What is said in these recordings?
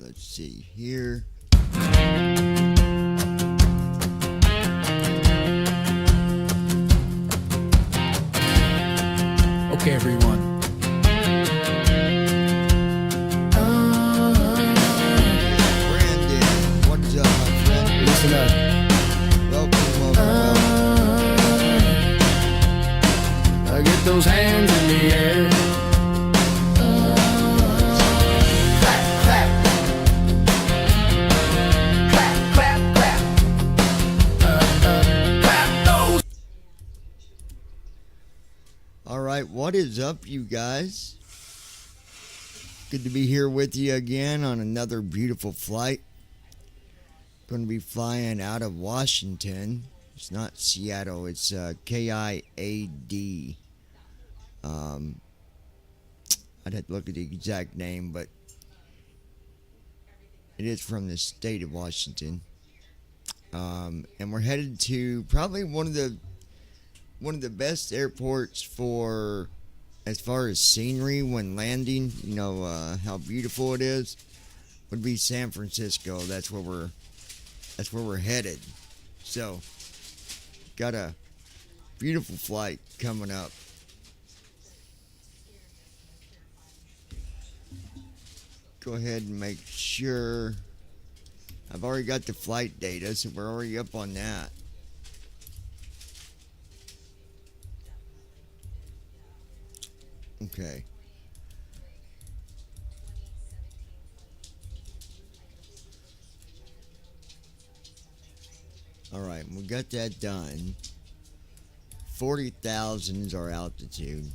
let's see here. Okay, everyone. Brandon, what's up, my friend? Listen up. Welcome. Get those hands in the air. Clap, clap. Clap, clap, clap. Clap those. All right, what is up, you guys? Good to be here with you again on another beautiful flight. Going to be flying out of Washington. It's not Seattle, it's KIAD. I'd have to look at the exact name, but it is from the state of Washington. And we're headed to probably one of the best airports for as far as scenery when landing. You know how beautiful it is. Would be San Francisco. That's where we're headed. So got a beautiful flight coming up. Go ahead and make sure. I've already got the flight data, so we're already up on that. Okay. All right, we got that done. 40,000 is our altitude.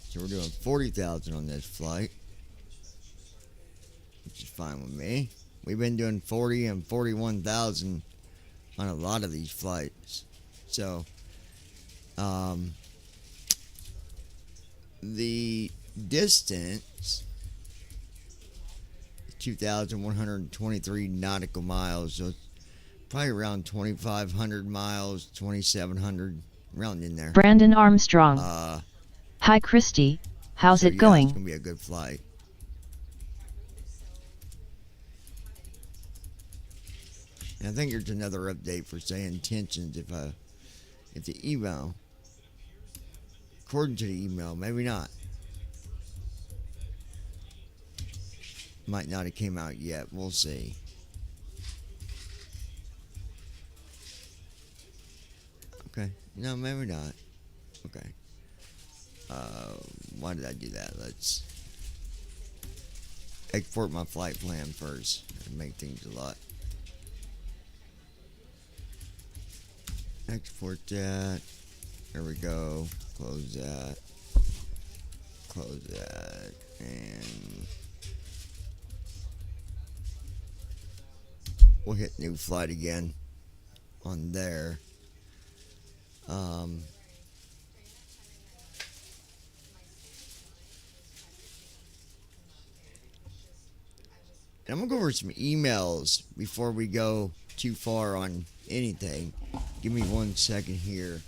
So we're doing 40,000 on this flight, which is fine with me. We've been doing 40 and 41,000 on a lot of these flights. So, the distance is 2,123 nautical miles. So it's probably around 2,500 miles, 2,700, around in there. Brandon Armstrong. Hi, Christy. How's So, it yeah, going? It's gonna be a good flight. And I think there's another update for saying intentions if the email, according to the email, maybe not. Might not have came out yet. We'll see. Okay. No, maybe not. Okay. Why did I do that? Let's export my flight plan first and make things a lot. Export that. There we go. Close that. Close that. And we'll hit new flight again on there. And I'm going to go over some emails before we go too far on anything. Give me 1 second here.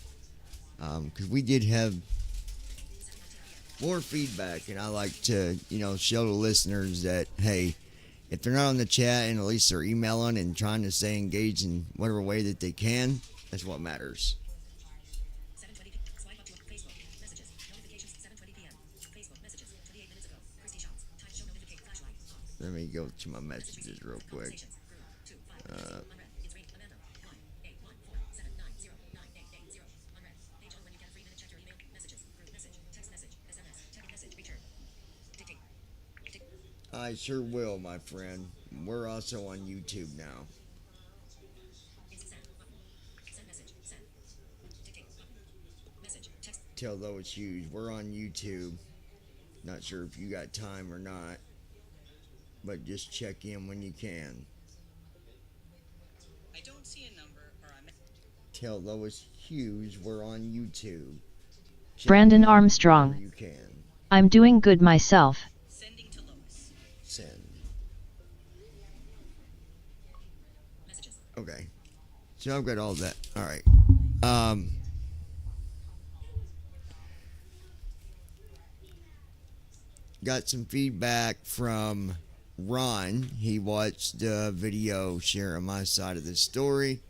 Because we did have more feedback, and I like to, show the listeners that, hey, if they're not on the chat and at least they're emailing and trying to stay engaged in whatever way that they can, that's what matters. Let me go to my messages real quick. I sure will, my friend. We're also on YouTube now. Tell Lois Hughes, we're on YouTube. Not sure if you got time or not, but just check in when you can. I don't see a number, or I'm... Tell Lois Hughes we're on YouTube. Check Brandon in Armstrong. whenever you can. I'm doing good myself. Sending to Lois. Send. Messages. Okay. So I've got all that. All right. got some feedback from Ron. He watched the video sharing my side of the story.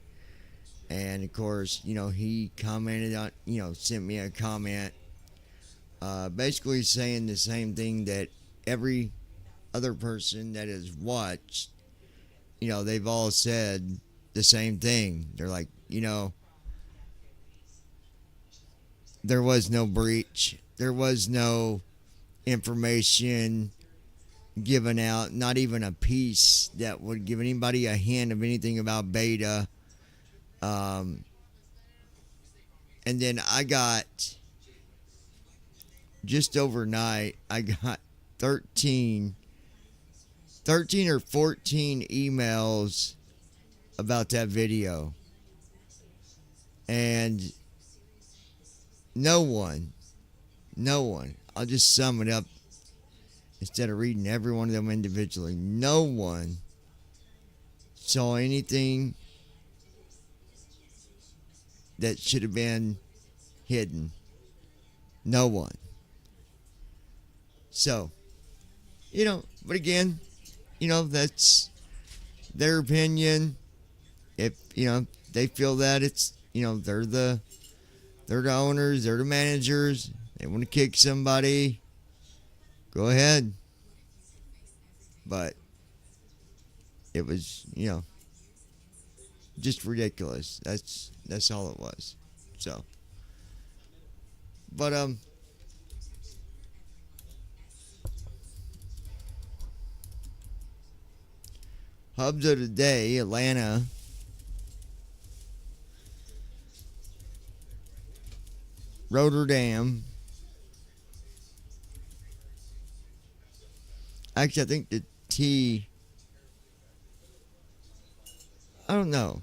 And of course, he commented on, sent me a comment basically saying the same thing that every other person that has watched, they've all said the same thing. They're like, there was no breach. There was no information given out, not even a piece that would give anybody a hint of anything about beta. And then I got, just overnight, I got 13 or 14 emails about that video. And no one, I'll just sum it up instead of reading every one of them individually. No one saw anything that should have been hidden. No one. So, but again, that's their opinion. If, they feel that it's, they're the owners, they're the managers, they want to kick somebody, go ahead. But it was, just ridiculous. That's all it was. So, but hubs of the day: Atlanta, Rotterdam. Actually, I think the T, I don't know.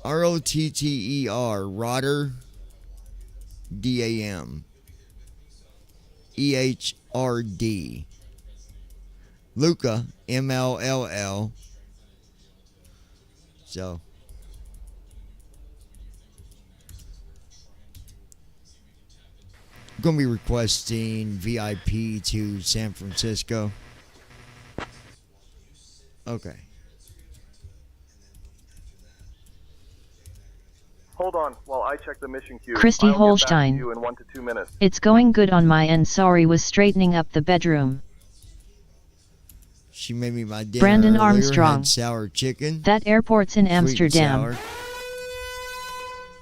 Rotter, Rotter, DAM, EHRD. Luca, MLLL. So, I'm going to be requesting VIP to San Francisco. Okay. Hold on while I check the mission queue. Christy I'll get back to Holstein. you in 1 to 2 minutes. It's going good on my end. Sorry, was straightening up the bedroom. She made me my dinner Brandon earlier, Armstrong. had sour chicken. That airport's in sweet and Amsterdam. sour.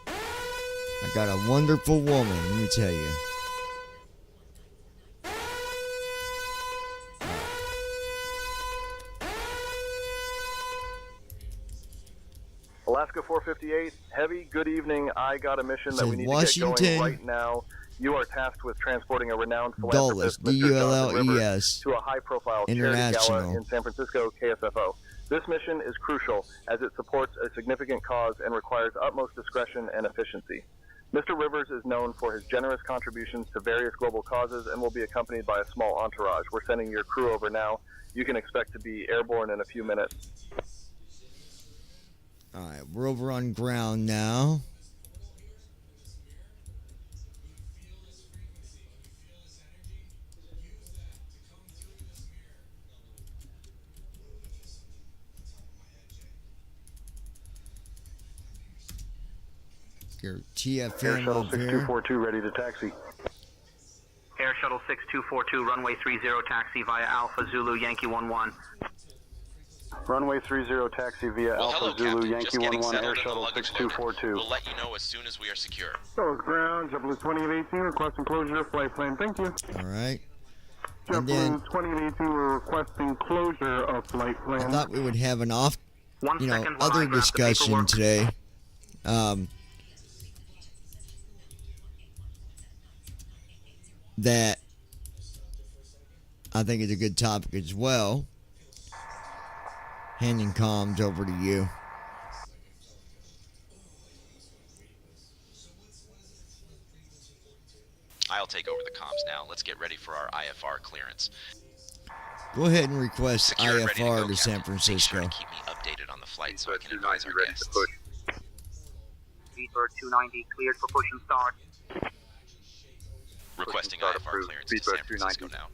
I got a wonderful woman, let me tell you. Alaska 458, Heavy, good evening. I got a mission that Says we need to Washington, get going right now. You are tasked with transporting a renowned Dulles, philanthropist, Mr. Jonathan Rivers, D-U-L-L-E-S, to a high-profile charity International. gala in San Francisco, KSFO. This mission is crucial as it supports a significant cause and requires utmost discretion and efficiency. Mr. Rivers is known for his generous contributions to various global causes and will be accompanied by a small entourage. We're sending your crew over now. You can expect to be airborne in a few minutes. Alright, we're over on ground now. Your Air TFM Shuttle up here. 6242 ready to taxi. Air Shuttle 6242, runway 30, taxi via Alpha Zulu Yankee 11. Runway 30 taxi via Well, Alpha hello, Zulu Captain. Yankee Just getting 11 Air settled and the Shuttle luggage 6242. loaded. We'll let you know as soon as we are secure. So ground, JetBlue 2818, requesting closure of flight plan. Thank you. Alright. And then JetBlue 2818, we're requesting closure of flight I plan. thought we would have an off, 1 second while I other grab the discussion paperwork. today. That I think is a good topic as well. Handing comms over to you. I'll take over the comms now. Let's get ready for our IFR clearance. Go ahead and request Secure and ready to go, IFR to San Captain. Make Francisco. sure to keep me updated on the flight so I can advise our guests. V-Bird 290, cleared for push and start. IFR clearance to San Francisco now.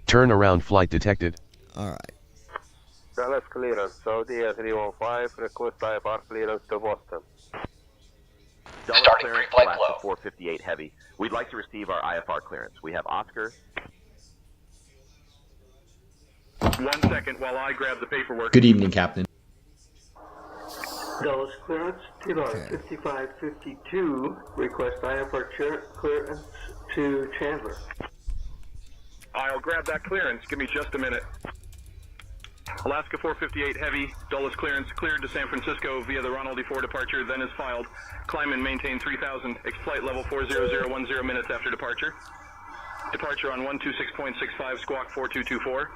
Turnaround flight detected. All right. Dallas clearance, Saudi 315, request IFR clearance to Boston. Dallas Starting clearance, pre-flight Alaska flow. 458 Heavy. We'd like to receive our IFR clearance. We have Oscar. 1 second while I grab the paperwork. Good evening, Captain. Dallas clearance, TLR 5552, request IFR clearance to Chandler. I'll grab that clearance. Give me just a minute. Alaska 458 Heavy, Dulles clearance, cleared to San Francisco via the Ronald D4 departure, then is filed. Climb and maintain 3000, flight level 40010 minutes after departure. Departure on 126.65, squawk 4224.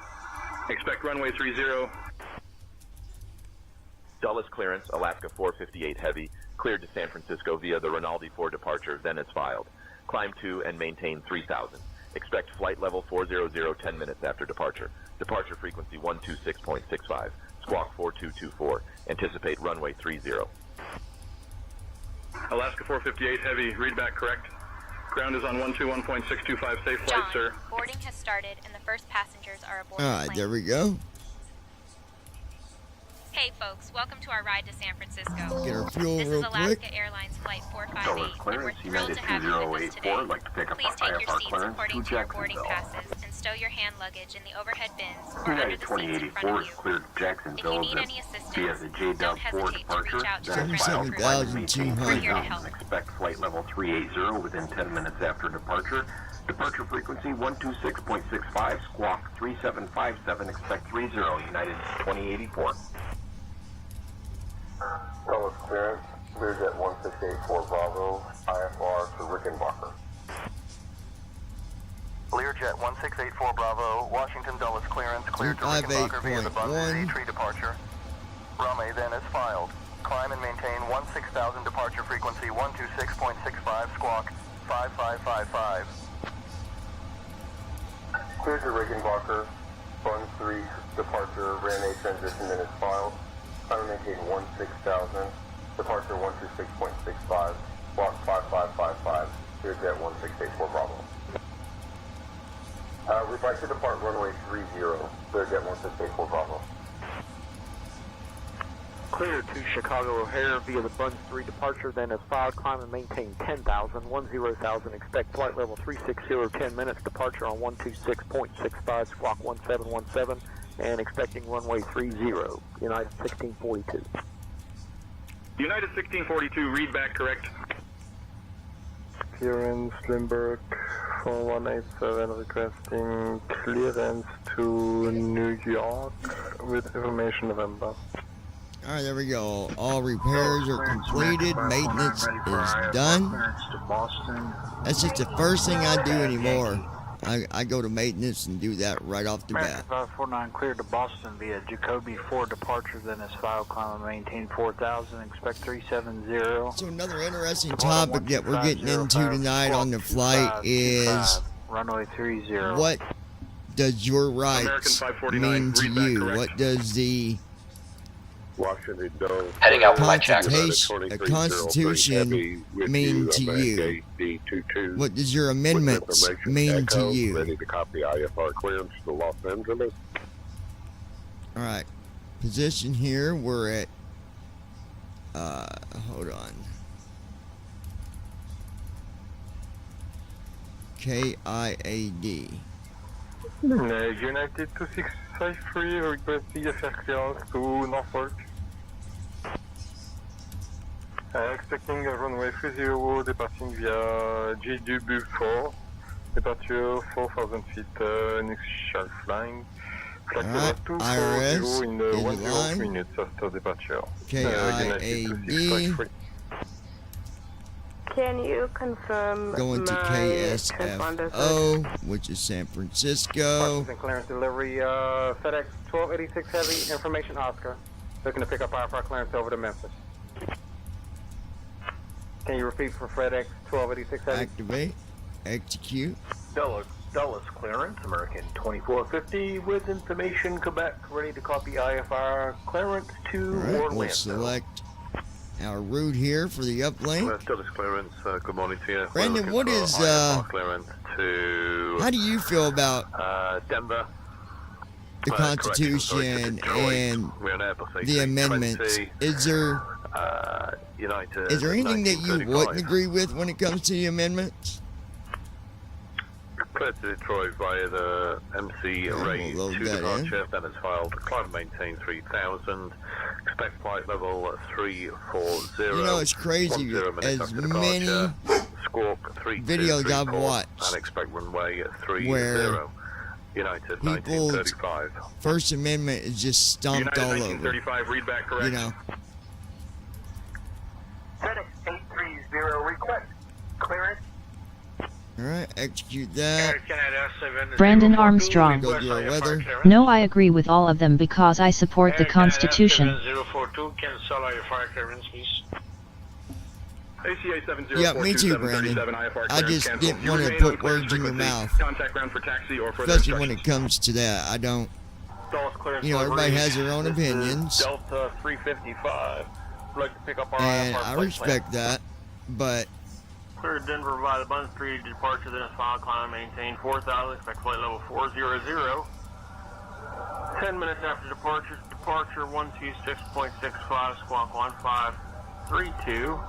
Expect runway 30. Dulles clearance, Alaska 458 Heavy. Cleared to San Francisco via the Rinaldi 4 departure, then is filed. Climb to and maintain 3000. Expect flight level 400 10 minutes after departure. Departure frequency 126.65. Squawk 4224. Anticipate runway 30. Alaska 458 Heavy, read back correct. Ground is on 121.625, safe flight, John, sir. boarding has started and the first passengers are aboard All the right, plane. there we go. Hey folks, welcome to our ride to San Francisco. Get our fuel This real is Alaska quick. Airlines Flight 458, Dallas and clearance, we're thrilled to have you with us today. like to pick up Please take your IFR seats clearance according to to your boarding Jacksonville. passes and stow your hand luggage in the overhead bins or under United the seats in front of 2084 you. cleared If you Jacksonville need any via assistance, the don't JW4 hesitate to departure. reach out to Then your filed crew. climb and maintain 77,200. We're here to 3000. help. Expect flight level 380 within 10 minutes after departure. Departure frequency 126.65, squawk 3757. Expect 30. United 2084. Dulles clearance, cleared at 1684 Bravo, IFR to Rickenbacker. Learjet 1684 Bravo, Washington Dulles clearance, cleared to Rickenbacker via the Buzz 58.1. entry departure. Runway then is filed. Climb and maintain 16,000, departure frequency 126.65, squawk 5555. Cleared to Rickenbacker, Bun 3 departure, RAN-A transition minutes filed. Climb and maintain 16,000, departure 126.65, block 5555, cleared jet 1684 Bravo. We'd like to depart runway 30, cleared jet 1684 Bravo. Clear to Chicago O'Hare via the Buns 3 departure, then is filed. Climb and maintain 10,000, 10,000. Expect flight level 360, 10 minutes. Departure on 126.65, squawk 1717, and expecting runway 30, United 1642. United 1642, read back correct. Clearance, Limburg 4187, requesting clearance to New York with information November. All right, there we go. All repairs are completed. Maintenance is done. That's just the first thing I do anymore. I go to maintenance and do that right off the bat. 549 cleared to Boston via Jacoby 4 departure, then is filed. Climb and maintain 4,000. Expect 370. So another interesting topic that we're getting into tonight on the flight is runway 30. what does your American rights 549, mean to read back you? correct. What does the Washington Dome. Heading out for my check. Constitution mean to you? What does your amendments mean to you? Ready to copy IFR clearance to Los Angeles. All right, position here. We're at. Hold on. KIAD. United 2653 requesting IFR clearance to Norfolk. Expecting a runway 30 departing via JW4, departure 4,000 feet initial flying. Flight Alright, level IRS, 240 in is 10 line. minutes after departure. KIAD. Can you confirm Going to my KSFO, which is San Francisco. Washington clearance delivery, FedEx 1286 Heavy, information Oscar. Looking to pick up IFR clearance over to Memphis. Can you repeat for FedEx 1286 Heavy? Activate. Execute. Dulles Dulles clearance, American 2450 with information Quebec, ready to copy IFR clearance to Alright, Orlando. we'll select our route here for the uplink. Dulles clearance, good morning to you. Brandon, what is, clearance to how do you feel about Denver? the Constitution and the amendments? Is there anything that you wouldn't agree with when it comes to the amendments? Clear to Detroit via the MC array we'll load 2 that departure, then it's filed. Climb maintain 3000. Expect flight level 340. You know, it's crazy. 10 minutes As after many departure. Squawk 3234, videos I've watched and expect runway 30. where United people's 1935. First Amendment is just stomped United all over. 1935, read back correct. You know. FedEx 830 request. Clearance. Alright, execute that. Brandon Armstrong. Go do our weather. No, I agree with all of them because I support the Constitution. 042, cancel IFR clearance, please. ACA 70 Yeah, me too, Brandon. I just didn't want to put words in your mouth. Contact ground for taxi or further Especially when it comes to that. I don't. You know, everybody has their own opinions. Delta 355. Would like to pick up our And IFR I flight respect that. But Clear Denver via the Bun 3 departure, then it's filed, climb, maintain 4000, expect flight level 400. 10 minutes after departure, 126.65, squawk 1532,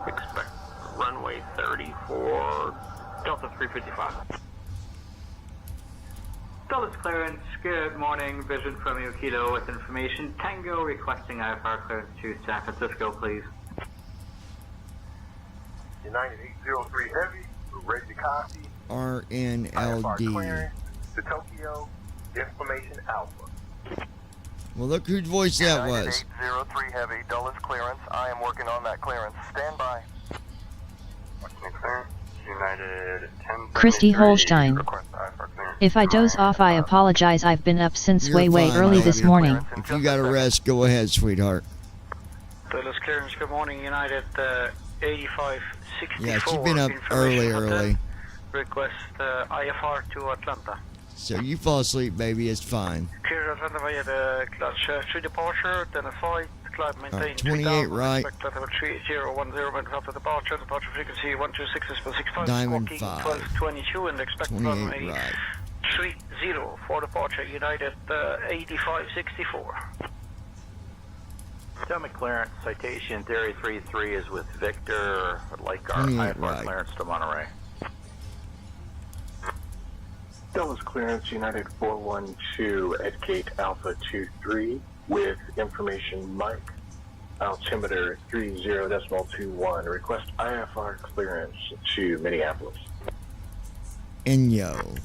expect runway 30 for Delta 355. Dulles clearance, good morning, Vision from Yokito with information. Tango requesting IFR clearance to San Francisco, please. United 803 Heavy, ready to copy. RNLD. To Tokyo, information Alpha. Well, look whose voice that United was. 803 Heavy, Dulles clearance. I am working on that clearance. Stand by. United 10. Christy Holstein. If I doze off, I apologize. I've been up since You're way fine, early this baby. morning. If you gotta rest, go ahead, sweetheart. Dulles clearance, good morning, United 8564. Yeah, she's been up early. Request IFR to Atlanta. So you fall asleep, baby, it's fine. Clear Atlanta via the Clutch 3 departure, then a flight, climb maintain 28 right. Expect level 3010 minutes after departure frequency 126.65, Diamond squawking 5. 1222, and expect 28 runway right. 30 for departure, United 8564. Tell me clearance, citation theory 33 is with Victor. Would like our 28 IFR right. clearance to Monterey. Dulles clearance, United 412 at gate Alpha 23 with information Mike. Altimeter 30.21. Request IFR clearance to Minneapolis. Inyo.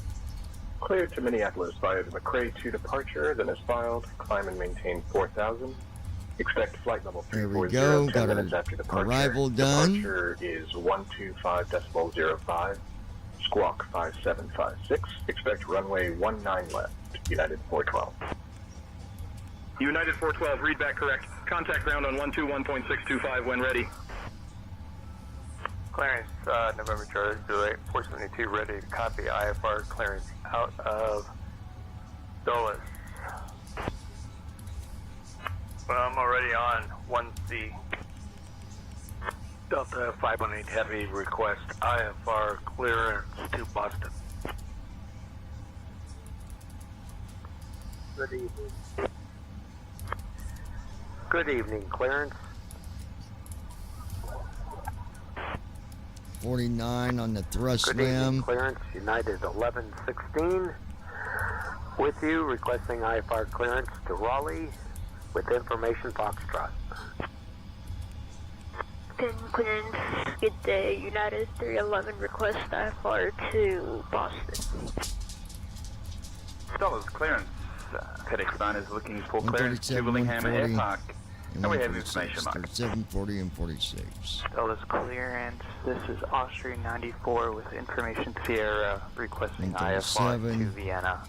Cleared to Minneapolis via the McRae 2 departure, then is filed. Climb and maintain 4000. Expect flight level There 340. we go. 10 Got minutes our after departure. arrival done. Departure is 125.05. Squawk 5756. Expect runway 19 left. United 412. United 412, read back correct. Contact ground on 121.625 when ready. Clearance, November Charlie, 472, ready to copy IFR clearance out of Dulles. Well, I'm already on 1C. Delta 518 Heavy, request IFR clearance to Boston. Good evening. Good evening, clearance. 49 on the thrust Good evening, limb. clearance, United 1116. With you, requesting IFR clearance to Raleigh with information Foxtrot. Pin clearance, good day, United 311 request IFR to Boston. Dulles clearance. FedEx 9 is looking for clearance to 137, Willingham 140, Airpark. and And we have 146, information, Mark. 37, 40, and 46. Dulles clearance. This is Austria 94 with information Sierra requesting IFR to 137. Vienna.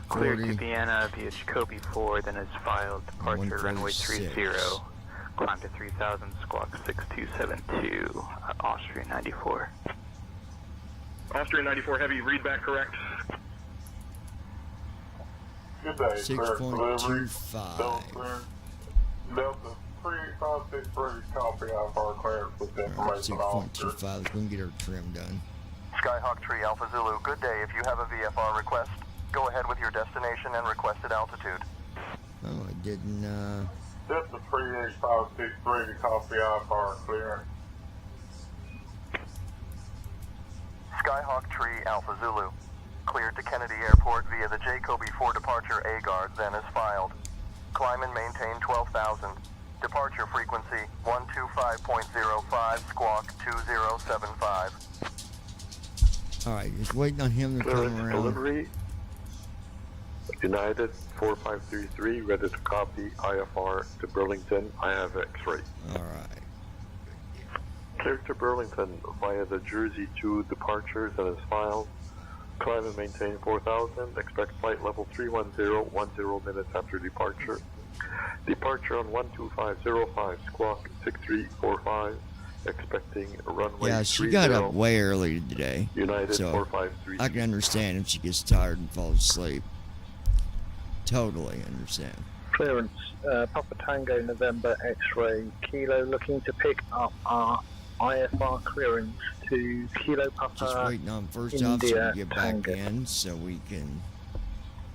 Cleared to 140. Vienna via Jacoby 4, then is filed. Departure runway 30. 146. Climb to 3000, squawk 6272, Austria 94. Austrian 94 Heavy, read back correct. Good day, 6.25. Delta 3563, copy IFR clearance with information officer. 6.25 is going to get our trim done. Skyhawk Tree Alpha Zulu, good day. If you have a VFR request, go ahead with your destination and requested altitude. Oh, I didn't, Delta 38563, copy IFR clearance. Skyhawk Tree Alpha Zulu, cleared to Kennedy Airport via the Jacoby 4 departure A-guard, then is filed. Climb and maintain 12,000. Departure frequency 125.05, squawk 2075. alright, just waiting on him to come around. Delivery. United 4533, ready to copy IFR to Burlington. I have X-ray. Alright. Cleared to Burlington via the Jersey 2 departure that is filed. Climb and maintain 4,000. Expect flight level 310, 10 minutes after departure. Departure on 12505, squawk 6345. Expecting runway Yeah, she 30. got up way early today. United so 453. I can understand if she gets tired and falls asleep. Totally understand. Clearance, Papa Tango November X-ray Kilo, looking to pick up our IFR clearance to Kilo Papa Just waiting on first India officer to get Tango. back in so we can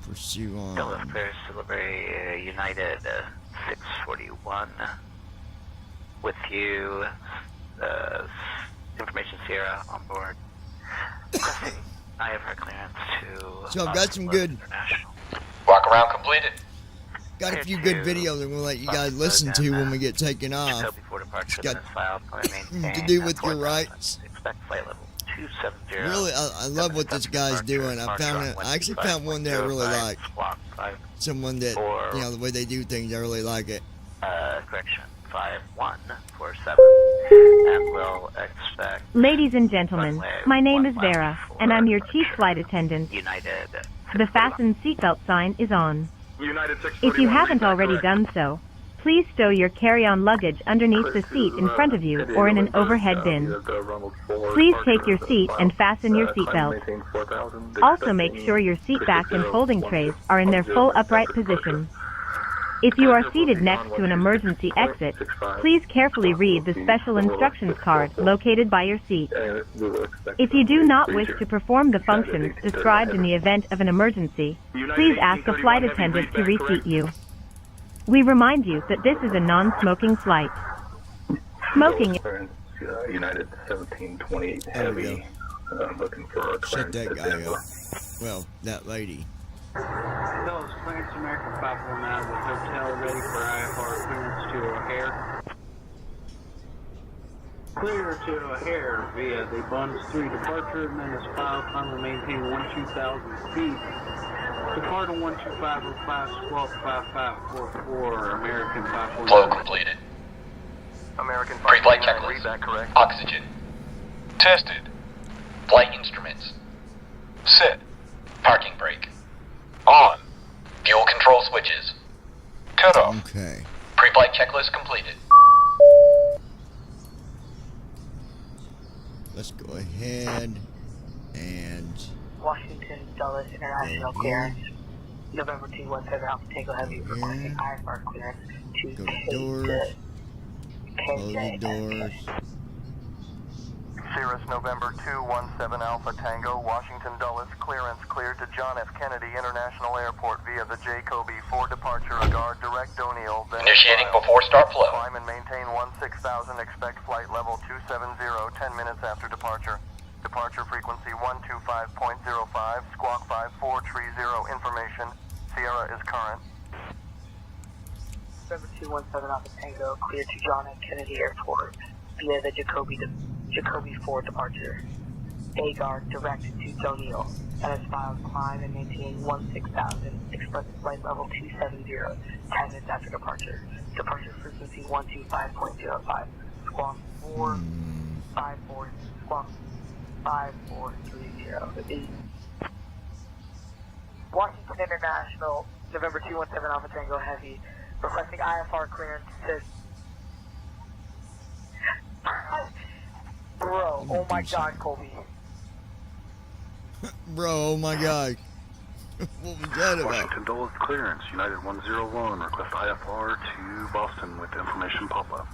pursue on. Delivery United 641 with you. Information Sierra on board. Requesting IFR clearance to. So I've got some good. Walk around completed. Got a few good videos that we'll let you guys listen to when we get taken off. It's got to do with your rights. Expect flight level 270. Really, I love what this guy's doing. I actually found one that I really like. Someone that, you know, the way they do things, I really like it. Correction, 5147. And we'll expect. Ladies and gentlemen, my name is Vera, and I'm your chief flight attendant. United. The fasten seatbelt sign is on. United If you haven't already done so, please stow your carry-on luggage underneath the seat in front of you or in an overhead bin. Please take your seat and fasten your seatbelt. Also make sure your seat back and folding trays are in their full upright position. If you are seated next to an emergency exit, please carefully read the special instructions card located by your seat. If you do not wish to perform the functions described in the event of an emergency, please ask a flight attendant to reseat you. We remind you that this is a non-smoking flight. Smoking. United 1728 Heavy, looking for a Shut that guy up. Well, that lady. Dallas Clarence American 549 with hotel ready for IFR clearance to O'Hare. Clear to O'Hare via the Buns 3 departure, Menace file, climb and maintain 12,000 feet. Depart on 12505, squawk 5544, American 549. Flow completed. American Pre-flight 549, checklist. read that correct. Oxygen. Tested. Flight instruments. Set. Parking brake. On. Fuel control switches. Cut off. Okay. Pre-flight checklist completed. Let's go ahead and Washington Dulles International Clearance, November 217 Alpha Tango Heavy, requesting IFR clearance to go to doors. Close the doors. Cirrus November 217 Alpha Tango, Washington Dulles, clearance cleared to John F. Kennedy International Airport via the Jacoby 4 departure, guard direct O'Neill. Initiating before start flow. Climb and maintain 16,000, expect flight level 270, 10 minutes after departure. Departure frequency 125.05, squawk 5430, information, Sierra is current. November 217 Alpha Tango, cleared to John F. Kennedy Airport via the Jacoby 4 departure. A-guard direct to O'Neill. NS files climb and maintain 16,000, express flight level 270, 10 minutes after departure. Departure frequency 125.05, squawk 454, squawk 5430. Washington International, November 217 Alpha Tango Heavy, requesting IFR clearance to... Bro, oh my god, Colby. Bro, oh my God. What was that about? Washington Dulles clearance. United 101. Request IFR to Boston with information pop-up.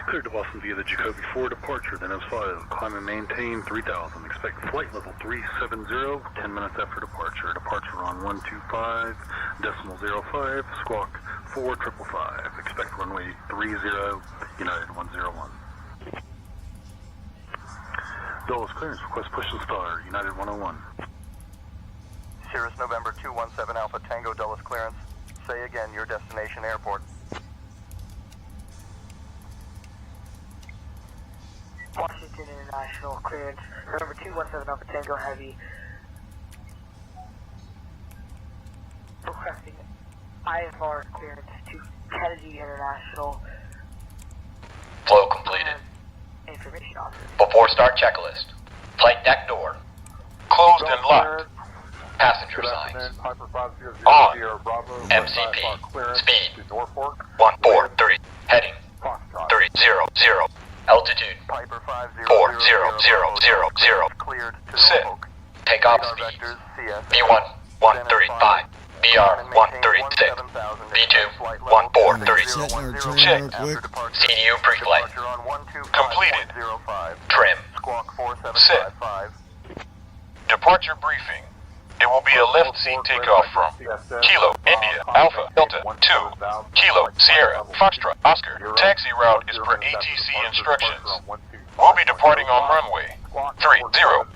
Cleared to Boston via the Jacoby 4 departure, then as filed. Climb and maintain 3000. Expect flight level 370, 10 minutes after departure. Departure on 125.05, squawk 4555. Expect runway 30, United 101. Dulles clearance, request push and star, United 101. Cirrus November 217 Alpha Tango Dulles clearance. Say again your destination airport. Washington International clearance. November 217 Alpha Tango Heavy. Requesting IFR clearance to Kennedy International. Flow completed. Information officer. Before start checklist. Flight deck door. Closed and locked. Passenger signs. On. MCP. Speed. 143. Heading. 300. Altitude. 4000. Cleared to Sit. Takeoff speed. B1 135. BR 136. B2 143. Check. CDU pre-flight. Completed. Trim. Sit. Departure briefing. It will be a left seat takeoff from Kilo, India, Alpha, Delta, 2, Kilo, Sierra, Foxtrot, Oscar. Taxi route is per ATC instructions. We'll be departing on runway 30,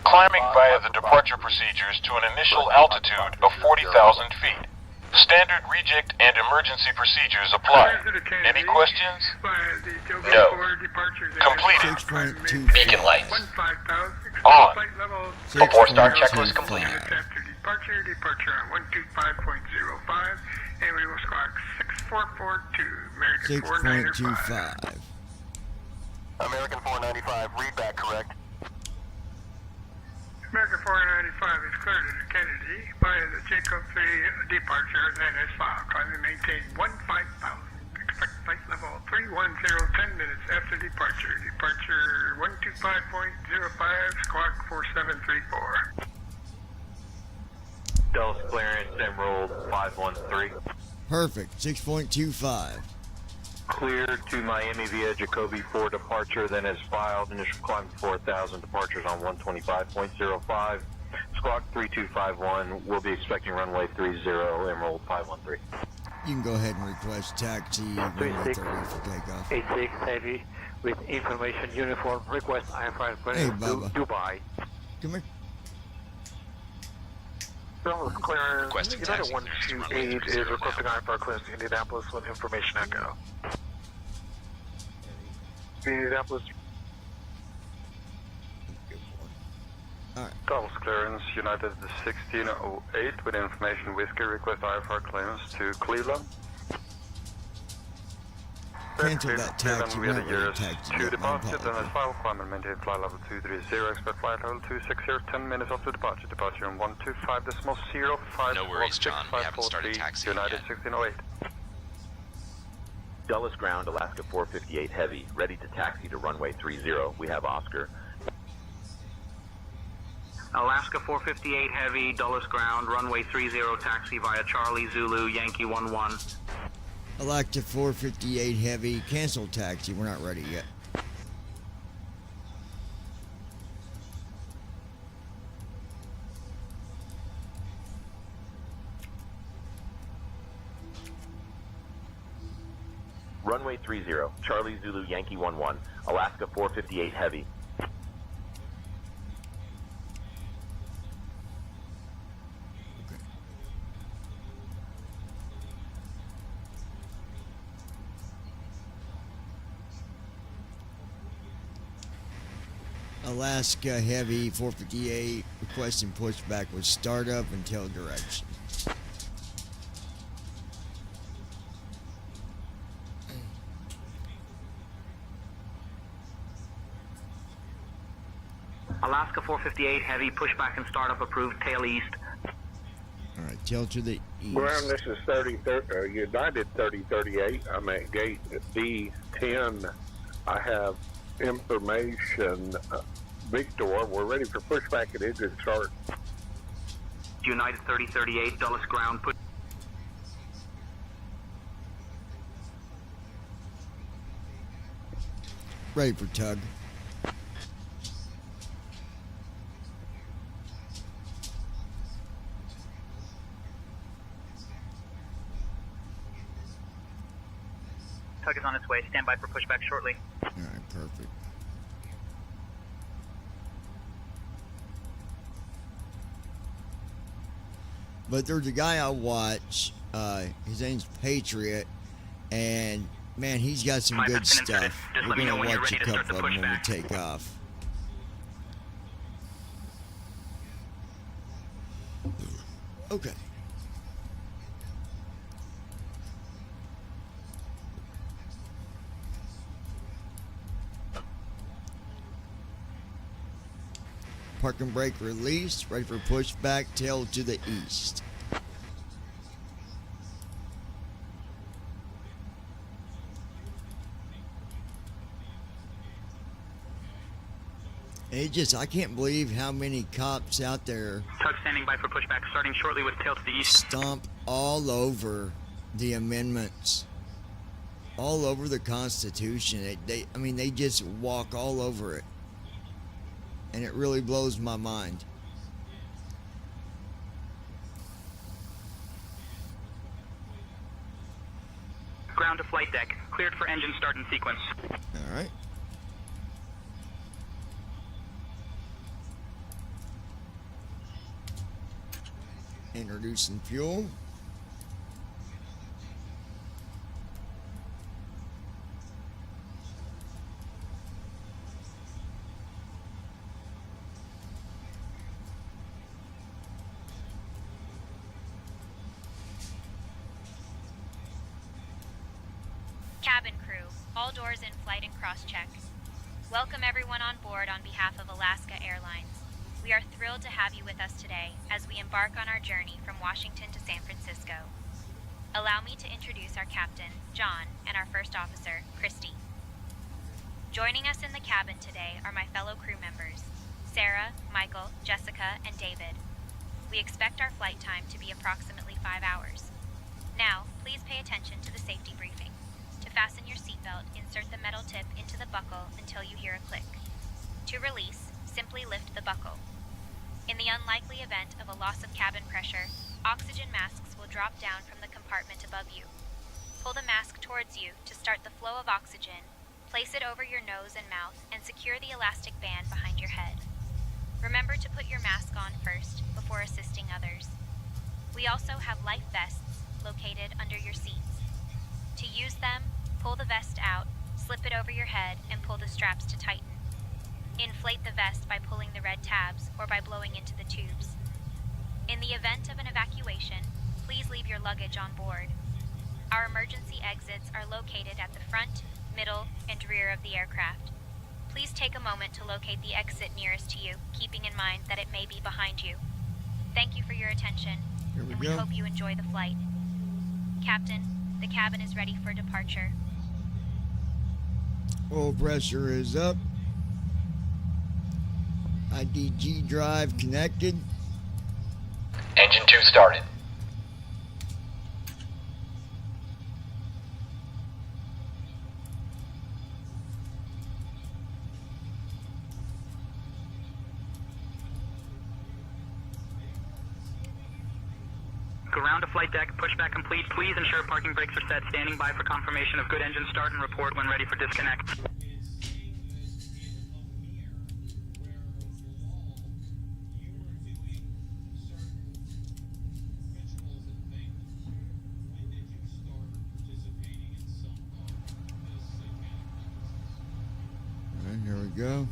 climbing via the departure procedures to an initial altitude of 40,000 feet. Standard reject and emergency procedures apply. Any questions? No. Completed. Beacon lights. On. Before start checklist completed. Departure on 125.05, and we will squawk 6442, American 6.25. American 495, read back correct. American 495 is cleared to Kennedy by the Jacob 3 departure, then as filed. Climb and maintain 15,000. Expect flight level 310, 10 minutes after departure. Departure 125.05, squawk 4734. Dulles clearance, Emerald 513. Perfect. 6.25. Cleared to Miami via Jacoby 4 departure, then as filed. Initial climb to 4,000. Departures on 125.05. Squawk 3251. We'll be expecting runway 30, Emerald 513. You can go ahead and request taxi runway 30 for takeoff. 86 Heavy with information uniform. Request IFR clearance to Dubai. Come here. Dulles clearance. United 128 is requesting IFR clearance to Indianapolis with information echo. Indianapolis. Dulles clearance, United 1608 with information whiskey, request IFR clearance to Cleveland. Cancel that taxi. We have years 2 departure, then as file requirement, maintain flight level 230, expect flight level 260, 10 minutes after departure, departure on 125.05. No worries, John, we haven't started taxiing United yet. 1608. Dulles ground, Alaska 458 heavy, ready to taxi to runway 30. We have Oscar. Alaska 458 Heavy, Dulles ground, runway 30, taxi via Charlie Zulu, Yankee 11. Alaska 458 Heavy, cancel taxi. We're not ready yet. Runway 30, Charlie Zulu Yankee 11, Alaska 458 heavy. Alaska Heavy 458 requesting pushback with startup until direction. Alaska 458 Heavy, pushback and startup approved, tail east. Alright, tail to the east. Ground, this is United 3038. I'm at gate D10. I have information Victor. We're ready for pushback and engine start. United 3038, Dulles ground, put. Ready for tug. Tug is on its way. Stand by for pushback shortly. All right, perfect. But there's a guy I watch. His name's Patriot, and man, he's got some good stuff. We're gonna watch a couple of them when we take off. Okay. Parking brake released, ready for pushback, tail to the east. I can't believe how many cops out there. Tug standing by for pushback, starting shortly with tail to the east. Stomp all over the amendments, all over the Constitution. They just walk all over it. And it really blows my mind. Ground to flight deck. Cleared for engine start and sequence. All right. Introducing fuel. Cabin crew, all doors in flight and cross-check. Welcome everyone on board on behalf of Alaska Airlines. We are thrilled to have you with us today as we embark on our journey from Washington to San Francisco. Allow me to introduce our captain, John, and our first officer, Christy. Joining us in the cabin today are my fellow crew members, Sarah, Michael, Jessica, and David. We expect our flight time to be approximately 5 hours. Now, please pay attention to the safety briefing. To fasten your seatbelt, insert the metal tip into the buckle until you hear a click. To release, simply lift the buckle. In the unlikely event of a loss of cabin pressure, oxygen masks will drop down from the compartment above you. Pull the mask towards you to start the flow of oxygen, place it over your nose and mouth, and secure the elastic band behind your head. Remember to put your mask on first before assisting others. We also have life vests located under your seats. To use them, pull the vest out, slip it over your head, and pull the straps to tighten. Inflate the vest by pulling the red tabs or by blowing into the tubes. In the event of an evacuation, please leave your luggage on board. Our emergency exits are located at the front, middle, and rear of the aircraft. Please take a moment to locate the exit nearest to you, keeping in mind that it may be behind you. Thank you for your attention, and we hope you enjoy the flight. Captain, the cabin is ready for departure. Oil pressure is up. IDG drive connected. Engine 2 started. Ground to flight deck, pushback complete. Please ensure parking brakes are set. Standing by for confirmation of good engine start and report when ready for disconnect. Here we go.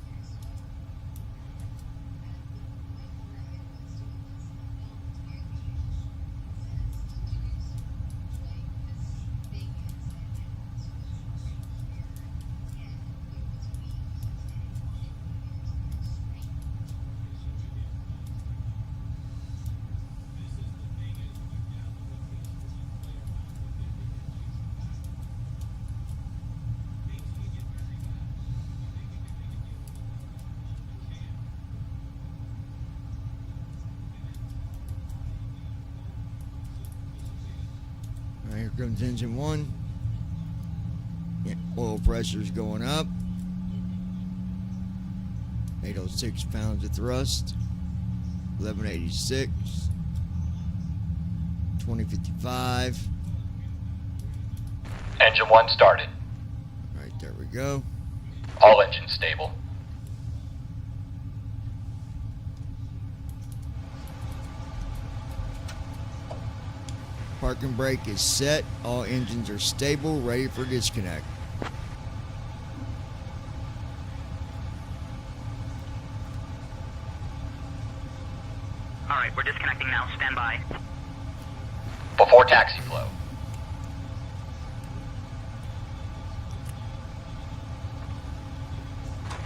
Alright, here comes engine 1. Yeah, oil pressure's going up. 806 pounds of thrust. 1186. 2055. Engine 1 started. Alright, there we go. All engines stable. Parking brake is set. All engines are stable, ready for disconnect. Alright, we're disconnecting now. Stand by. Before taxi flow.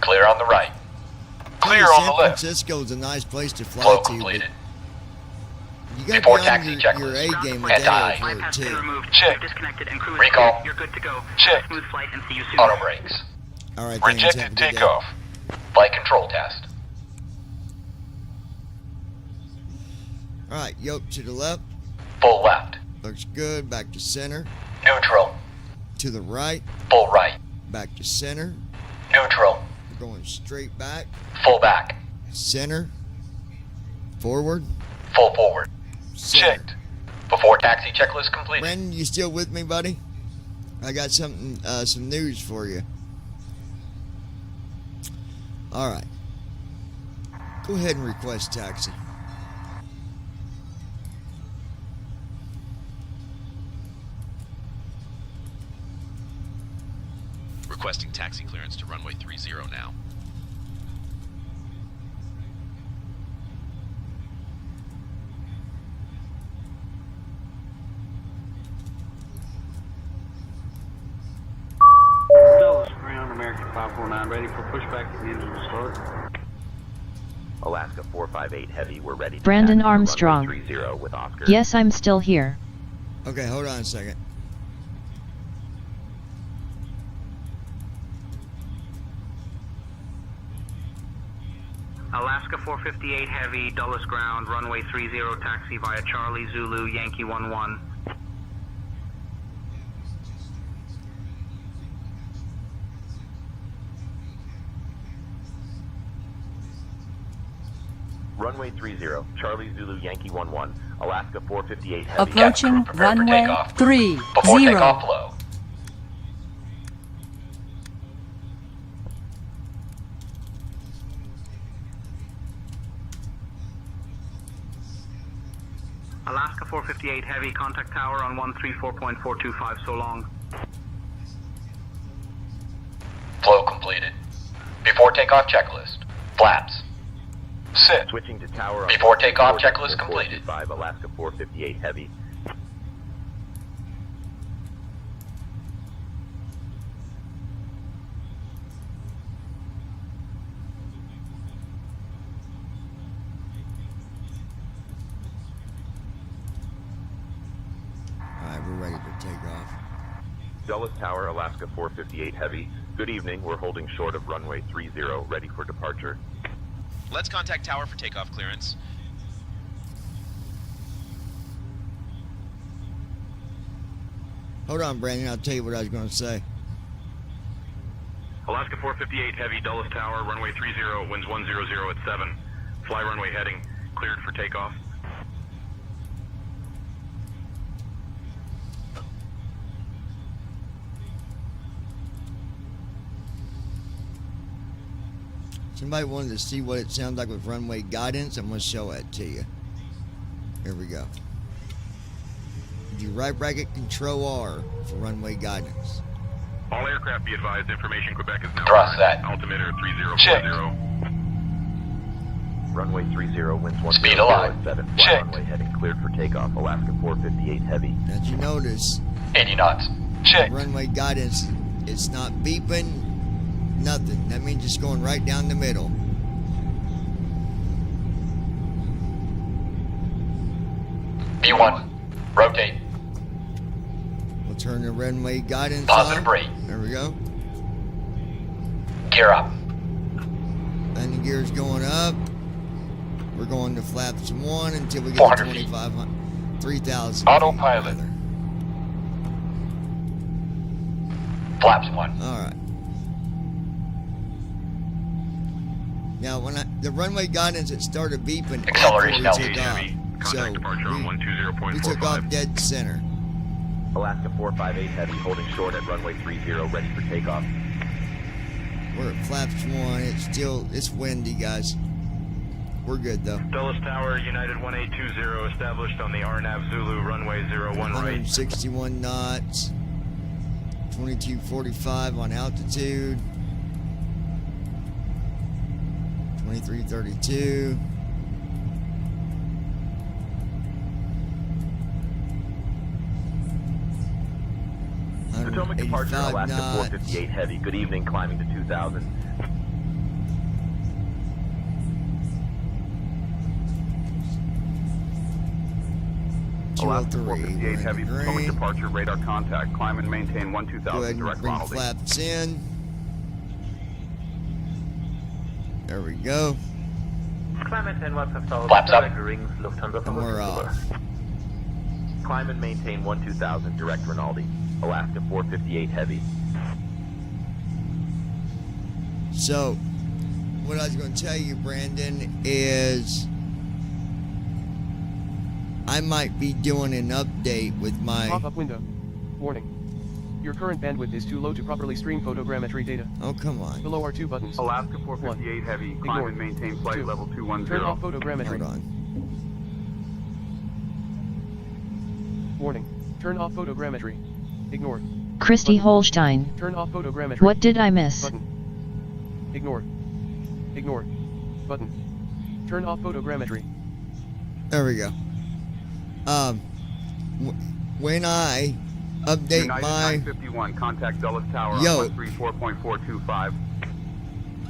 Clear on the right. Clear on the San left. Francisco is a nice place to fly Flow to. completed. You got Before to be on taxi your checklist. A game with that Anti. airport too. Check. Disconnected and crew is Recall. clear. You're good to go. Check. Smooth flight and see you soon. Auto brakes. All right, thanks. Have a Rejected good day. takeoff. Flight control test. All right, yoke to the left. Full left. Looks good. Back to center. Neutral. To the right. Full right. Back to center. Neutral. We're going straight back. Full back. Center. Forward. Full forward. Center. Checked. Before taxi checklist completed. Brandon, you still with me, buddy? I got some news for you. All right. Go ahead and request taxi. Requesting taxi clearance to runway 30 now. Dallas Ground, American 549, ready for pushback at the engine to start. Alaska 458 Heavy, we're ready to Brandon taxi to Armstrong. runway 30 with Oscar. Yes, I'm still here. Okay, hold on a second. Alaska 458 Heavy, Dulles Ground, runway 30, taxi via Charlie Zulu, Yankee 11. Runway 30, Charlie Zulu Yankee 11, Alaska 458 Heavy. Approaching runway 30. Before takeoff flow. Alaska 458 Heavy, contact tower on 134.425, so long. Flow completed. Before takeoff checklist. Flaps. Sit. Switching to tower. Before takeoff checklist completed. 5 Alaska 458 Heavy. All right, we're ready for takeoff. Dulles Tower, Alaska 458 Heavy. Good evening. We're holding short of runway 30, ready for departure. Let's contact tower for takeoff clearance. Hold on, Brandon. I'll tell you what I was going to say. Alaska 458 Heavy, Dulles Tower, runway 30, winds 100 at 7. Fly runway heading, cleared for takeoff. Somebody wanted to see what it sounds like with runway guidance. I'm going to show it to you. Here we go. Do right bracket control R for runway guidance. All aircraft be advised, information Quebec is now Thrust that. altimeter 3040. Check. Runway 30, winds 100 Speed alive. at 7. Fly Checked. runway heading, cleared for takeoff. Alaska 458 Heavy. As you notice, 80 knots. Check. runway guidance, it's not beeping, nothing. That means it's going right down the middle. B1. Rotate. We'll turn the runway guidance Positive on. brake. There we go. Gear up. Landing gear's going up. We're going to flaps 1 until we get to 400 feet. 2,500, 3,000. Autopilot. Flaps 1. Alright. Now, when the runway guidance, it started beeping Acceleration after we took heavy. off. So, we took off dead center. Alaska 458 Heavy, holding short at runway 30, ready for takeoff. We're at flaps 1. It's windy, guys. We're good, though. Dulles Tower, United 1820, established on the RNAV Zulu, runway 01 right. 161 knots. 2245 on altitude. 2332. Potomac departure, Alaska 458 Heavy. Good evening, climbing to 2000. Alaska 458 Heavy, Potomac departure, radar contact. Climb and maintain 12000 Go ahead and direct bring Ronald. flaps in. There we go. Climate and what's the Flaps up. rings, Lufthansa. And we're off. Climb and maintain 12000 direct Rinaldi. Alaska 458 Heavy. So, what I was going to tell you, Brandon, is I might be doing an update with my... Pop-up window. Warning. Your current bandwidth is too low to properly stream photogrammetry data. Oh, come on. Below are 2 buttons. Alaska 458 Heavy, climb Ignore. and maintain flight 2. level 210. Turn off photogrammetry. Hold on. Warning. Turn off photogrammetry. Ignore. Christy Holstein. Turn off photogrammetry. What did I miss? Button. Ignore. Ignore. Button. Turn off photogrammetry. There we go. When I update United my... 951, contact Dulles Tower Yo. on 134.425.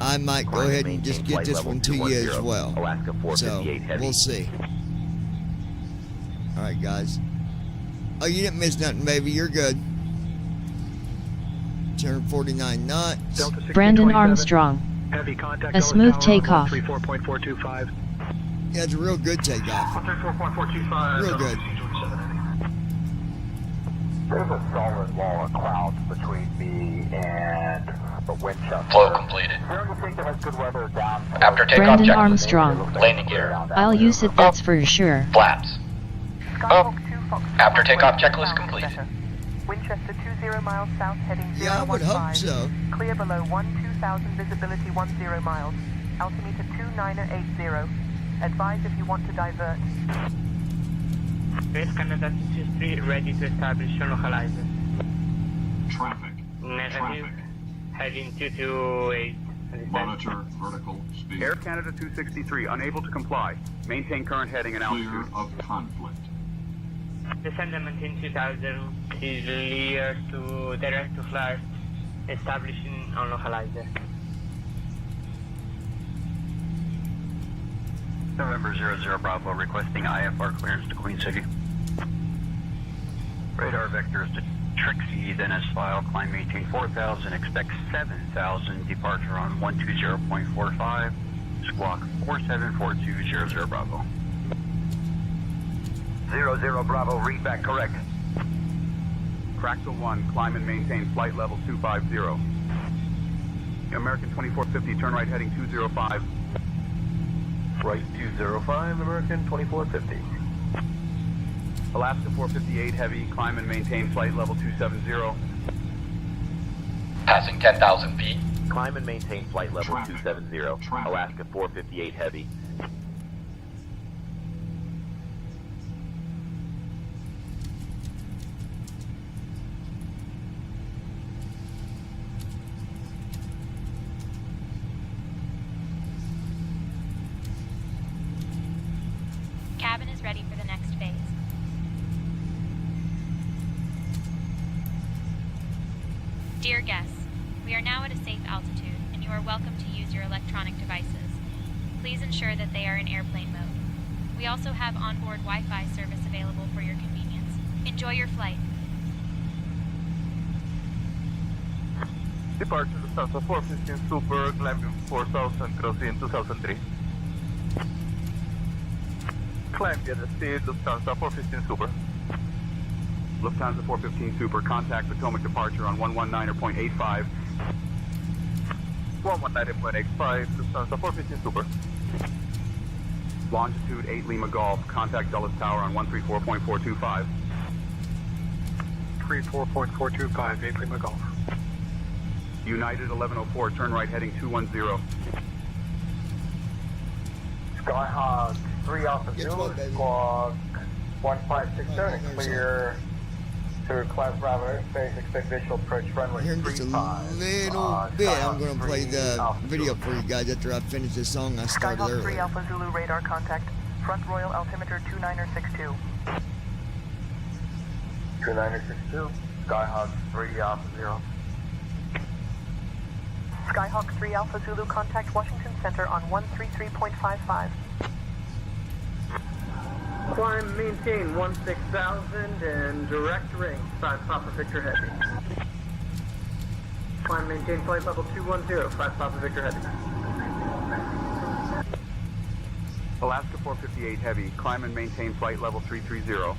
I might go ahead and just get this one to you as well. Alaska 458 So, Heavy. we'll see. Alright, guys. Oh, you didn't miss nothing, baby. You're good. Turn 49 knots. Brandon Armstrong. Heavy contact. A smooth takeoff. 34.425. Yeah, it's a real good takeoff. 134.425. Real good. There's a solid wall of clouds between me and the wind shut. Flow completed. Good weather down. After takeoff, Brandon check Armstrong. landing gear. I'll use it, that's for sure. Flaps. Up. After takeoff, checklist completed. Winchester 20 miles south, heading 015. Yeah, I would hope so. Clear below 12,000, visibility 10 miles. Altimeter 2980. Advise if you want to divert. West Canada 263, ready to establish your localizer. Traffic. Negative. Heading 228. Monitor vertical speed. Air Canada 263, unable to comply. Maintain current heading and altitude. Clear of conflict. Descend and maintain 2000. Clear to direct to flight. Establishing on localizer. November 00 Bravo, requesting IFR clearance to Queen City. Radar vectors to Trixie, then as file, climb maintain 4000, expect 7000, departure on 120.45, squawk 474200 Bravo. 00 Bravo, read back correct. Craxel 1, climb and maintain flight level 250. American 2450, turn right heading 205. Right 205, American 2450. Alaska 458 Heavy, climb and maintain flight level 270. Passing 10,000 feet. Climb and maintain flight level 270. Alaska 458 Heavy. Cabin is ready for the next phase. Dear guests, we are now at a safe altitude, and you are welcome to use your electronic devices. Please ensure that they are in airplane mode. We also have onboard Wi-Fi service available for your convenience. Enjoy your flight. Departure Lufthansa 415 Super, climbing 4000, crossing 2003. Climb the speed, Lufthansa 415 Super. Lufthansa 415 Super, contact Potomac departure on 119.85. 119.85, Lufthansa 415 Super. Longitude 8 Lima Golf, contact Dulles Tower on 134.425. 34.425, 8 Lima Golf. United 1104, turn right heading 210. Skyhawk 3 Alpha Zulu, squawk 1567, clear to class Bravo airspace, expect visual approach runway Here in just a 35. little bit, I'm going to play the video for you guys after I finish this song I started Skyhawk 3 earlier. Alpha Zulu radar contact. Front Royal altimeter 2962. 2962, Skyhawk 3 Alpha 0. Skyhawk 3 Alpha Zulu contact Washington Center on 133.55. Climb, maintain 16,000 and direct range 5 Papa Victor Heavy. Climb, maintain flight level 210, 5 Papa Victor Heavy. Alaska 458 Heavy, climb and maintain flight level 330.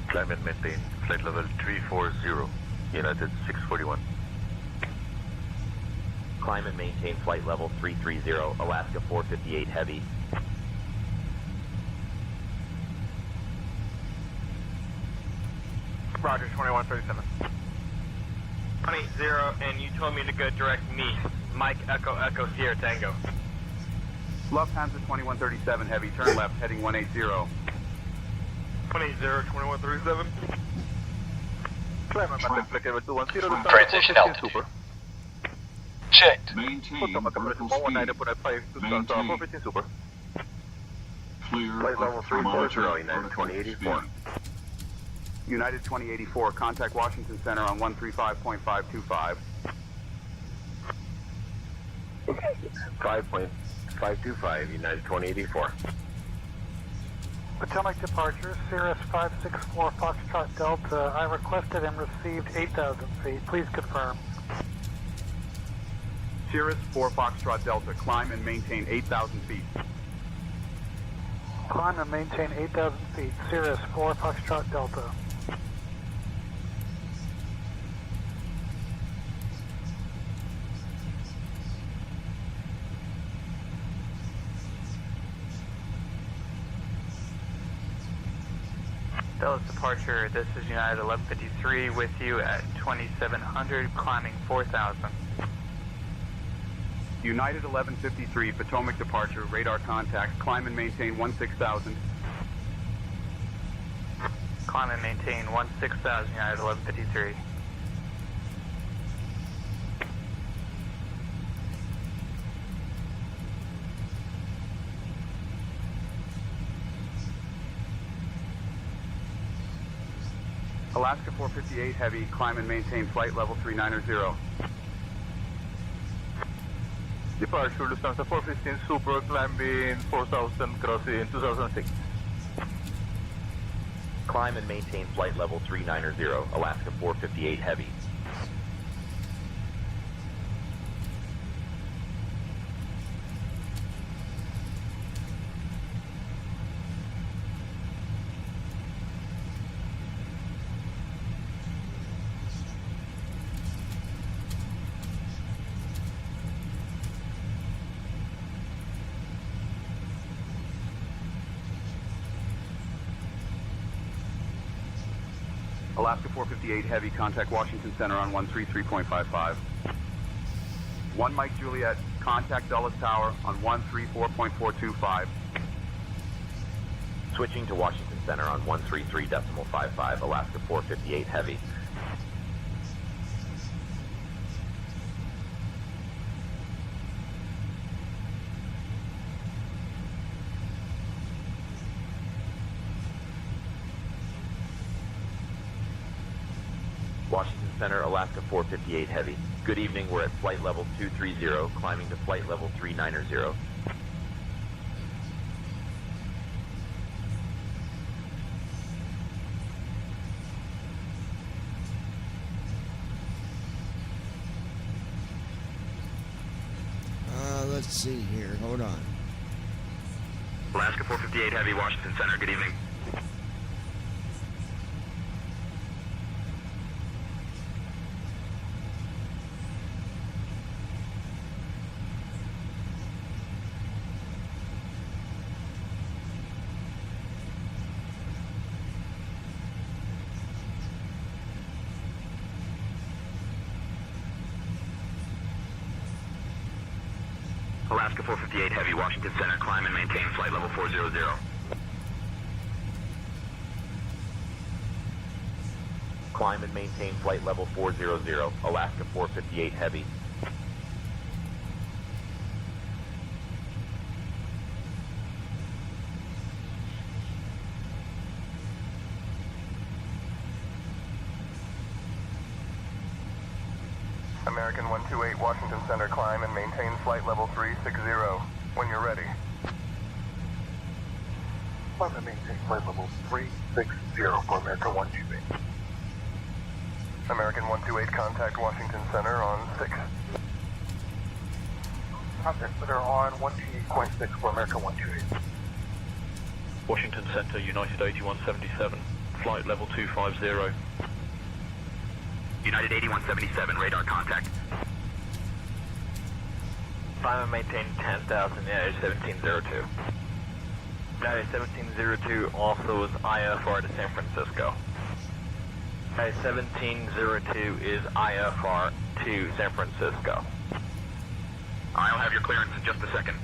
Climb and maintain flight level 340, United 641. Climb and maintain flight level 330, Alaska 458 Heavy. Roger, 2137. 180, and you told me to go direct me. Mike Echo Echo Sierra Tango. Lufthansa 2137 Heavy, turn left heading 180. 180, 2137. Climb and maintain flight level 210, Transition altitude. Super. Checked. Maintain vertical speed. Maintain. Super. Clear Flight level of 340, monitor United vertical 2084. speed. United 2084, contact Washington Center on 135.525. 5.525, United 2084. Potomac departure, Cirrus 564 Foxtrot Delta. I requested and received 8,000 feet. Please confirm. Cirrus 4 Foxtrot Delta, climb and maintain 8,000 feet. Climb and maintain 8,000 feet. Cirrus 4 Foxtrot Delta. Dulles departure, this is United 1153 with you at 2700, climbing 4000. United 1153, Potomac departure, radar contact, climb and maintain 16,000. Climb and maintain 16,000, United 1153. Alaska 458 Heavy, climb and maintain flight level 390. Departure Lufthansa 415 Super, climbing 4,000, crossing 2006. Climb and maintain flight level 390, Alaska 458 Heavy. Alaska 458 Heavy, contact Washington Center on 133.55. 1 Mike Juliet, contact Dulles Tower on 134.425. Switching to Washington Center on 133.55, Alaska 458 Heavy. Washington Center, Alaska 458 Heavy. Good evening, we're at flight level 230, climbing to flight level 390. Let's see here, hold on. Alaska 458 Heavy, Washington Center, good evening. Alaska 458 Heavy, Washington Center, climb and maintain flight level 400. Climb and maintain flight level 400, Alaska 458 Heavy. American 128 Washington Center, climb and maintain flight level 360 when you're ready. Climb and maintain flight level 360 for American 128. American 128, contact Washington Center on 6. Contact Center on 128.6 for American 128. Washington Center, United 8177, flight level 250. United 8177, radar contact. Climb and maintain 10,000, United 1702. United 1702 also is IFR to San Francisco. United 1702 is IFR to San Francisco. I'll have your clearance in just a second.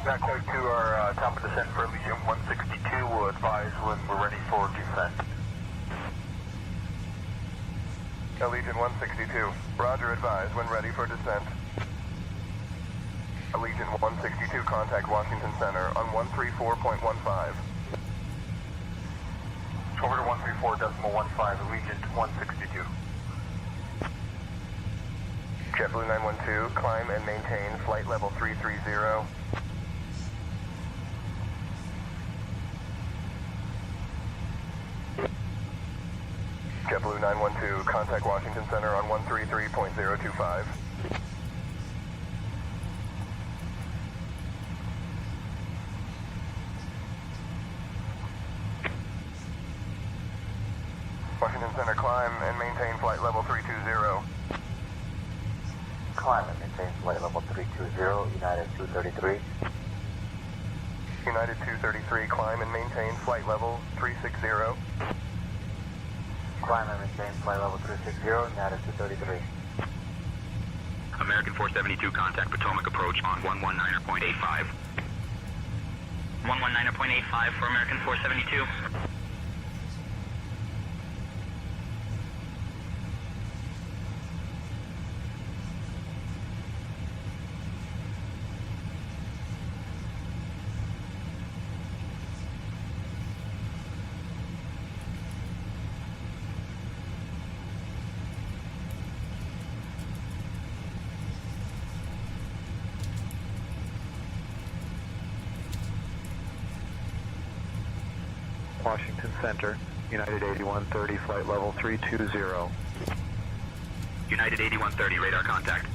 That code to our top of descent for Legion 162 will advise when we're ready for descent. Legion 162, roger, advise when ready for descent. Legion 162, contact Washington Center on 134.15. Over to 134.15, Legion 162. JetBlue 912, climb and maintain flight level 330. JetBlue 912, contact Washington Center on 133.025. Washington Center, climb and maintain flight level 320. Climb and maintain flight level 320, United 233. United 233, climb and maintain flight level 360. Climb and maintain flight level 360, United 233. American 472, contact Potomac approach on 119.85. 119.85 for American 472. Washington Center, United 8130, flight level 320. United 8130, radar contact.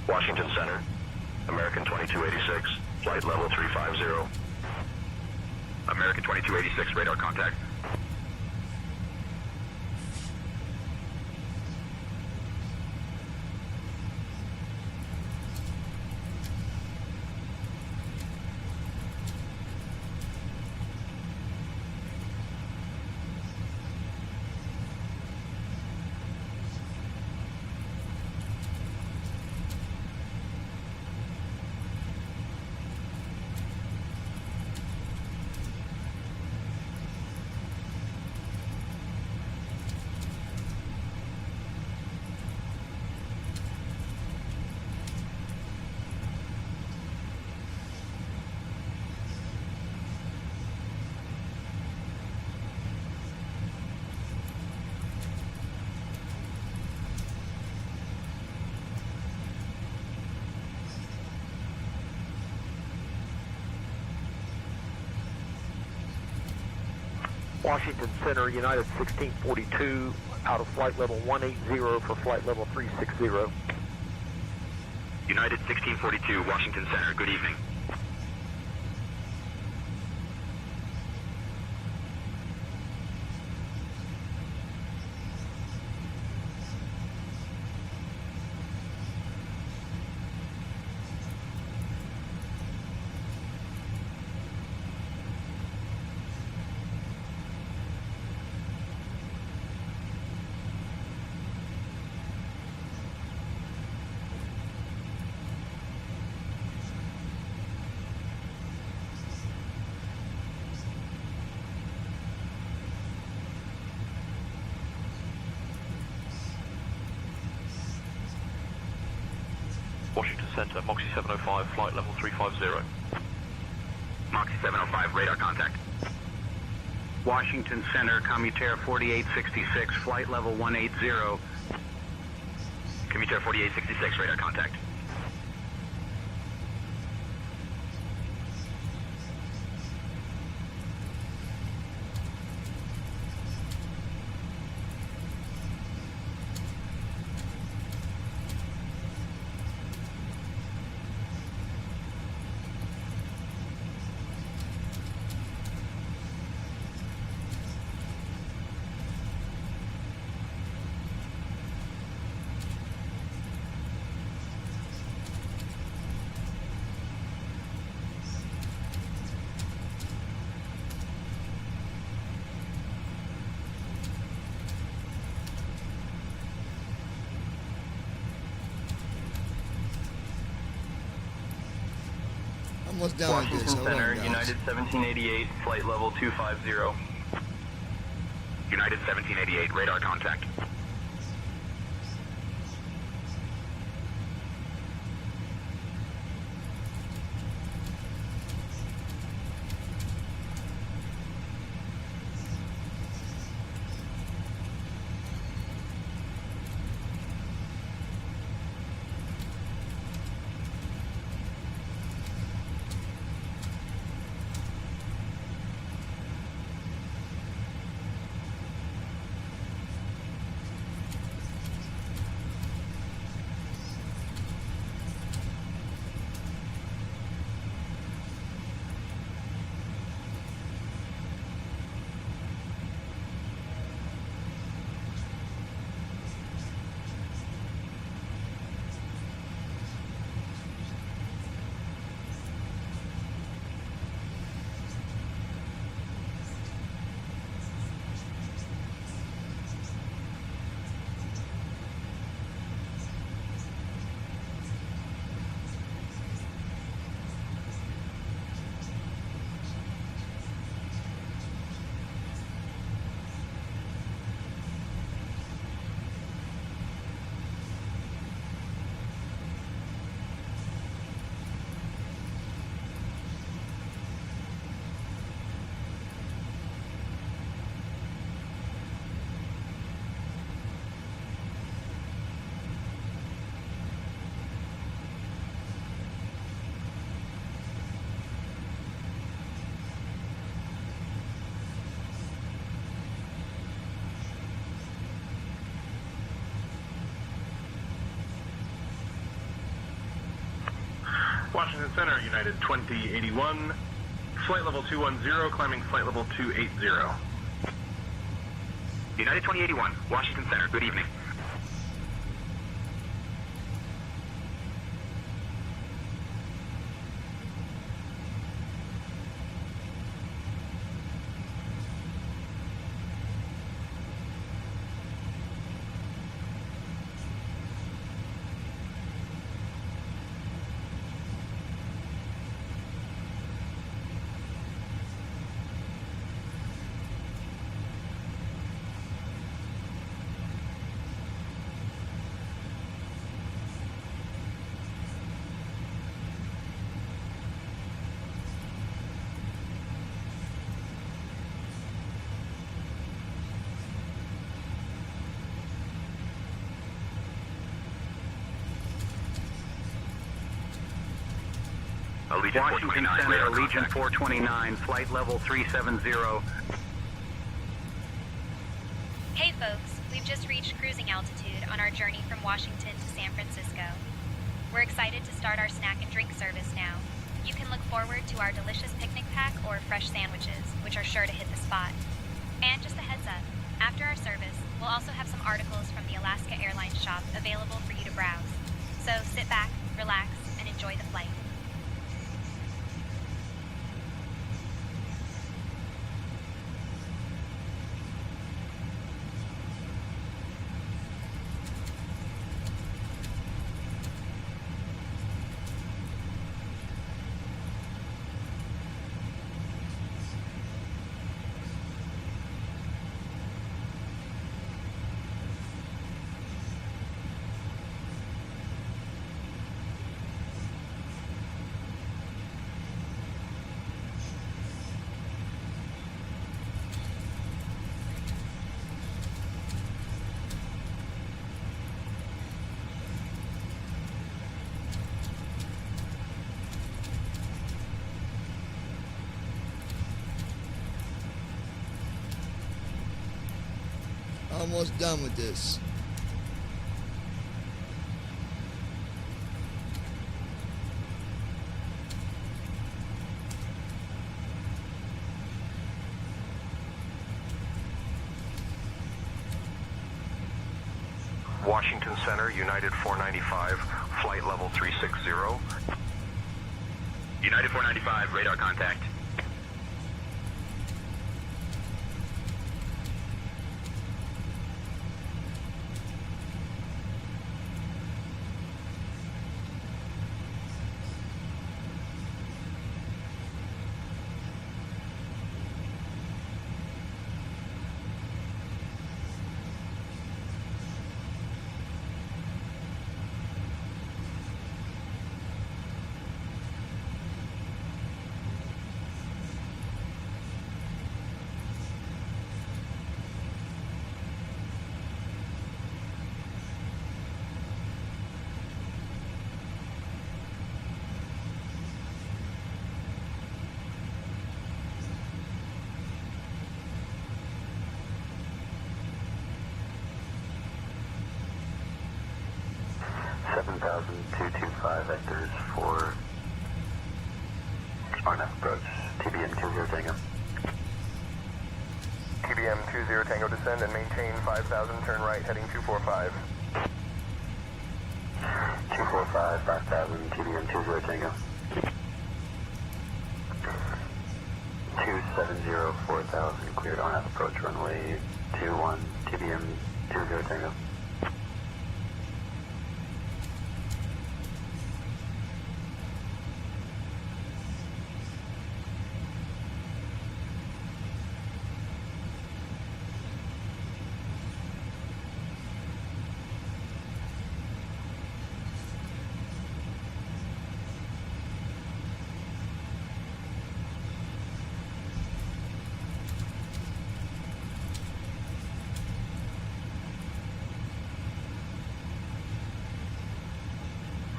Washington Center, American 2286, flight level 350. American 2286, radar contact. Washington Center, United 1642, out of flight level 180 for flight level 360. United 1642, Washington Center, good evening. Washington Center, Moxie 705, flight level 350. Moxie 705, radar contact. Washington Center, Commutair 4866, flight level 180. Commutair 4866, radar contact. Almost done with this. Washington Hold Center, on, guys. United 1788, flight level 250. United 1788, radar contact. Washington Center, United 2081, flight level 210, climbing flight level 280. United 2081, Washington Center, good evening. Allegiant Washington 429, Center, radar Legion contact. 429, flight level 370. Hey folks, we've just reached cruising altitude on our journey from Washington to San Francisco. We're excited to start our snack and drink service now. You can look forward to our delicious picnic pack or fresh sandwiches, which are sure to hit the spot. And just a heads up, after our service, we'll also have some articles from the Alaska Airlines shop available for you to browse. So sit back, relax, and enjoy the flight. Almost done with this. Washington Center, United 495, flight level 360. United 495, radar contact. vectors for RNF approach, TBM 20 Tango. TBM 20 Tango, descend and maintain 5,000, turn right, heading 245. 245, 5,000, TBM 20 Tango. 270, 4,000, cleared RNF approach, runway 21, TBM 20 Tango.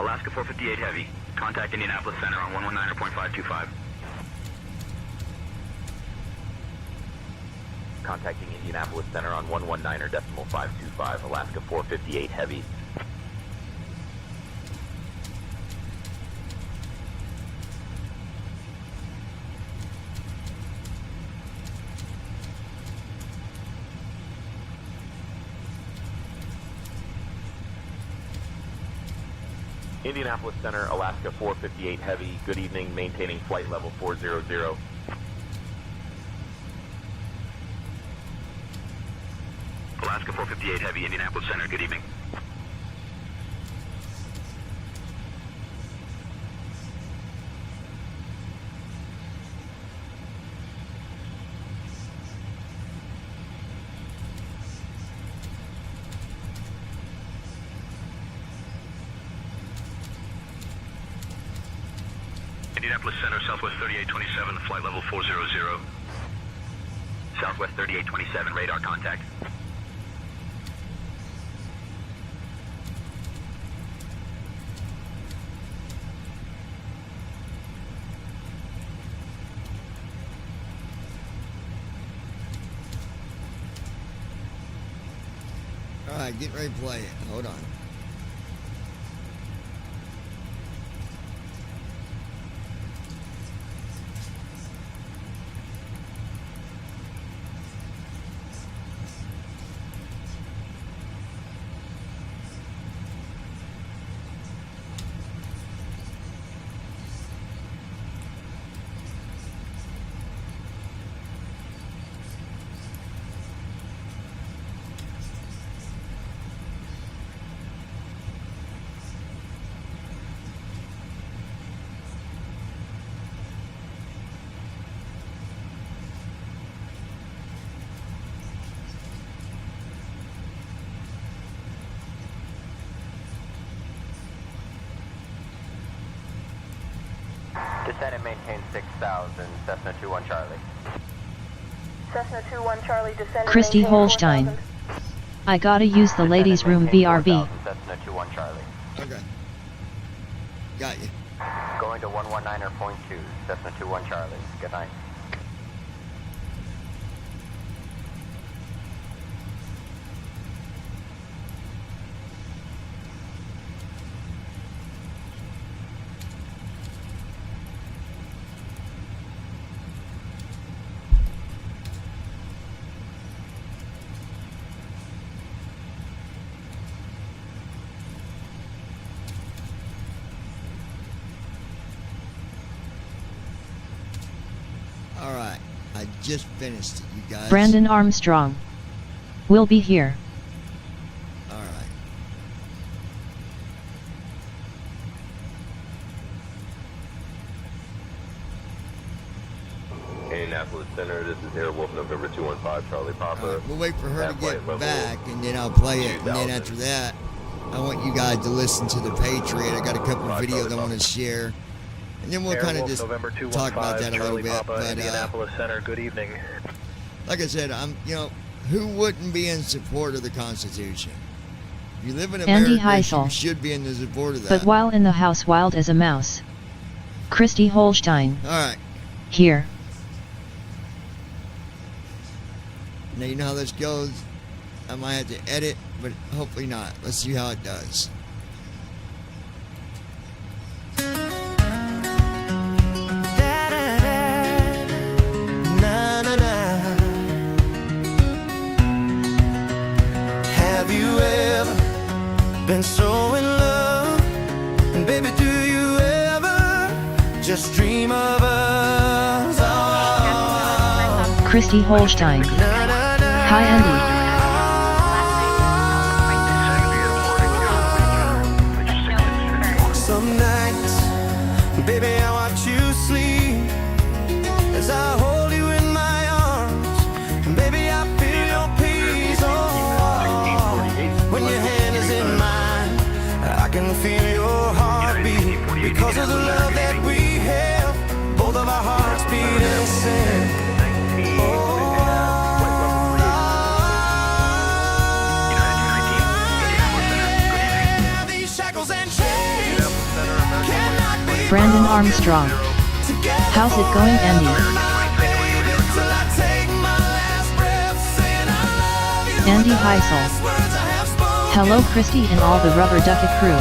Alaska 458 Heavy. Contact Indianapolis Center on 119.525. Contacting Indianapolis Center on 119.525. Alaska 458 Heavy. Indianapolis Center, Alaska 458 Heavy. Good evening, maintaining flight level 400. Alaska 458 Heavy, Indianapolis Center, good evening. Indianapolis Center, Southwest 3827, flight level 400. Southwest 3827, radar contact. Alright, getting ready to play it. Hold on. Descend and maintain 6,000, Cessna 21 Charlie. Cessna 21 Charlie, descend and Christy maintain Holstein. 4,000. I gotta use the ladies' room BRB. Cessna 21 Charlie. Okay. Got you. Going to 119.2, Cessna 21 Charlie. Good night. Alright. I just finished it, you guys. Brandon Armstrong. Will be here. Alright. Indianapolis Center, this is Airwolf November 215, Charlie Papa. We'll wait for her to That flight get level back, and then I'll play it. And 2000. then after that, I want you guys to listen to the Patriot. I got a couple of videos I want to share. And then we'll kind of just talk about that a little bit. But Indianapolis Center, good evening. like I said, who wouldn't be in support of the Constitution? If you live in Andy America, Heisel. you should be in the support of that. But while in the house wild as a mouse. Christy Holstein. Alright. Here. Now you know how this goes. I might have to edit, but hopefully not. Let's see how it does. Have you ever been so in love? And baby, do you ever just dream of us? Oh. Christy Holstein. Hi Andy. Some nights, baby, I watch you sleep as I hold you in my arms. And baby, I feel your peace. Oh, when your hand is in mine, I can feel your heartbeat. Because of the love that we have, both of our hearts beat and sing. Brandon Armstrong. How's it going, Andy? Andy Heisel. Hello Christy and all the Rubber Ducky crew.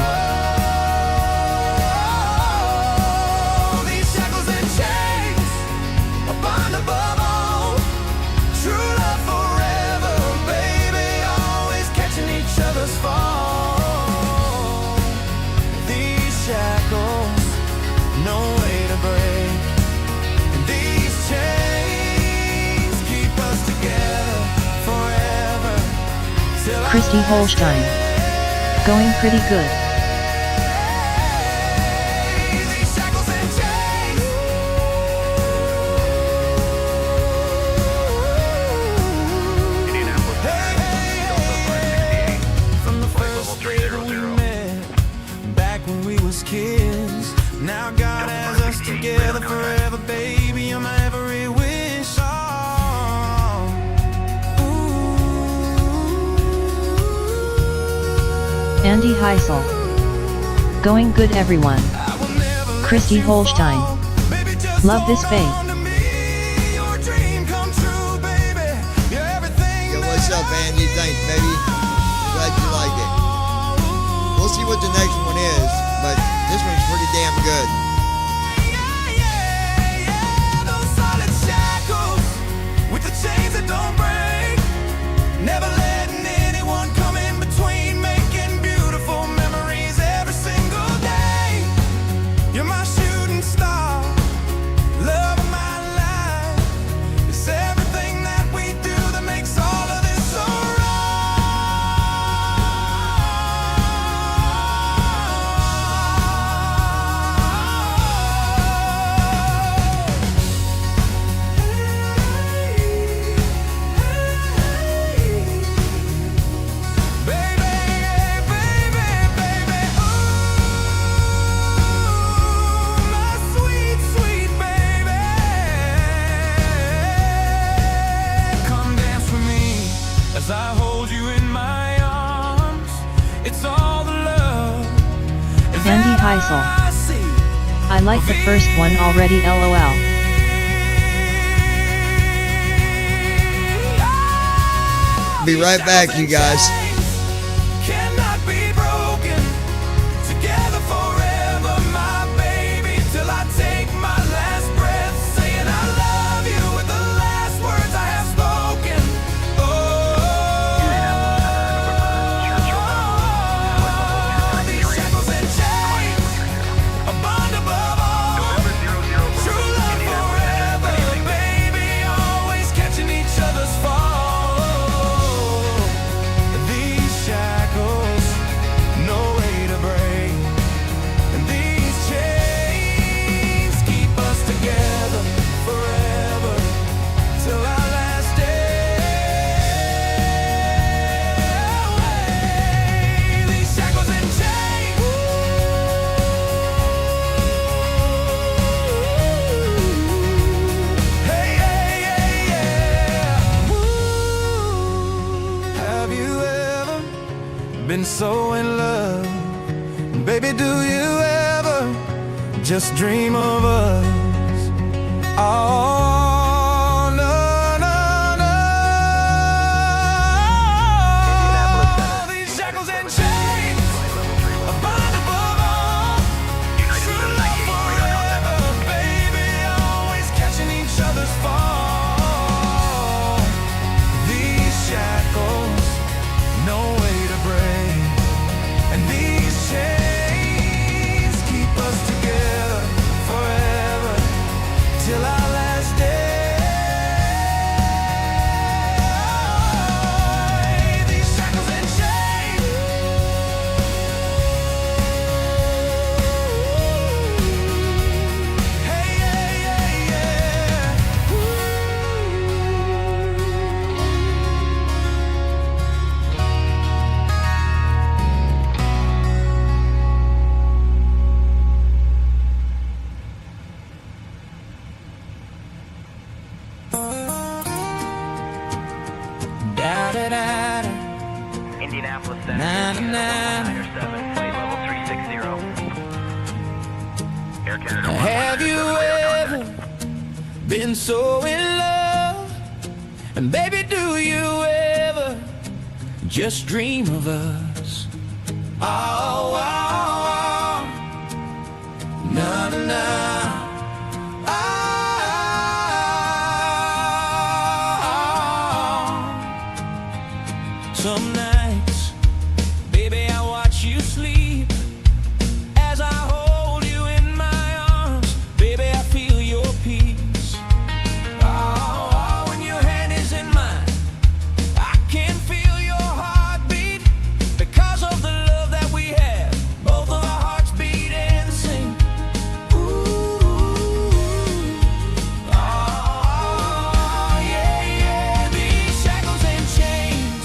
Christy Holstein. Going pretty good. From the first day that we met, back when we was kids, now God has us together forever, baby. You're my every wish. Andy Heisel. Going good everyone. Christy Holstein. Love this babe. Yo, what's up, Andy? Thanks, baby. Glad you but this one's pretty damn good. Those solid shackles with the chains that don't break. Never letting anyone come in between. Making beautiful memories every single day. You're my shooting star, love of my life. It's everything that we do that makes all of this so I hold you in my arms. It's all the love. Andy Heisel. I like the first one already, lol. Be right back, you guys. Cannot be broken. Together forever, my baby, till I take my last breath, saying I love you with the last words I have spoken. These shackles and chains, a bond above all. True love forever, baby, always catching each other's fall. These shackles, no way to break. And these chains keep us together forever till our last day. These shackles and chains. Hey, hey, hey, yeah. Have you ever been so in love? Baby, do you ever just dream of us? Oh, no, no, no. These shackles and chains, a bond above all. True love forever, baby, always catching each other's fall. These shackles, no way to break. And these chains keep us together forever till our last day. These shackles and chains. Hey, hey, hey, yeah. Da da da da. Indianapolis Na, Center, na, na. 7, flight level 360. Air Canada. Have you ever been so in love? And baby, do you ever just dream of us? Oh, oh, oh. Na, na, na. Some nights, baby, I watch you sleep as I hold you in my arms. Baby, I feel your peace. Oh, oh, when your hand is in mine, I can feel your heartbeat because of the love that we have. Both of our hearts beat and sing. Ooh, oh, yeah, yeah. These shackles and chains,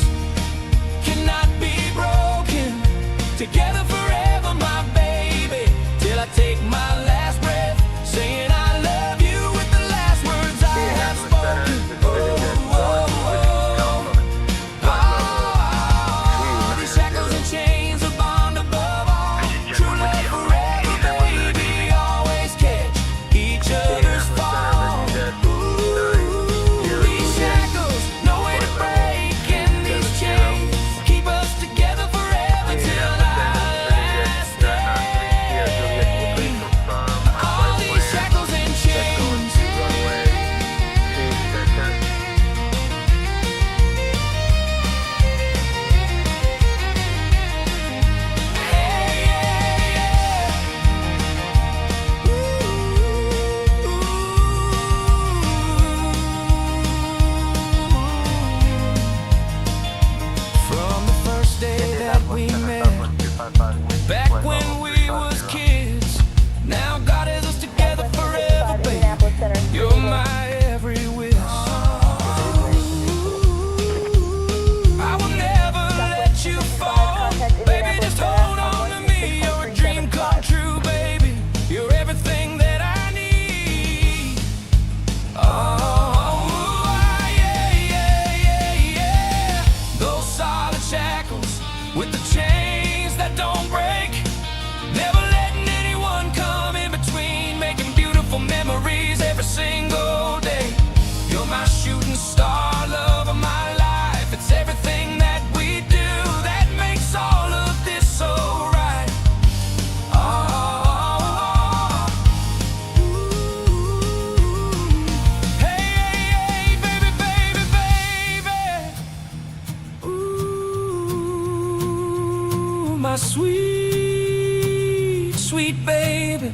my sweet, sweet baby.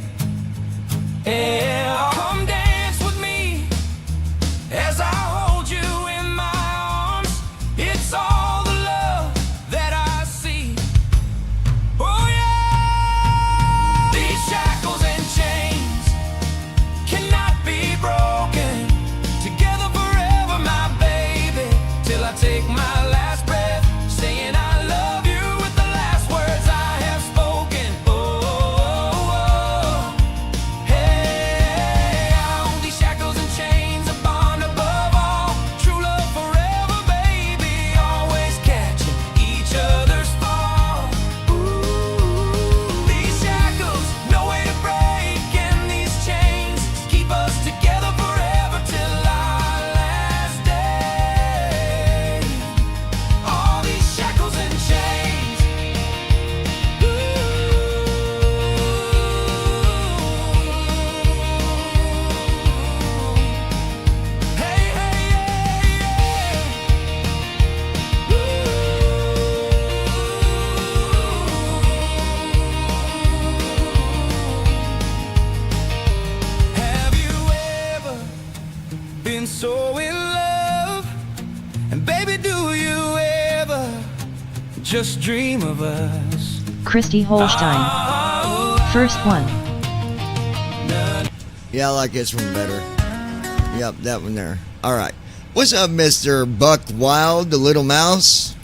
Yeah, come dance with me as I hold you in my arms. It's all the love that I see. Oh yeah, these shackles and chains cannot be broken. Together forever, my baby, till I take my last breath, saying I love you with the last words I have spoken. Oh, oh, oh. Hey, on these shackles and chains, a bond above all. True love forever, baby, always catching each other's fall. Ooh, these shackles, no way to break, and these chains keep us together forever till our last day. All these shackles and chains. Hey, hey, have you ever been so in love? And baby, do you ever just dream of us? Christy Holstein. First one. Yeah, I like this one better. Yep, that one there. Alright. What's up, Mr. Buck Wild, the little mouse?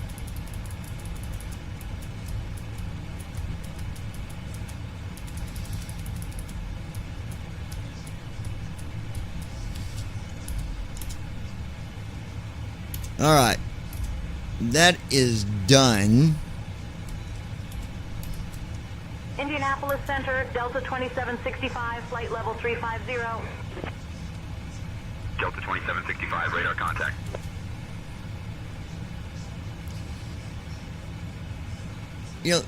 Alright. That is done. Indianapolis Center, Delta 2765, flight level 350. Delta 2765, radar contact. You know,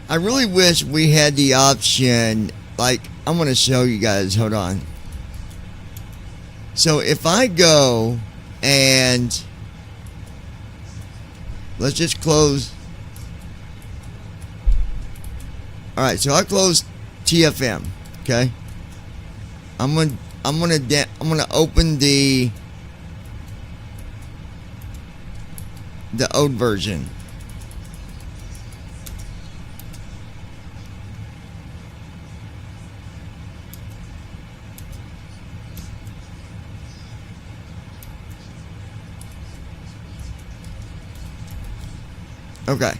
I really wish we had the option, like, I'm going to show you guys, hold on. So if I go and let's just close. Alright, so I close TFM, okay? I'm gonna open the old version. Okay.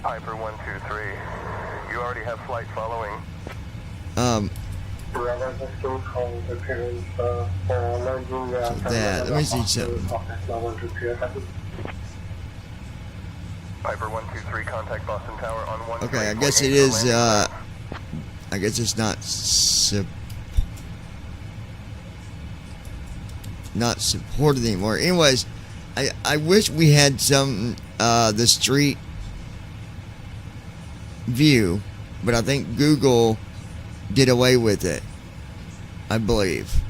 Piper 123, you already have flight following. Let me see something. Piper 123, contact Boston Tower on 1. Okay, I guess it is, I guess it's not supported anymore. Anyways, I wish we had some, the street view, but I think Google did away with it, I believe.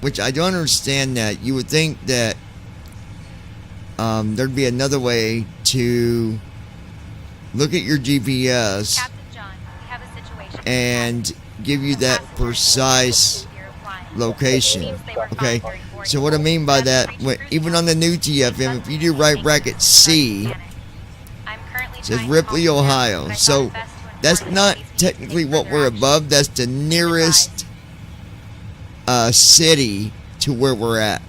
Which I don't understand that. You would think that there'd be another way to look at your GPS and give you that precise location. Okay, so what I mean by that, even on the new TFM, if you do right bracket C, it says Ripley, Ohio. So that's not technically what we're above. That's the nearest city to where we're at.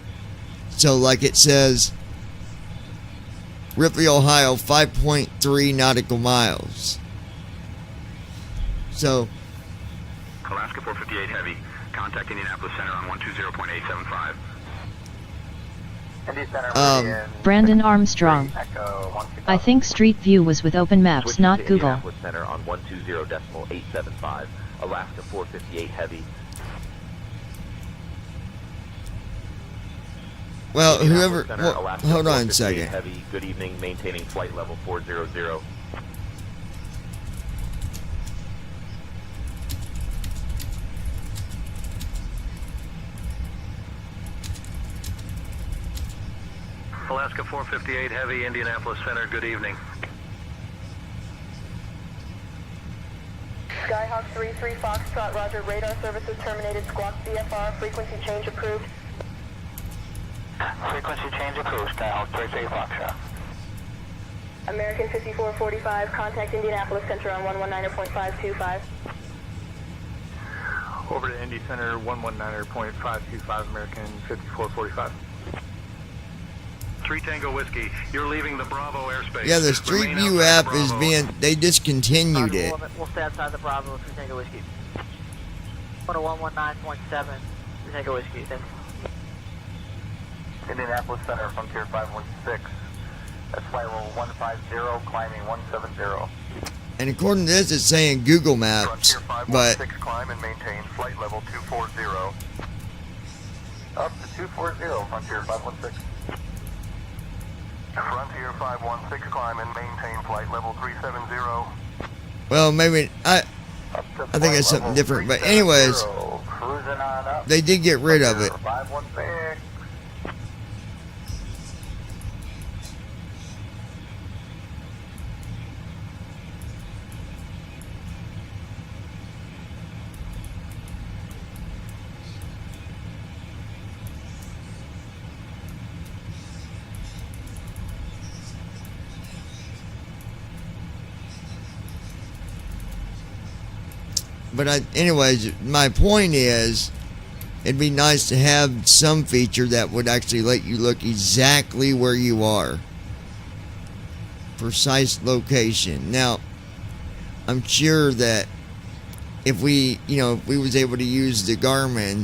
So like it says Ripley, Ohio, 5.3 nautical miles. So Alaska 458 Heavy, contact Indianapolis Center on 120.875. Brandon Armstrong. I think Street View was with Open Maps, not Google. Indianapolis Center on 120.875. Alaska 458 Heavy. well, whoever, hold on a second. Heavy, good evening, maintaining flight level 400. Alaska 458 Heavy, Indianapolis Center, good evening. Skyhawk 33 Foxtrot, roger. Radar services terminated. Squawk VFR. Frequency change approved. Frequency change approved. Skyhawk 33 Foxtrot. American 5445, contact Indianapolis Center on 119.525. Over to Indy Center, 119.525, American 5445. 3 Tango Whiskey, you're leaving the Bravo airspace. Yeah, the Street Remain View outside app the is Bravo. being, they discontinued it. We'll stay outside the Bravo, 3 Tango Whiskey. 119.7, 3 Tango Whiskey, thanks. Indianapolis Center, Frontier 516. That's flight level 150, climbing 170. And according to this, it's saying Google Maps, Frontier but 516, climb and maintain flight level 240. Up to 240, Frontier 516. Frontier 516, climb and maintain flight level 370. well, maybe I think it's something different. But anyways, Cruising on up. they did get rid of it. 516. But anyways, my point is, it'd be nice to have some feature that would actually let you look exactly where you are. Precise location. Now, I'm sure that if we was able to use the Garmin,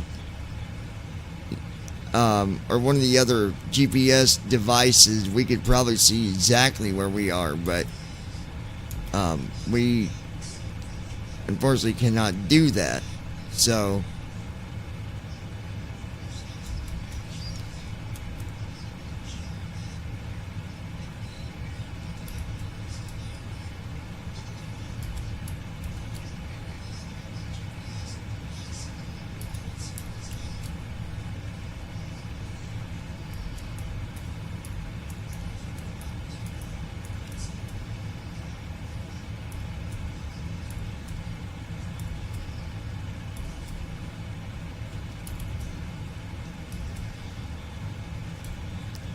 or one of the other GPS devices, we could probably see exactly where we are, but we unfortunately cannot do that. So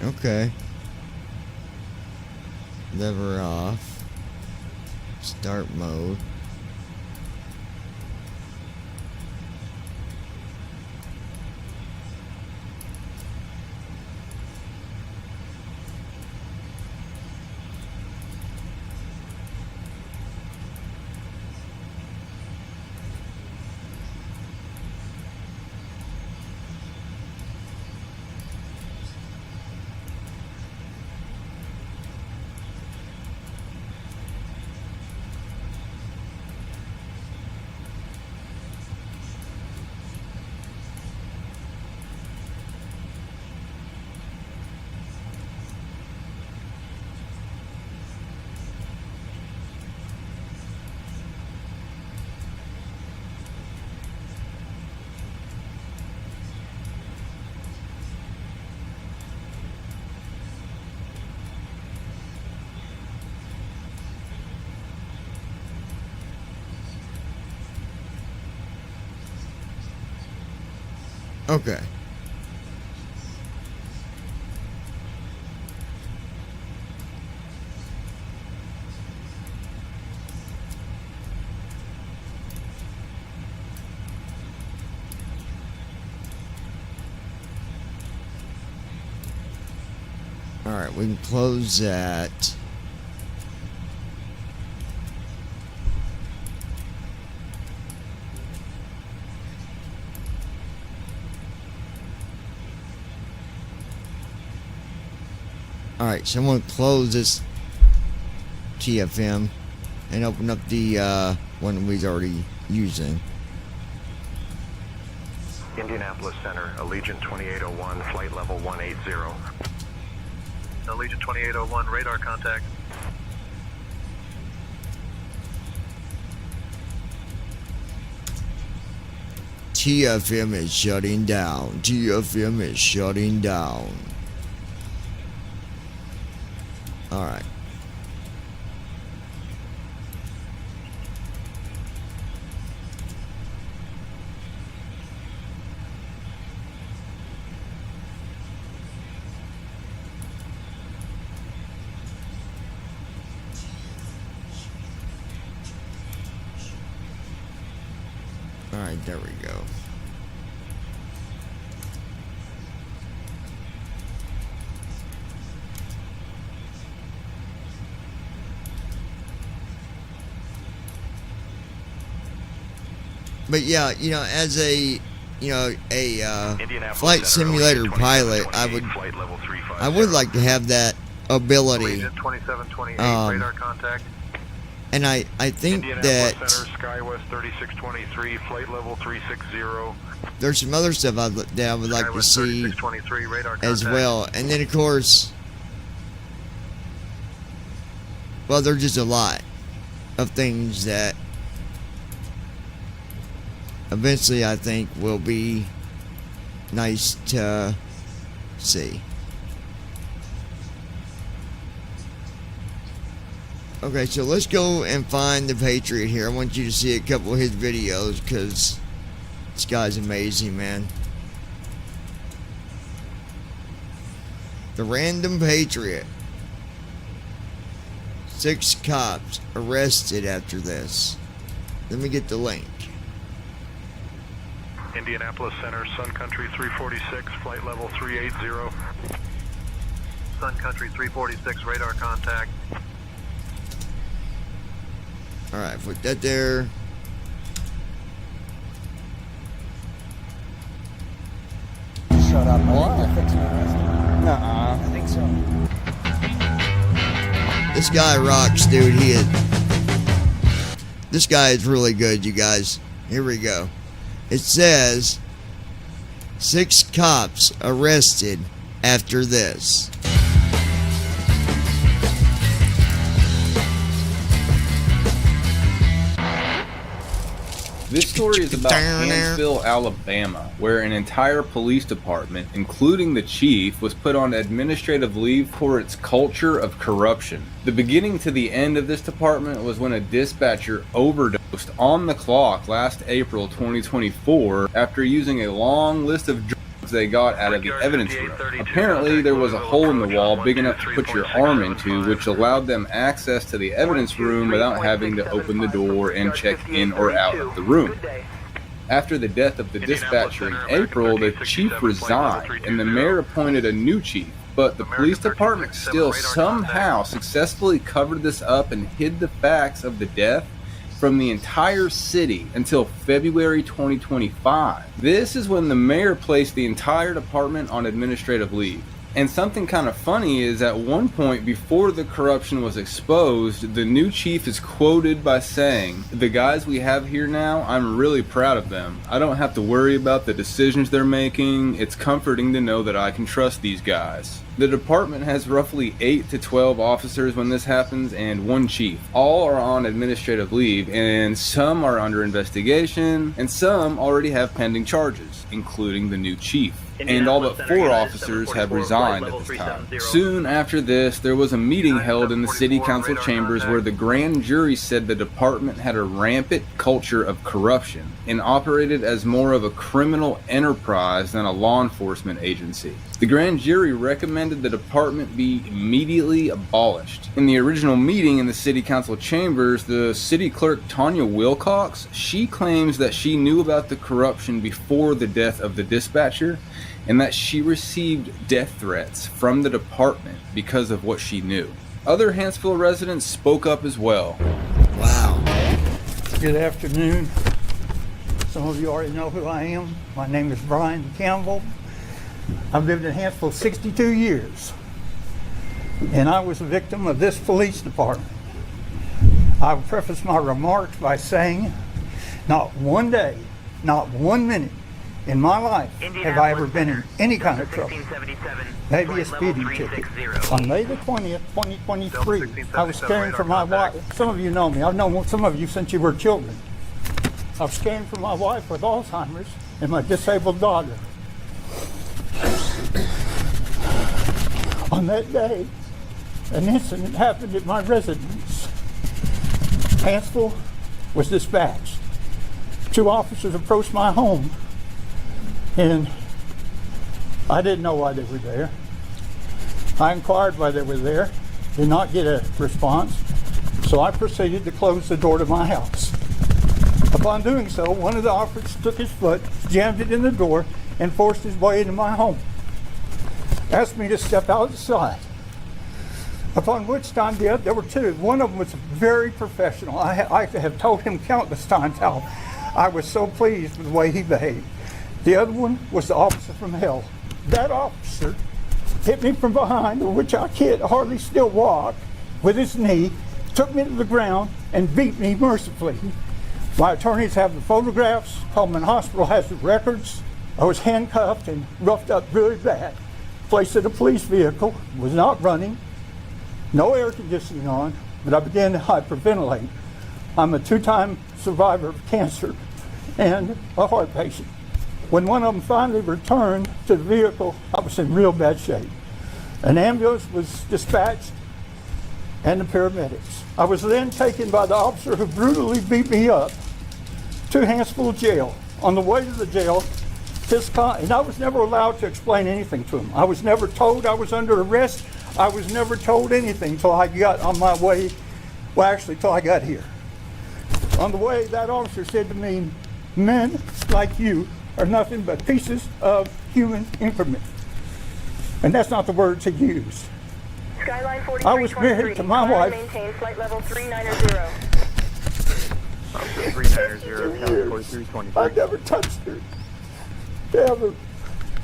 okay. Lever off. Start mode. Okay. Alright, we can close that. Alright, so I'm going to close this TFM and open up the one we was already using. Indianapolis Center, Allegiant 2801, flight level 180. Allegiant 2801, radar contact. TFM is shutting down. TFM is shutting down. Alright. Alright, there we go. But yeah, you know, as a flight simulator pilot, I would like to have that ability. 2728, radar contact. And I think that Skywest 3623, flight level 360. There's some other stuff that I would like to see radar as contact. well. And then of course, well, there's just a lot of things that eventually I think will be nice to see. Okay, so let's go and find the Patriot here. I want you to see a couple of his videos because this guy's amazing, man. The Random Patriot. 6 cops arrested after this. Let me get the link. Indianapolis Center, Sun Country 346, flight level 380. Sun Country 346, radar contact. Alright, put that there. Shut up. I think so. Nuh-uh. I think so. This guy rocks, dude. This guy is really good, you guys. Here we go. It says 6 cops arrested after this. This story is about Hansville, Alabama, where an entire police department, including the chief, was put on administrative leave for its culture of corruption. The beginning to the end of this department was when a dispatcher overdosed on the clock last April 2024 after using a long list of drugs they got out of the evidence room. Apparently, there was a hole in the wall big enough to put your arm into, which allowed them access to the evidence room without having to open the door and check in or out of the room. After the death of the dispatcher in April, the chief resigned and the mayor appointed a new chief. But the police department still somehow successfully covered this up and hid the facts of the death from the entire city until February 2025. This is when the mayor placed the entire department on administrative leave. And something kind of funny is at one point before the corruption was exposed, the new chief is quoted by saying, "The guys we have here now, I'm really proud of them. I don't have to worry about the decisions they're making. It's comforting to know that I can trust these guys." The department has roughly 8 to 12 officers when this happens and 1 chief. All are on administrative leave and some are under investigation and some already have pending charges, including the new chief. And all but 4 officers have resigned at this time. Soon after this, there was a meeting held in the city council chambers where the grand jury said the department had a rampant culture of corruption and operated as more of a criminal enterprise than a law enforcement agency. The grand jury recommended the department be immediately abolished. In the original meeting in the city council chambers, the city clerk Tanya Wilcox, she claims that she knew about the corruption before the death of the dispatcher and that she received death threats from the department because of what she knew. Other Hansville residents spoke up as well. Wow. Good afternoon. Some of you already know who I am. My name is Brian Campbell. I've lived in Hansville 62 years, and I was a victim of this police department. I will preface my remarks by saying, not one day, not 1 minute in my life have I ever been in any kind of trouble. Maybe a speeding ticket. On May the 20th, 2023, I was caring for my wife. Some of you know me. I've known some of you since you were children. I was caring for my wife with Alzheimer's and my disabled daughter. On that day, an incident happened at my residence. Hansville was dispatched. 2 officers approached my home, and I didn't know why they were there. I inquired why they were there, did not get a response, so I proceeded to close the door to my house. Upon doing so, one of the officers took his foot, jammed it in the door, and forced his way into my home. Asked me to step outside. Upon which time there were 2. One of them was very professional. I have told him countless times how I was so pleased with the way he behaved. The other one was the officer from hell. That officer hit me from behind, of which I can't hardly still walk, with his knee, took me to the ground, and beat me mercifully. My attorneys have the photographs. Coleman Hospital has the records. I was handcuffed and roughed up really bad. Placed in a police vehicle, was not running, no air conditioning on, but I began to hyperventilate. I'm a 2-time survivor of cancer and a heart patient. When one of them finally returned to the vehicle, I was in real bad shape. An ambulance was dispatched and the paramedics. I was then taken by the officer who brutally beat me up to Hansville Jail. On the way to the jail, and I was never allowed to explain anything to him. I was never told I was under arrest. I was never told anything until I got on my way, well actually till I got here. On the way, that officer said to me, "Men like you are nothing but pieces of human increment." And that's not the words he used. Skyline I was married to my wife. Maintain flight level 390. 390, I never touched her. Ever.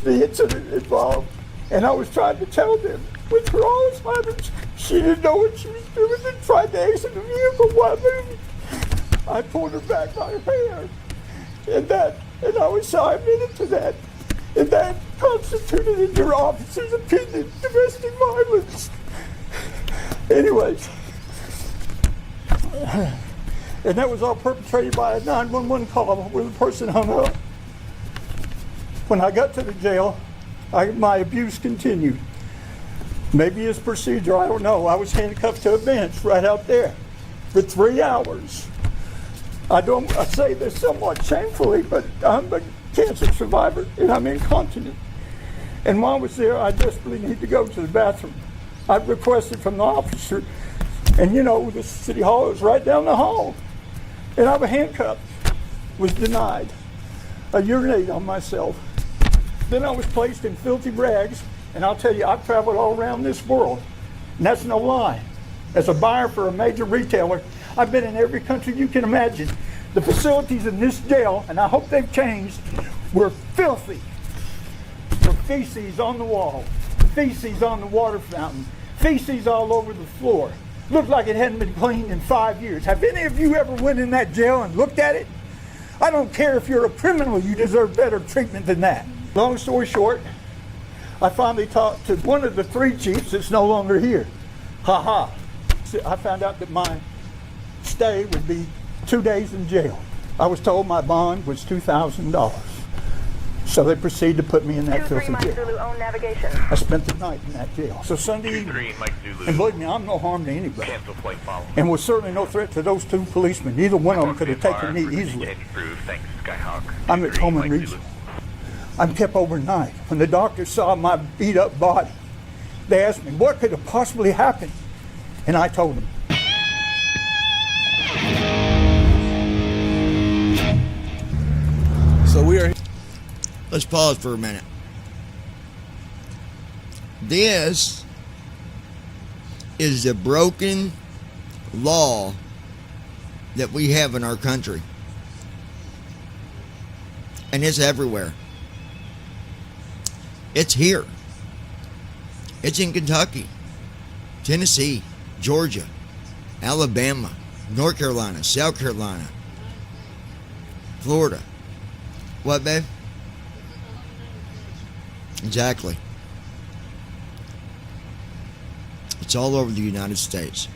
The incident involved, and I was trying to tell them, with her Alzheimer's, she didn't know what she was doing and tried to exit the vehicle while moving. I pulled her back by her hair, and I was so admitted to that, and that constituted, in your officer's opinion, domestic violence. Anyways, and that was all perpetrated by a 911 call where the person hung up. When I got to the jail, my abuse continued. Maybe it's procedure, I don't know. I was handcuffed to a bench right out there for 3 hours. I say this somewhat shamefully, but I'm a cancer survivor and I'm incontinent. And while I was there, I desperately need to go to the bathroom. I requested from the officer, and you know, the city hall is right down the hall. And I was handcuffed, was denied. I urinate on myself. Then I was placed in filthy rags, and I'll tell you, I've traveled all around this world, and that's no lie. As a buyer for a major retailer, I've been in every country you can imagine. The facilities in this jail, and I hope they've changed, were filthy. There were feces on the wall, feces on the water fountain, feces all over the floor. Looked like it hadn't been cleaned in 5 years. Have any of you ever went in that jail and looked at it? I don't care if you're a criminal, you deserve better treatment than that. Long story short, I finally talked to one of the 3 chiefs that's no longer here. I found out that my stay would be 2 days in jail. I was told my bond was $2,000. So they proceeded to put me in that filthy jail. I spent the night in that jail. So Sunday evening, and believe me, I'm no harm to anybody. And was certainly no threat to those 2 policemen. Neither one of them could have taken me easily. I'm at Coleman Regional. I'm kept overnight. When the doctors saw my beat up body, they asked me, what could have possibly happened? And I told them. So we are. Let's pause for a minute. This is the broken law that we have in our country. And it's everywhere. It's here. It's in Kentucky, Tennessee, Georgia, Alabama, North Carolina, South Carolina, Florida. What, babe? Exactly. It's all over the United States.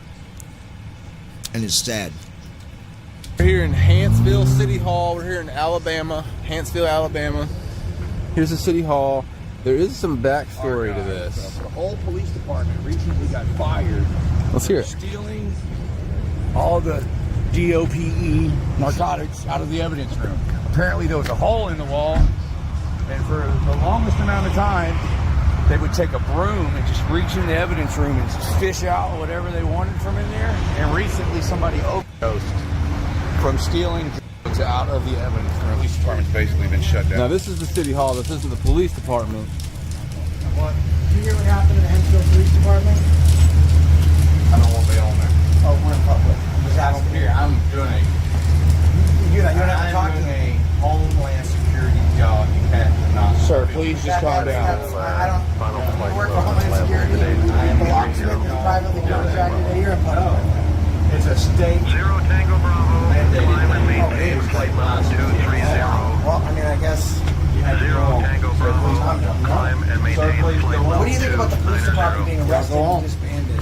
And it's sad. We're here in Hansville City Hall. We're here in Alabama, Hansville, Alabama. Here's the City Hall. There is some backstory to this. The whole police department recently got fired. Let's hear it. Stealing all the DOPE narcotics out of the evidence room. Apparently there was a hole in the wall, and for the longest amount of time, they would take a broom and just reach in the evidence room and just fish out whatever they wanted from in there. And recently somebody overdosed from stealing drugs out of the evidence room. The police department's basically been shut down. Now this is the city hall. This isn't the police department. What? Did you hear what happened in the Hempsville Police Department? I don't know what they own there. Oh, we're in public. I don't care. I'm doing a... You don't have to talk to me. Homeland Security job. You have to not... Sir, please just calm down. I don't work for Homeland Security. I am a locksmith and privately contracted here in public. It's a state... Zero Tango Bravo. Climb and maintain flight level 230. Well, I mean, I guess... Zero Tango Bravo. Climb and maintain flight level 230. What do you think about the police department being arrested and disbanded?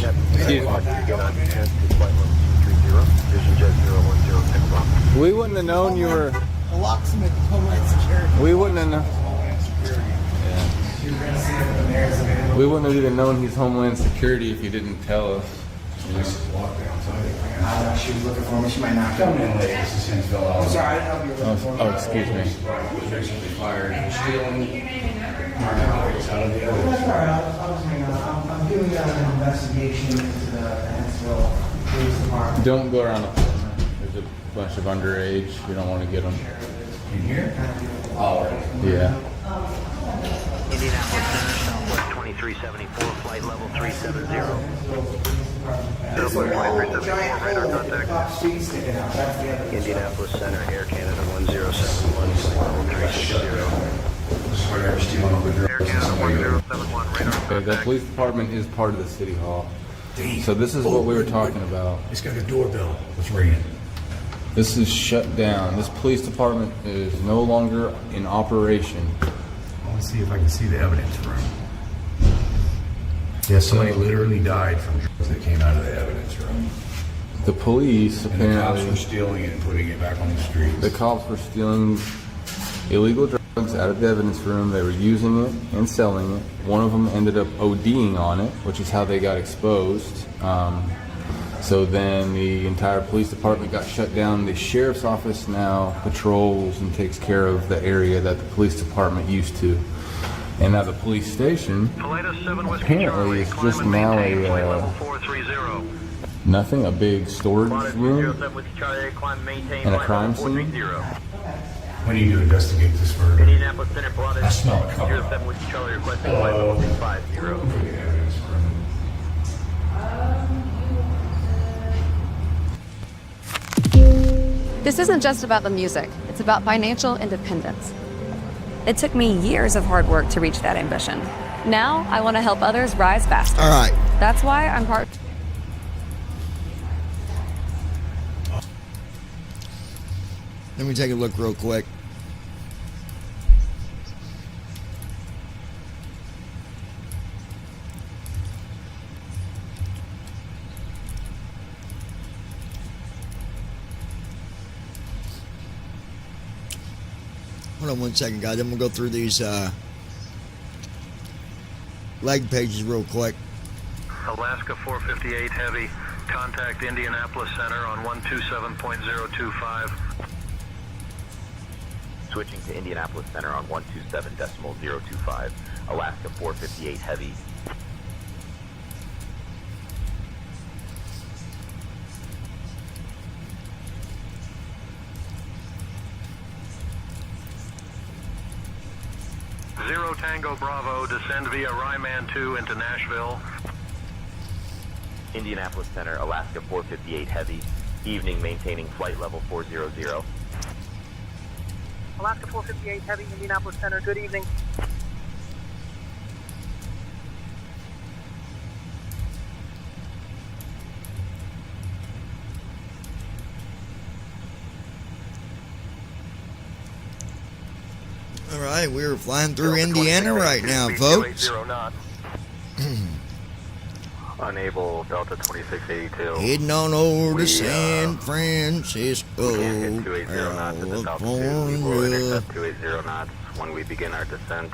We wouldn't have known you were... The locksmith of Homeland Security. We wouldn't have known... Yeah. We wouldn't have even known he's Homeland Security if he didn't tell us. She was looking for me. She might not come in late. This is Hempsville. I'm sorry, I didn't know you were looking for me. Oh, excuse me. Was recently fired for stealing narcotics out of the evidence. That's all right. I was hanging on. I'm doing an investigation into the Hempsville Police Department. Don't go around the corner. There's a bunch of underage. We don't want to get them. In here? Oh, yeah. Indianapolis Center, Southwest 2374, flight level 370. Radar contact. Indianapolis Center, Air Canada 1071, flight level 360. Air Canada 1071, radar Okay, the police department is part of the city hall. So this is what we were talking about. It's got a doorbell. It's ringing. This is shut down. This police department is no longer in operation. I want to see if I can see the evidence room. Yeah, somebody literally died from drugs that came out of the evidence room. The police And the cops apparently... were stealing it and putting it back on the streets. The cops were stealing illegal drugs out of the evidence room. They were using it and selling it. One of them ended up ODing on it, which is how they got exposed. So then the entire police department got shut down. The sheriff's office now patrols and takes care of the area that the police department used to. And now the police station apparently is just now nothing, a big storage room and a crime scene. We need to investigate this further. Indianapolis Center, I smell it coming. 07 Whiskey Charlie requesting flight level 650. This isn't just about the music, it's about financial independence. It took me years of hard work to reach that ambition. Now, I want to help others rise faster. All right. That's why I'm part... Let me take a look real quick. Hold on one second, guys. I'm going to go through these leg pages real quick. Alaska 458 Heavy, contact Indianapolis Center on 127.025. Switching to Indianapolis Center on 127.025. Alaska 458 Heavy. Zero Tango Bravo, descend via Ryman 2 into Nashville. Indianapolis Center, Alaska 458 Heavy. Evening, maintaining flight level 400. Alaska 458 Heavy, Indianapolis Center, good evening. All right, we're flying through Indiana right now, folks. Unable, Delta 2682. Heading on over to San Francisco, Get 280 knots at the Delta 2. We will intercept 280 knots when we begin our descent.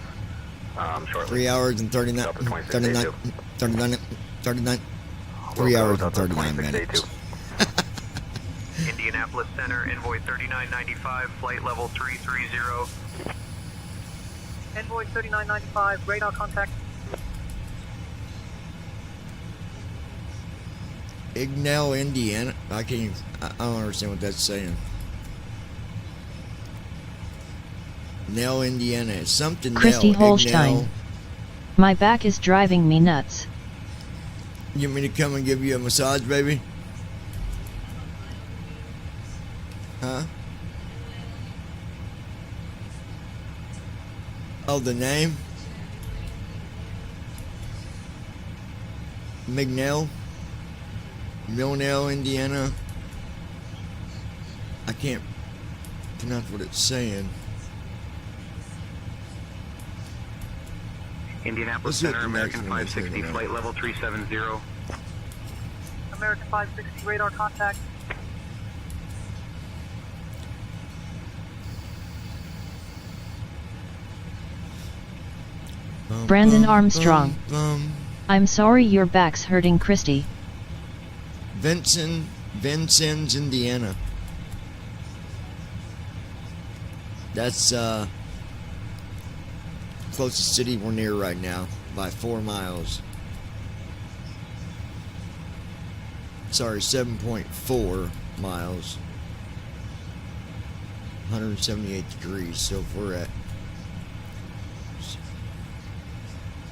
Shortly. 3 hours and 39, Delta 26, 39, day 39, 39, 3 hours and 39 26, day minutes. 2. Indianapolis Center, Envoy 3995, flight level 330. Envoy 3995, radar contact. Ignell, Indiana. I can't even, I don't understand what that's saying. Nell, Indiana. It's something Christy Nell. Holstein. Ignell. My back is driving me nuts. You want me to come and give you a massage, baby? Huh? Oh, the name? Mignell? Milnell, Indiana? I can't pronounce what it's saying. Indianapolis Let's hit Center, the American next one. 560, flight level 370. American 560, radar contact. Brandon Armstrong. I'm sorry your back's hurting, Christy. Vincennes, Indiana. That's closest city we're near right now by 4 miles. Sorry, 7.4 miles. 178 degrees. So if we're at,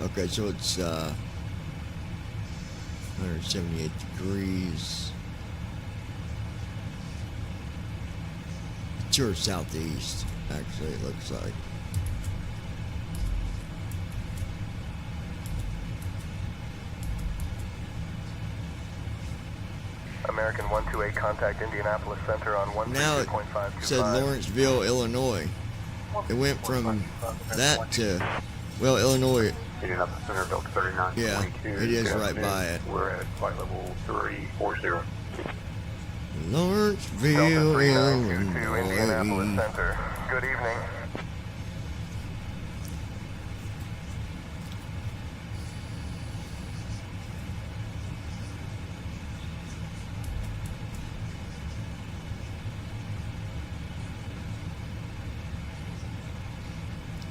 okay, so it's 178 degrees. It's your southeast, actually, it looks like. American 128, contact Indianapolis Center on Now it 132.525. said Lawrenceville, Illinois. It went from that to, well, Illinois. Indianapolis Center, Delta 39. Yeah, it is right by it. We're at flight level 340. Lawrenceville, Delta 3922, Indianapolis Illinois. Center. Good evening.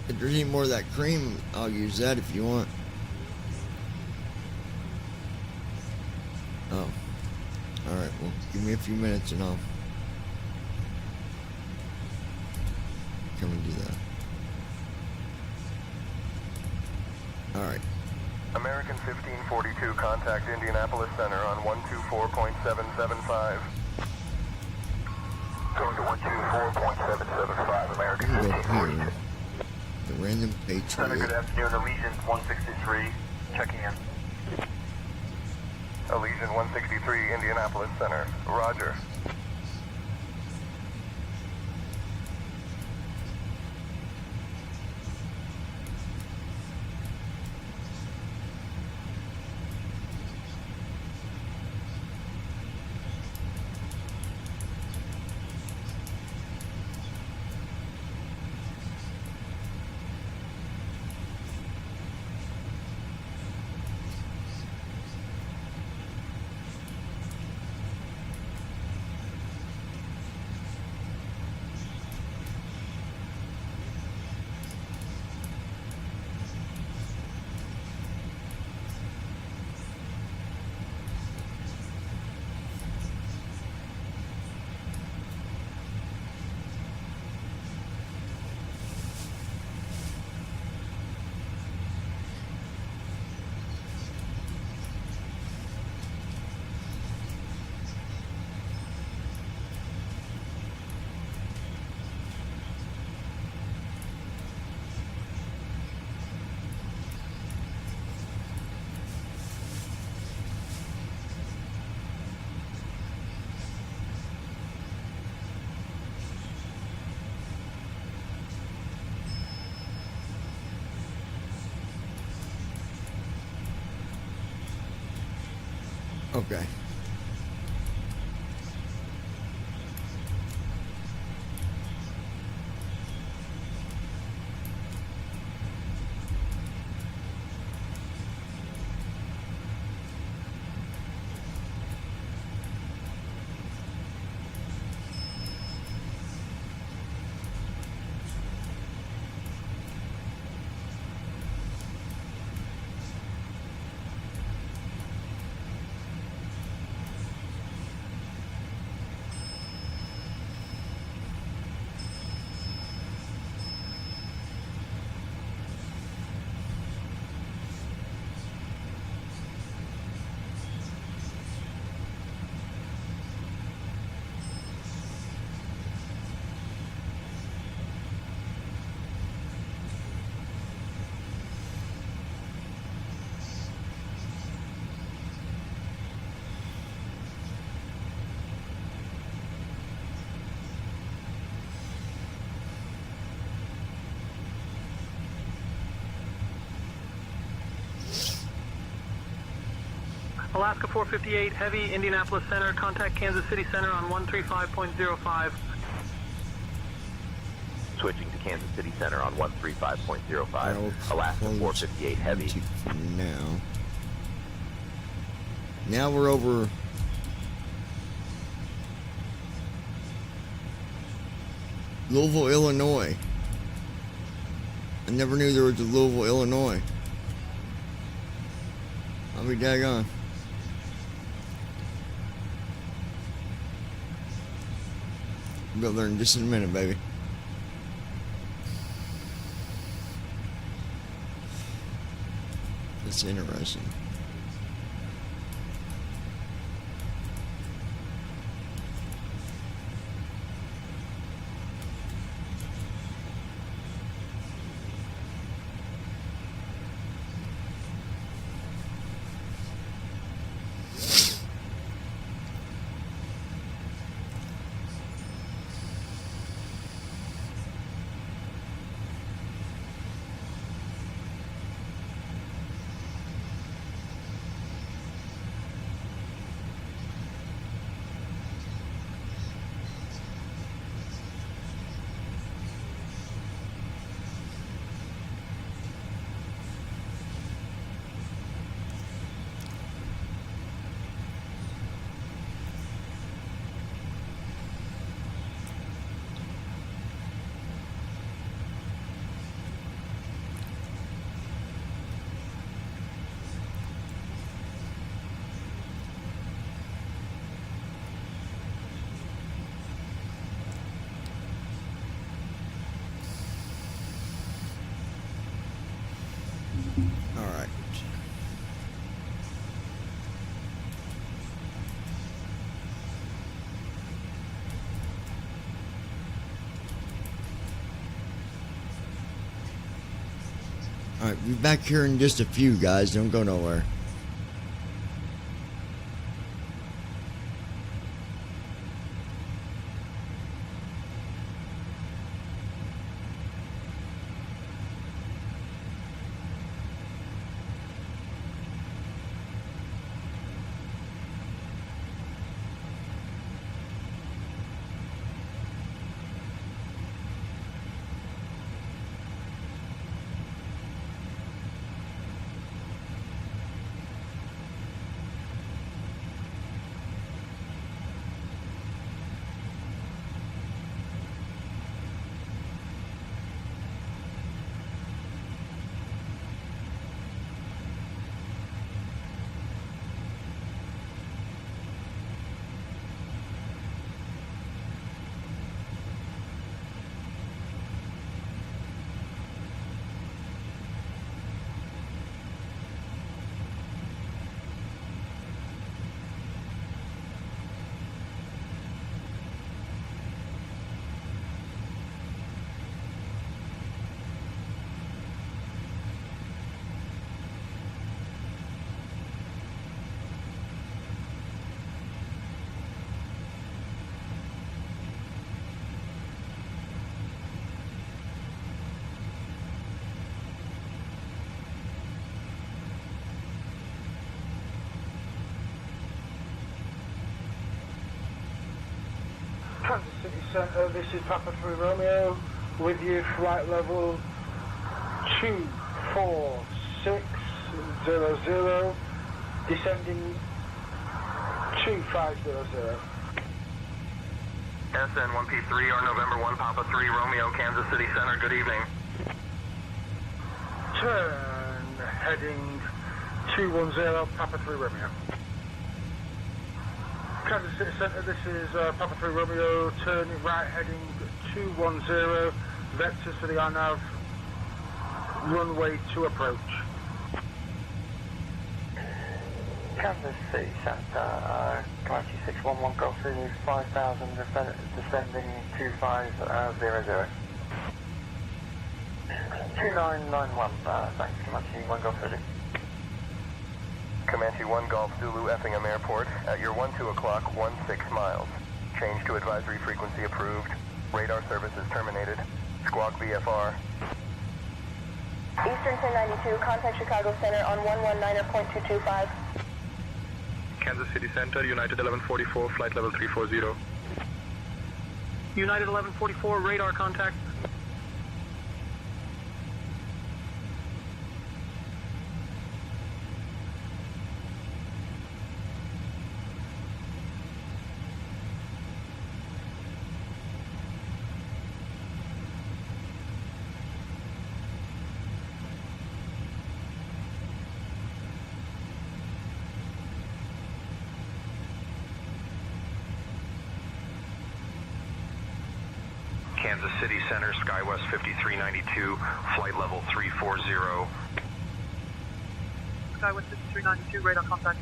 If there's any more of that cream, I'll use that if you want. Oh. Alright, well, give me a few minutes and I'll come and do that. Alright. American 1542, contact Indianapolis Center on 124.775. Going to 124.775, American Let me go 1542. here. The Random Center, good Patriot. afternoon. Allegiance 163, checking in. Allegiant 163, Indianapolis Center. Roger. Okay. Alaska 458 Heavy, Indianapolis Center, contact Kansas City Center on 135.05. Switching to Kansas City Center on 135.05. Alaska 458 Heavy. For now. Now we're over Louisville, Illinois. I never knew there was a Louisville, Illinois. I'll be daggone. We'll go there in just in a minute, baby. That's interesting. All right. All right, we'll be back here in just a few, guys. Don't go nowhere. Kansas City Center, this is Papa 3 Romeo with you, flight level 24600, descending 2500. SN 1P3 or November 1 Papa 3 Romeo, Kansas City Center, good evening. Turn, heading 210, Papa 3 Romeo. Kansas City Center, this is Papa 3 Romeo, turning right, heading 210, vectors for the RNAV, runway to approach. Kansas City Center, Comanche 611 Golf Zulu 5000, descending 2500. 2991, thanks, Comanche 1 Golf Zulu. Comanche 1 Golf Zulu Effingham Airport at your 12 o'clock, 16 miles. Change to advisory frequency approved. Radar services terminated. Squawk VFR. Eastern 1092, contact Chicago Center on 119.225. Kansas City Center, United 1144, flight level 340. United 1144, radar contact. Kansas City Center, SkyWest 5392, flight level 340. SkyWest 5392, radar contact.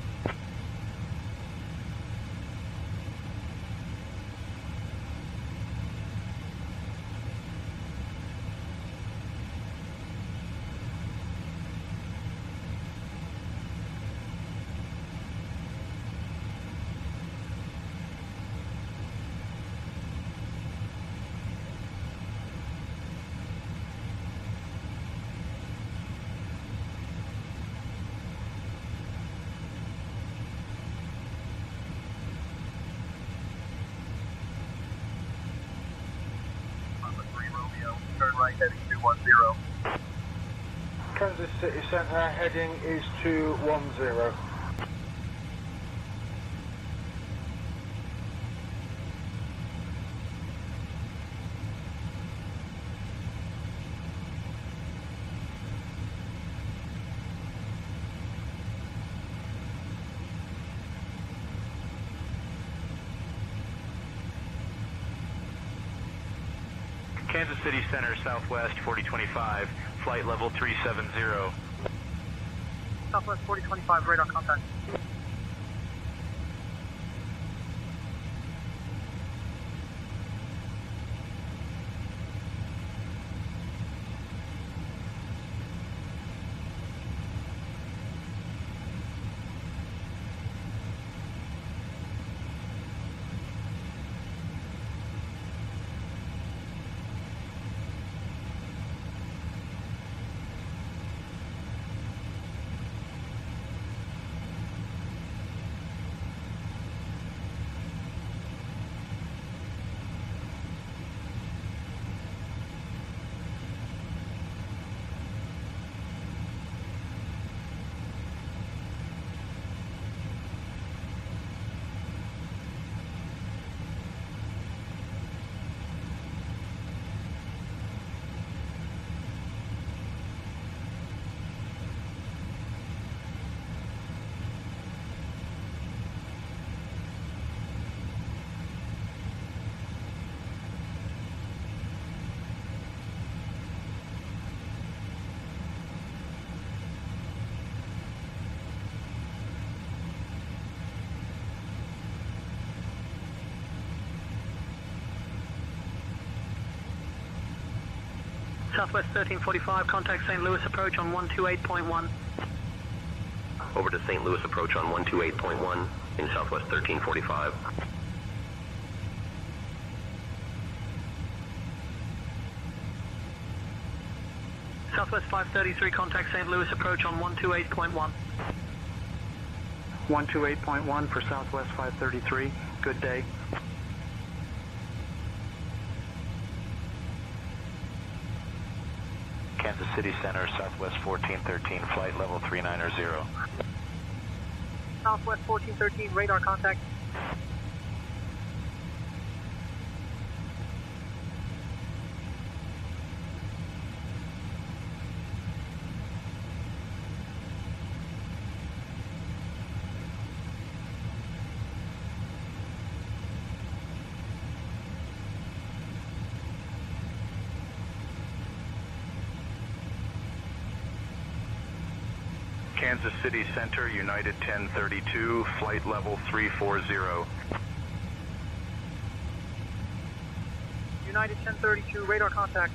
Turn right heading 210. Kansas City Center, heading is 210. Kansas City Center, Southwest 4025, flight level 370. Southwest 4025, radar contact. Southwest 1345, contact St. Louis approach on 128.1. Over to St. Louis approach on 128.1 in Southwest 1345. Southwest 533, contact St. Louis approach on 128.1. 128.1 for Southwest 533, good day. Kansas City Center, Southwest 1413, flight level 390. Southwest 1413, radar contact. Kansas City Center, United 1032, flight level 340. United 1032, radar contact.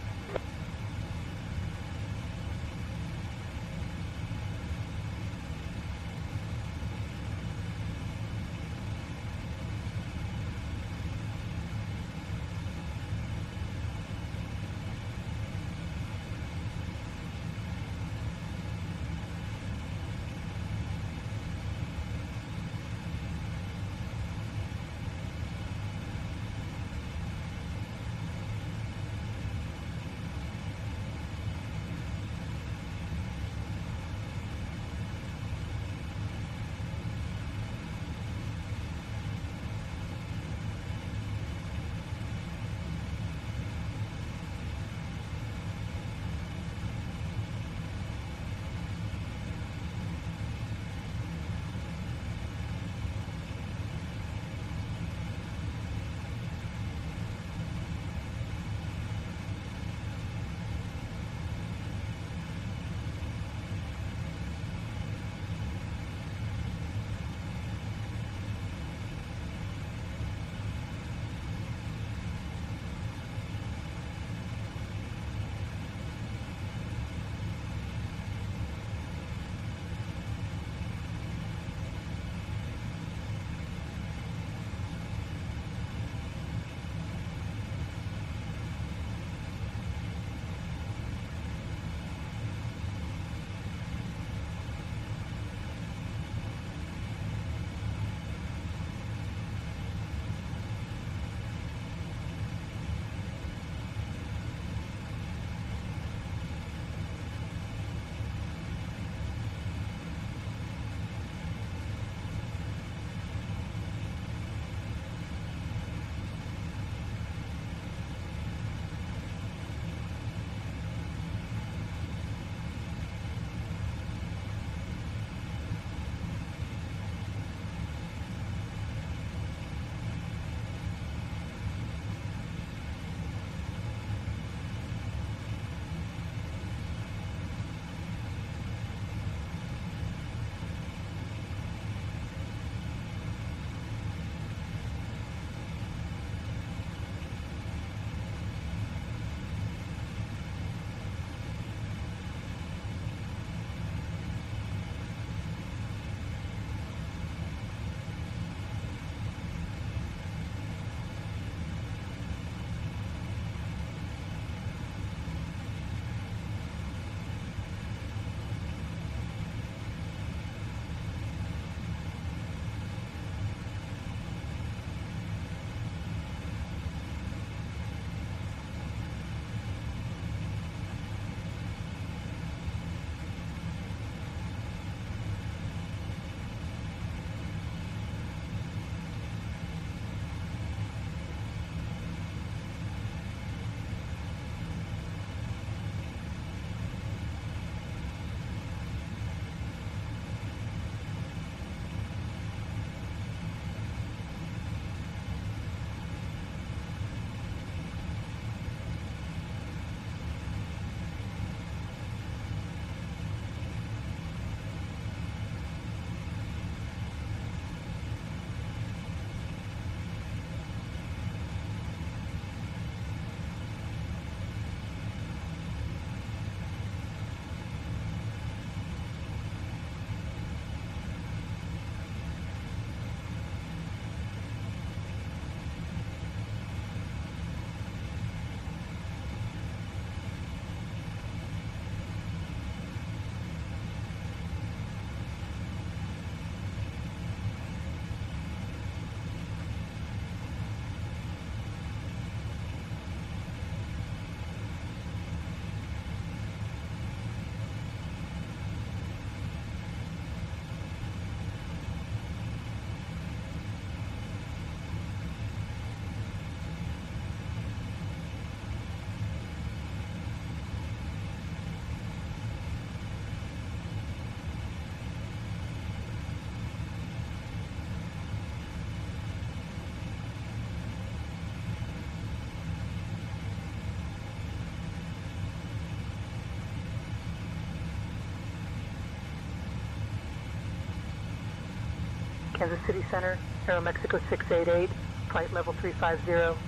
Kansas City Center, Aeromexico 688, flight level 350.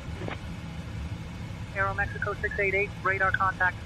Aeromexico 688, radar contact.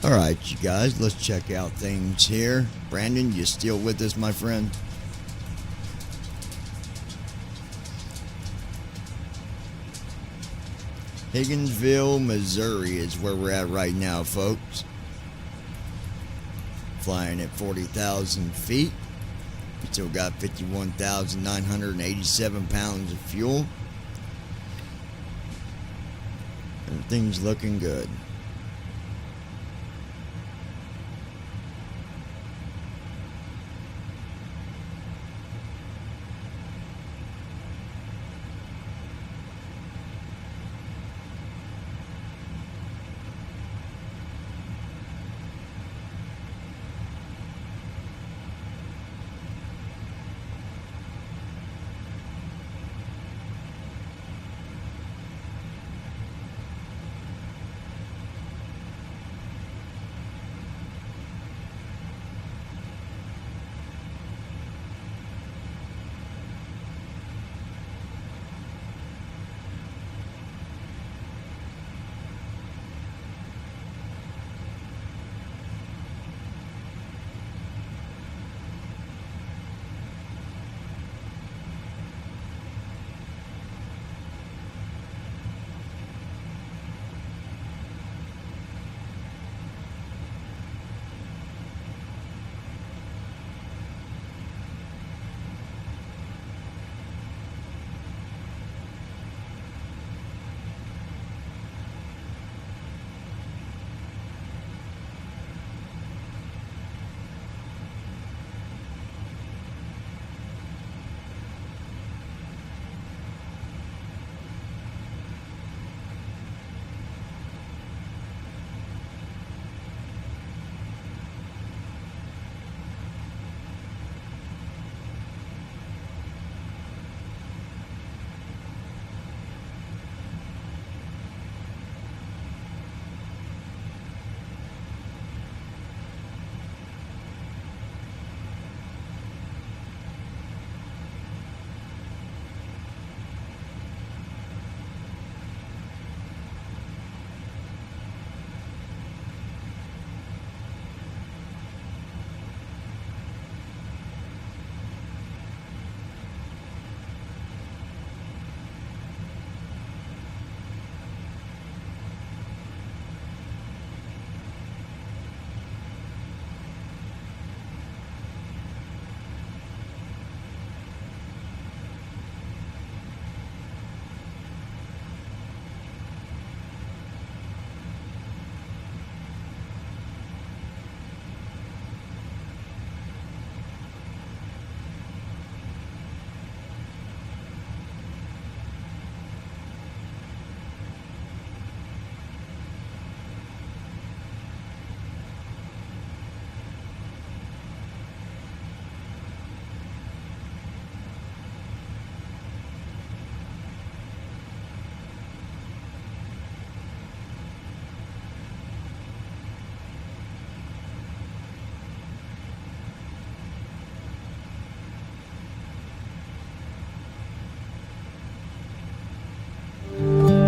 Alright, you guys, let's check out things here. Brandon, you still with us, my friend? Higginsville, Missouri is where we're at right now, folks. Flying at 40,000 feet. Still got 51,987 pounds of fuel. Everything's looking good.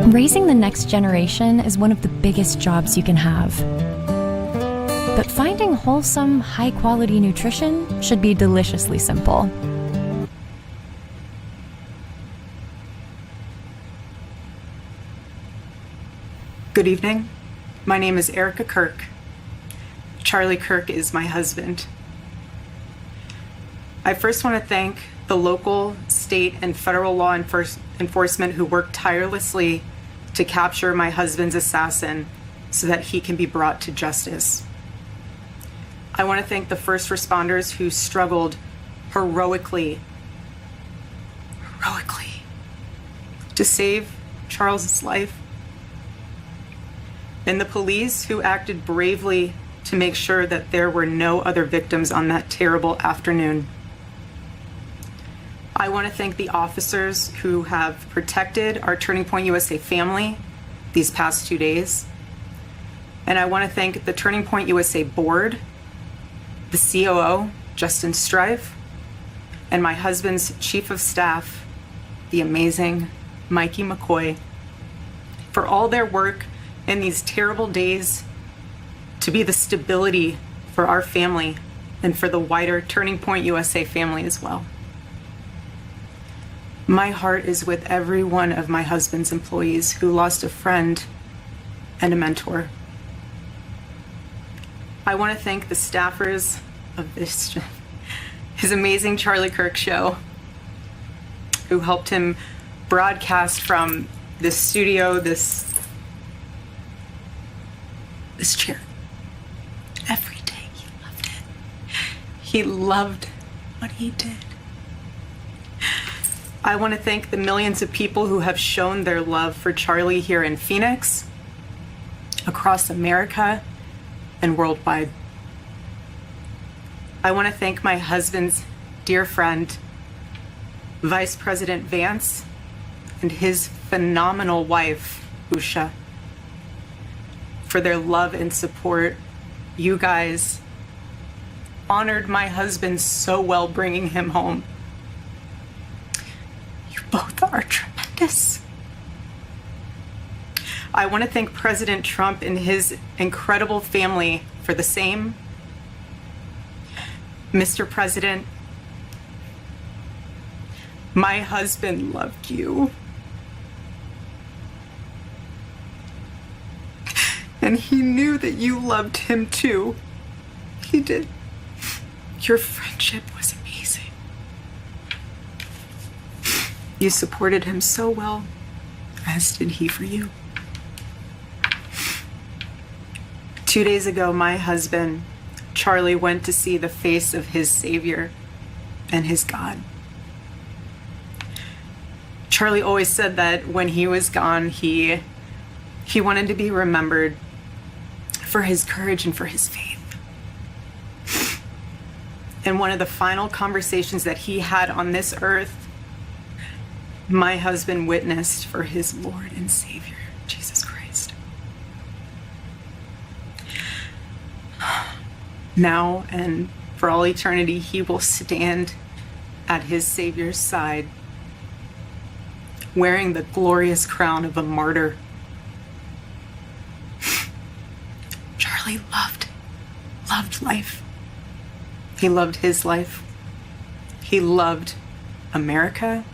Raising the next generation is one of the biggest jobs you can have. But finding wholesome, high-quality nutrition should be deliciously simple. Good evening. My name is Erica Kirk. Charlie Kirk is my husband. I first want to thank the local, state, and federal law enforcement who worked tirelessly to capture my husband's assassin so that he can be brought to justice. I want to thank the first responders who struggled heroically to save Charles's life, and the police who acted bravely to make sure that there were no other victims on that terrible afternoon. I want to thank the officers who have protected our Turning Point USA family these past 2 days. And I want to thank the Turning Point USA board, the COO, Justin Strife, and my husband's chief of staff, the amazing Mikey McCoy, for all their work in these terrible days to be the stability for our family and for the wider Turning Point USA family as well. My heart is with every one of my husband's employees who lost a friend and a mentor. I want to thank the staffers of his amazing Charlie Kirk show, who helped him broadcast from this studio, this chair. Every day he loved it. He loved what he did. I want to thank the millions of people who have shown their love for Charlie here in Phoenix, across America, and worldwide. I want to thank my husband's dear friend, Vice President Vance, and his phenomenal wife, Usha, for their love and support. You guys honored my husband so well, bringing him home. You both are tremendous. I want to thank President Trump and his incredible family for the same. Mr. President, my husband loved you. And he knew that you loved him too. He did. Your friendship was amazing. You supported him so well, as did he for you. 2 days ago, my husband, Charlie, went to see the face of his Savior and his God. Charlie always said that when he was gone, he wanted to be remembered for his courage and for his faith. And one of the final conversations that he had on this earth, my husband witnessed for his Lord and Savior, Jesus Christ. Now and for all eternity, he will stand at his Savior's side, wearing the glorious crown of a martyr. Charlie loved life. He loved his life. He loved America.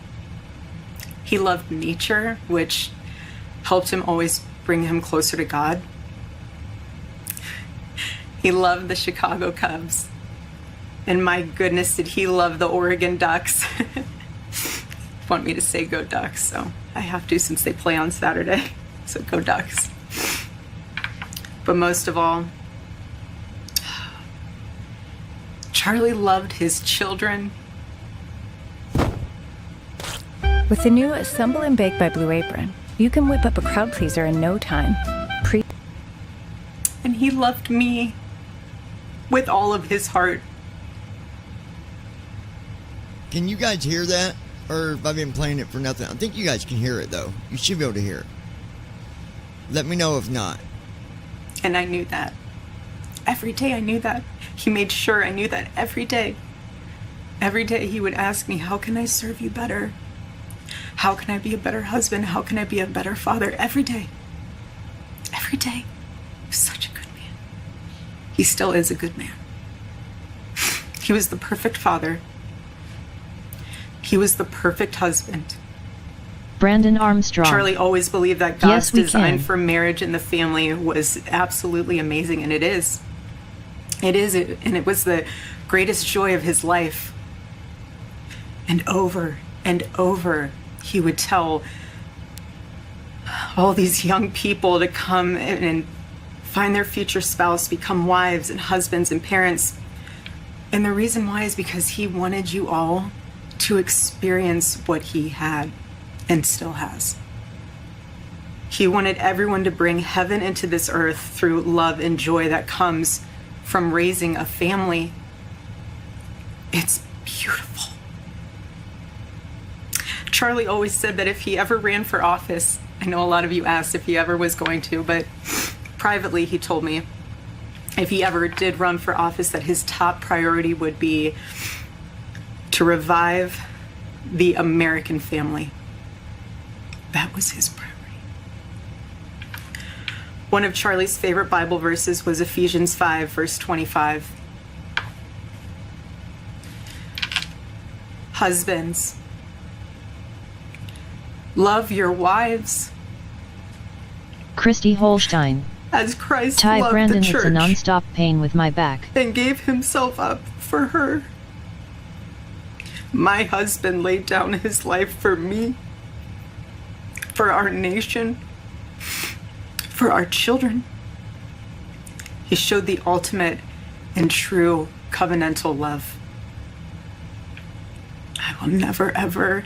He loved nature, which helped him always bring him closer to God. He loved the Chicago Cubs. And my goodness, did he love the Oregon Ducks. Want me to say go Ducks, so I have to since they play on Saturday. So go Ducks. But most of all, Charlie loved his children. With the new Assemble and Bake by Blue Apron, you can whip up a crowd pleaser in no time. And he loved me with all of his heart. Can you guys hear that? Or have I been playing it for nothing? I think you guys can hear it, though. You should be able to hear it. Let me know if not. And I knew that. Every day I knew that. He made sure I knew that every day. Every day he would ask me, how can I serve you better? How can I be a better husband? How can I be a better father? Every day. Every day. He was such a good man. He still is a good man. He was the perfect father. He was the perfect husband. Brandon Armstrong. Charlie always believed that God's Yes, we design can. for marriage and the family was absolutely amazing, and it is. It is, and it was the greatest joy of his life. And over, he would tell all these young people to come and find their future spouse, become wives and husbands and parents. And the reason why is because he wanted you all to experience what he had and still has. He wanted everyone to bring heaven into this earth through love and joy that comes from raising a family. It's beautiful. Charlie always said that if he ever ran for office, I know a lot of you asked if he ever was going to, but privately he told me if he ever did run for office that his top priority would be to revive the American family. That was his priority. One of Charlie's favorite Bible verses was Ephesians 5, verse 25. Husbands, love your wives Christy Holstein. as Christ Ty loved Brandon, the church it's a non-stop pain with my back. and gave himself up for her. My husband laid down his life for me, for our nation, for our children. He showed the ultimate and true covenantal love. I will never, ever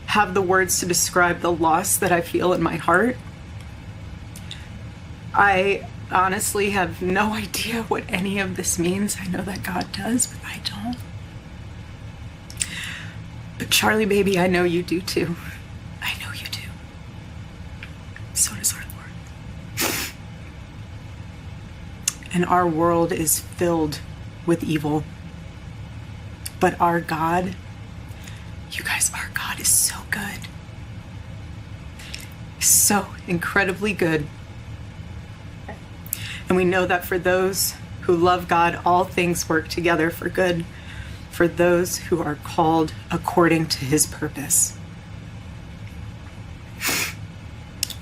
have the words to describe the loss that I feel in my heart. I honestly have no idea what any of this means. I know that God does, but I don't. But Charlie, baby, I know you do too. I know you do. So does our Lord. And our world is filled with evil. But our God, you guys, our God is so good. So incredibly good. And we know that for those who love God, all things work together for good, for those who are called according to his purpose.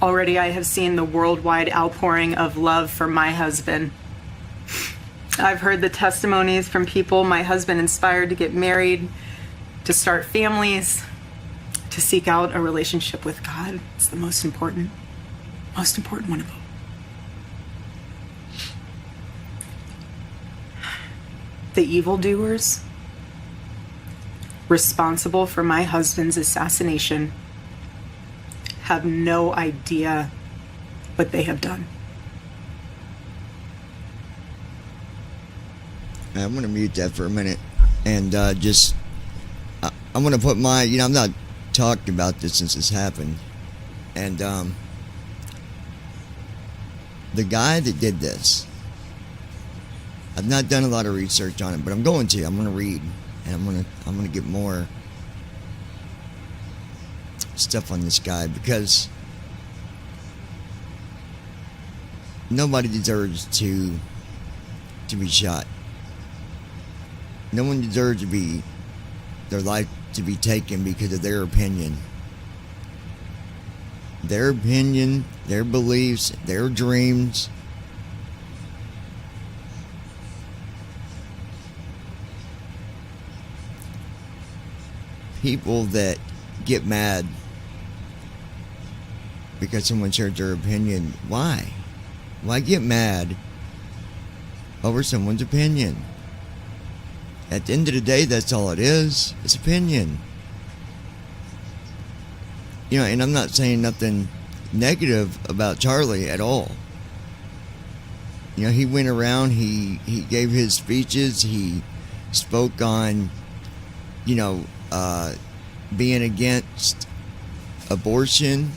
Already I have seen the worldwide outpouring of love for my husband. I've heard the testimonies from people my husband inspired to get married, to start families, to seek out a relationship with God. It's the most important one of all. The evildoers responsible for my husband's assassination have no idea what they have done. I'm going to mute that for a minute and I'm going to put my, I'm not talked about this since this happened. And the guy that did this, I've not done a lot of research on it, but I'm going to read, and I'm going to get more stuff on this guy, because nobody deserves to be shot. No one deserves their life to be taken because of their opinion. Their opinion, their beliefs, their dreams. People that get mad because someone shares their opinion. Why? Why get mad over someone's opinion? At the end of the day, that's all it is. It's opinion. And I'm not saying nothing negative about Charlie at all. He went around, he gave his speeches, he spoke on, being against abortion.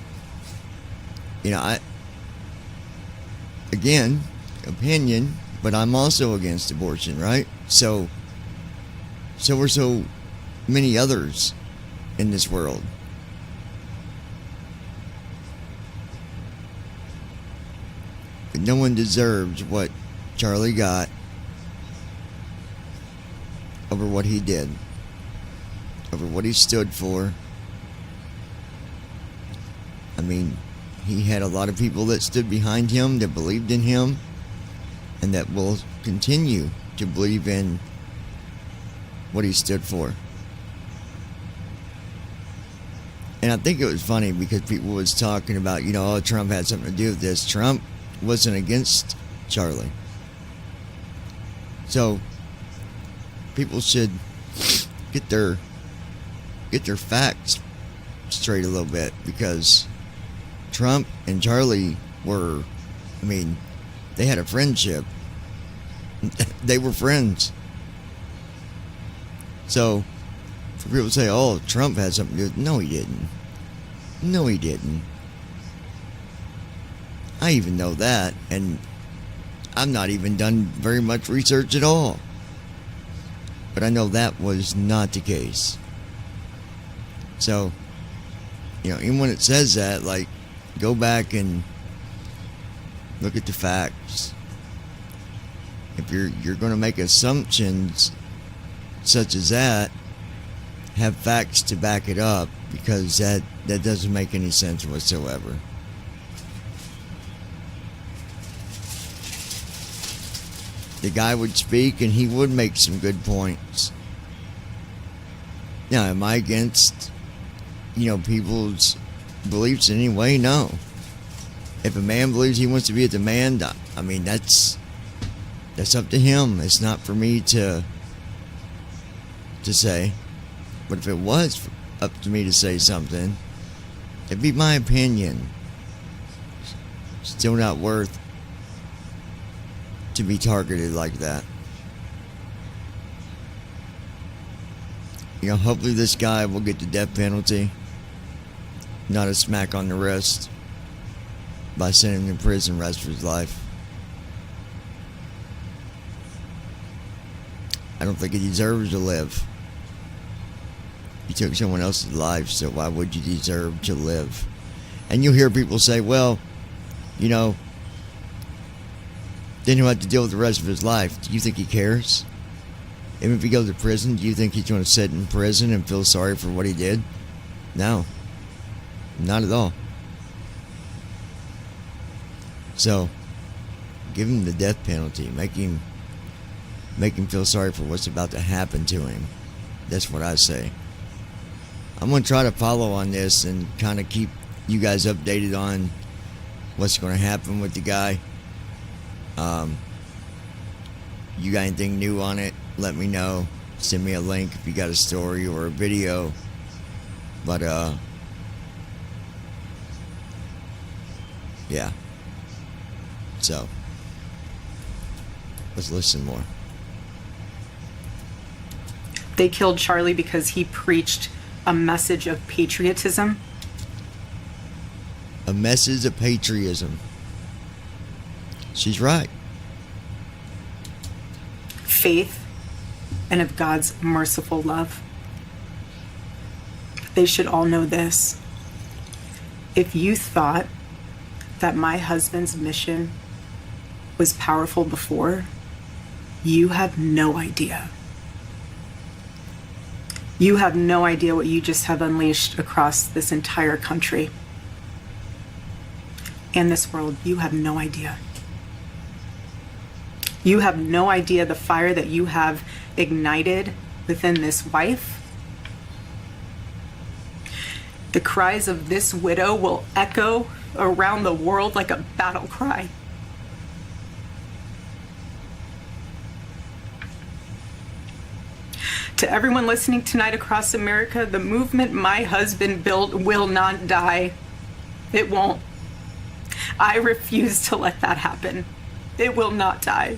Again, opinion, but I'm also against abortion, right? So are so many others in this world. But no one deserves what Charlie got over what he did, over what he stood for. I mean, he had a lot of people that stood behind him, that believed in him, and that will continue to believe in what he stood for. And I think it was funny because people was talking about, Trump had something to do with this. Trump wasn't against Charlie. So people should get their facts straight a little bit, because Trump and Charlie they had a friendship. They were friends. So for people to say, oh, Trump had something to do with it. No, he didn't. No, he didn't. I even know that, and I've not even done very much research at all. But I know that was not the case. So, even when it says that, go back and Look at the facts. If you're going to make assumptions such as that, have facts to back it up, because that doesn't make any sense whatsoever. The guy would speak and he would make some good points. Now, am I against, people's beliefs in any way? No. If a man believes he wants to be a demand, I mean, that's up to him. It's not for me to say. But if it was up to me to say something, it'd be my opinion. Still not worth to be targeted like that. Hopefully this guy will get the death penalty, not a smack on the wrist, by sending him to prison the rest of his life. I don't think he deserves to live. You took someone else's life, so why would you deserve to live? And you'll hear people say, well, then he'll have to deal with the rest of his life. Do you think he cares? Even if he goes to prison, do you think he's going to sit in prison and feel sorry for what he did? No. Not at all. So, give him the death penalty. Make him feel sorry for what's about to happen to him. That's what I say. I'm going to try to follow on this and kind of keep you guys updated on what's going to happen with the guy. You got anything new on it, let me know. Send me a link if you got a story or a video. But yeah. So let's listen more. They killed Charlie because he preached a message of patriotism. A message of patriotism. She's right. Faith, and of God's merciful love. They should all know this. If you thought that my husband's mission was powerful before, you have no idea. You have no idea what you just have unleashed across this entire country and this world. You have no idea. You have no idea the fire that you have ignited within this wife. The cries of this widow will echo around the world like a battle cry. To everyone listening tonight across America, the movement my husband built will not die. It won't. I refuse to let that happen. It will not die.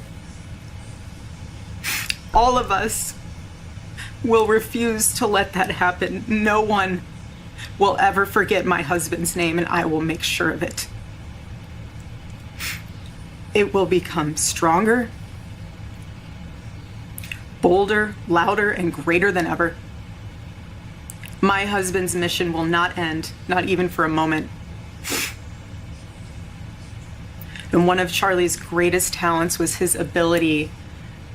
All of us will refuse to let that happen. No one will ever forget my husband's name, and I will make sure of it. It will become stronger, bolder, louder, and greater than ever. My husband's mission will not end, not even for a moment. And one of Charlie's greatest talents was his ability,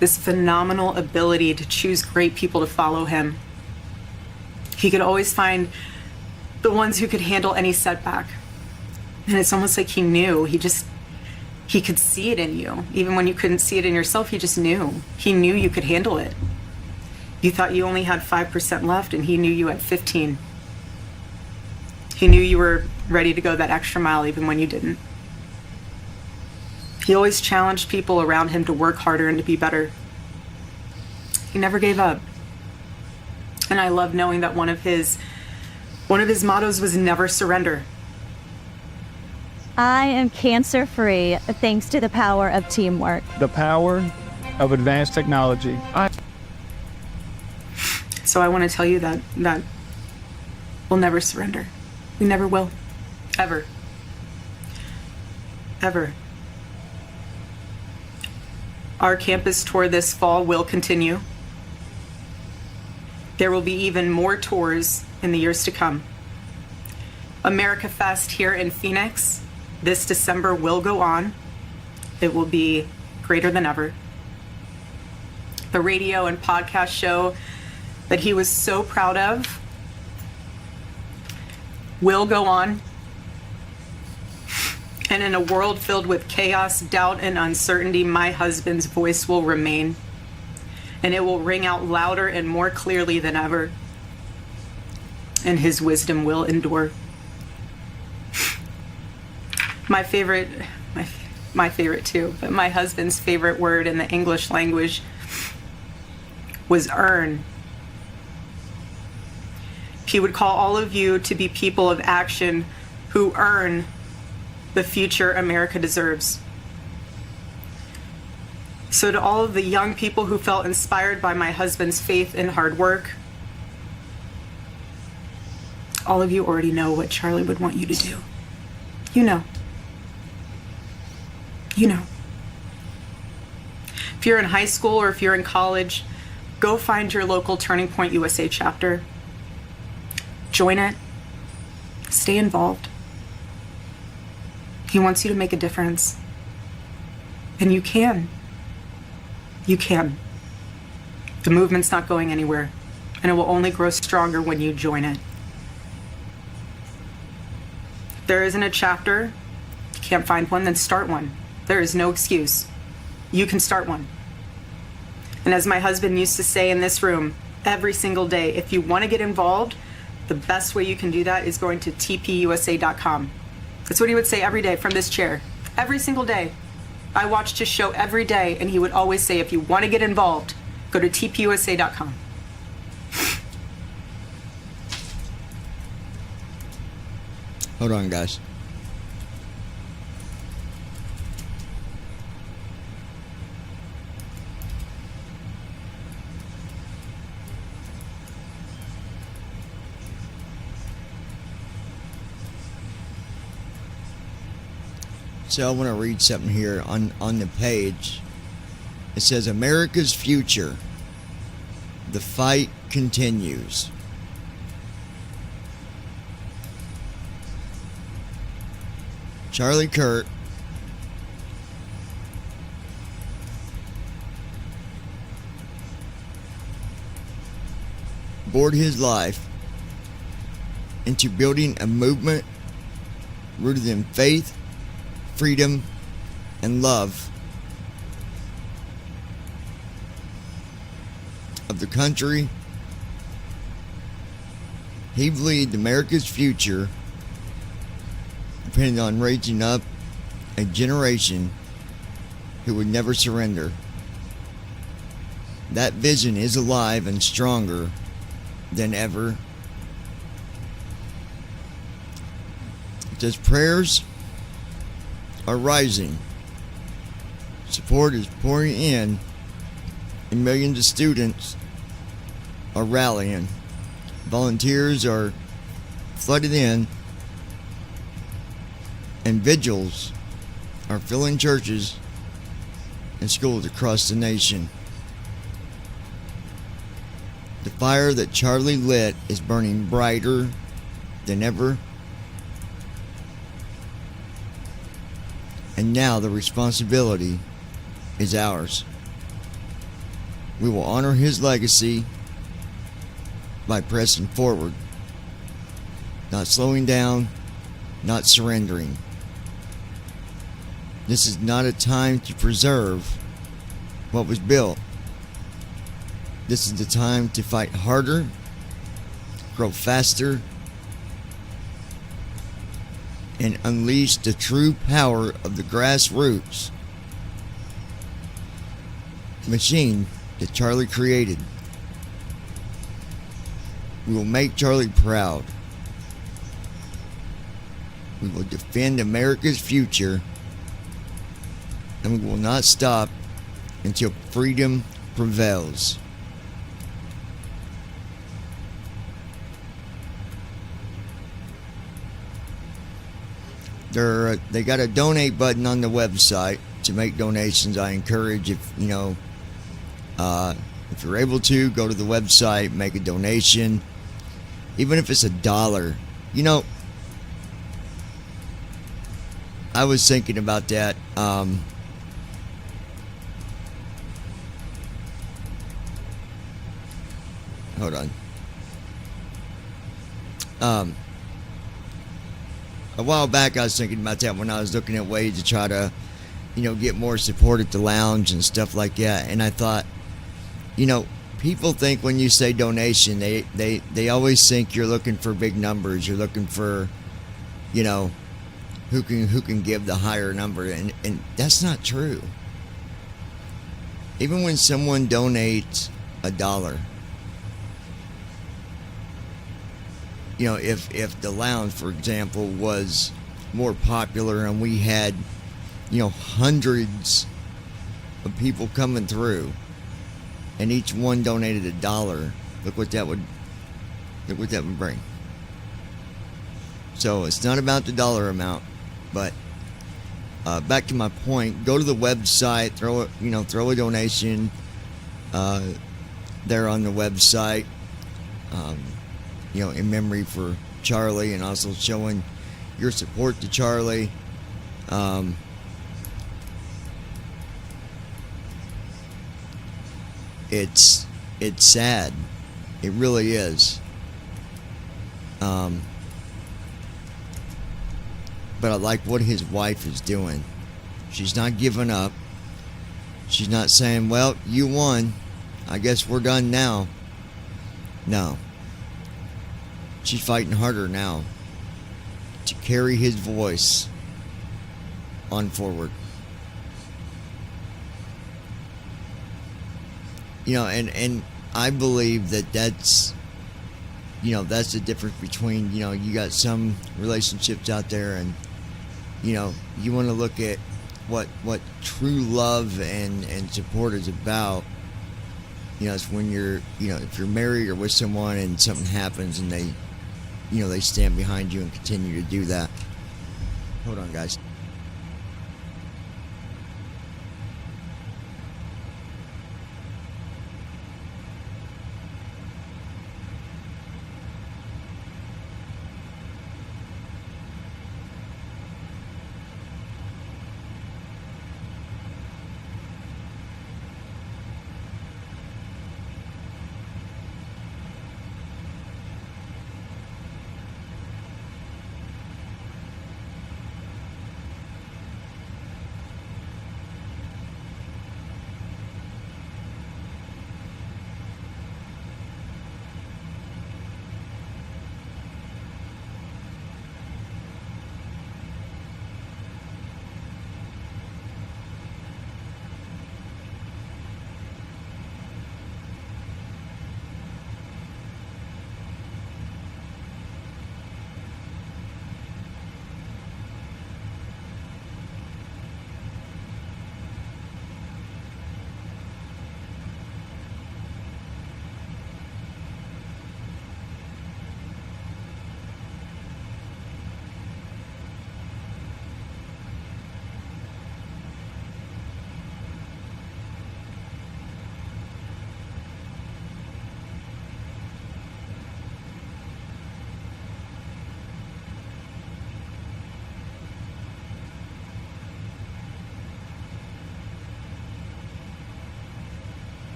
this phenomenal ability to choose great people to follow him. He could always find the ones who could handle any setback. And it's almost like he knew. He could see it in you. Even when you couldn't see it in yourself, he just knew. He knew you could handle it. You thought you only had 5% left, and he knew you had 15. He knew you were ready to go that extra mile even when you didn't. He always challenged people around him to work harder and to be better. He never gave up. And I love knowing that one of his mottos was never surrender. I am cancer-free thanks to the power of teamwork. The power of advanced technology. So I want to tell you that we'll never surrender. We never will. Ever. Ever. Our campus tour this fall will continue. There will be even more tours in the years to come. America Fest here in Phoenix this December will go on. it will be greater than ever. The radio and podcast show that he was so proud of will go on. And in a world filled with chaos, doubt, and uncertainty, my husband's voice will remain. And it will ring out louder and more clearly than ever. And his wisdom will endure. My favorite too, but my husband's favorite word in the English language was earn. He would call all of you to be people of action who earn the future America deserves. So to all of the young people who felt inspired by my husband's faith and hard work, all of you already know what Charlie would want you to do. You know. You know. If you're in high school or if you're in college, go find your local Turning Point USA chapter. Join it. Stay involved. He wants you to make a difference. And you can. You can. The movement's not going anywhere, and it will only grow stronger when you join it. If there isn't a chapter, you can't find one, then start one. There is no excuse. You can start one. And as my husband used to say in this room every single day, if you want to get involved, the best way you can do that is going to tpusa.com. That's what he would say every day from this chair. Every single day. I watched his show every day, and he would always say, if you want to get involved, go to tpusa.com. Hold on, guys. So I want to read something here on the page. It says, America's future. The fight continues. Charlie Kirk poured his life into building a movement rooted in faith, freedom, and love of the country. He believed America's future depended on raising up a generation who would never surrender. That vision is alive and stronger than ever. Just prayers are rising. Support is pouring in, and millions of students are rallying. Volunteers are flooded in, and vigils are filling churches and schools across the nation. The fire that Charlie lit is burning brighter than ever. And now the responsibility is ours. We will honor his legacy by pressing forward, not slowing down, not surrendering. This is not a time to preserve what was built. This is the time to fight harder, grow faster, and unleash the true power of the grassroots machine that Charlie created. We will make Charlie proud. We will defend America's future, and we will not stop until freedom prevails. They got a donate button on the website to make donations. I encourage, if you're able to, go to the website, make a donation, even if it's $1. I was thinking about that. hold on. A while back I was thinking about that when I was looking at ways to try to, get more support at the lounge and stuff like that. And I thought, people think when you say donation, they always think you're looking for big numbers. You're looking for, who can give the higher number, and that's not true. Even when someone donates $1, if the lounge, for example, was more popular and we had, hundreds of people coming through, and each one donated $1, look what that would bring. So it's not about the dollar amount, but back to my point, go to the website, throw a donation there on the website, in memory for Charlie, and also showing your support to Charlie. It's sad. It really is. But I like what his wife is doing. She's not giving up. She's not saying, well, you won, I guess we're done now. No. She's fighting harder now to carry his voice on forward. And I believe that's the difference between, you got some relationships out there, and you want to look at what true love and support is about. It's when you're, if you're married or with someone and something happens and they stand behind you and continue to do that. Hold on, guys.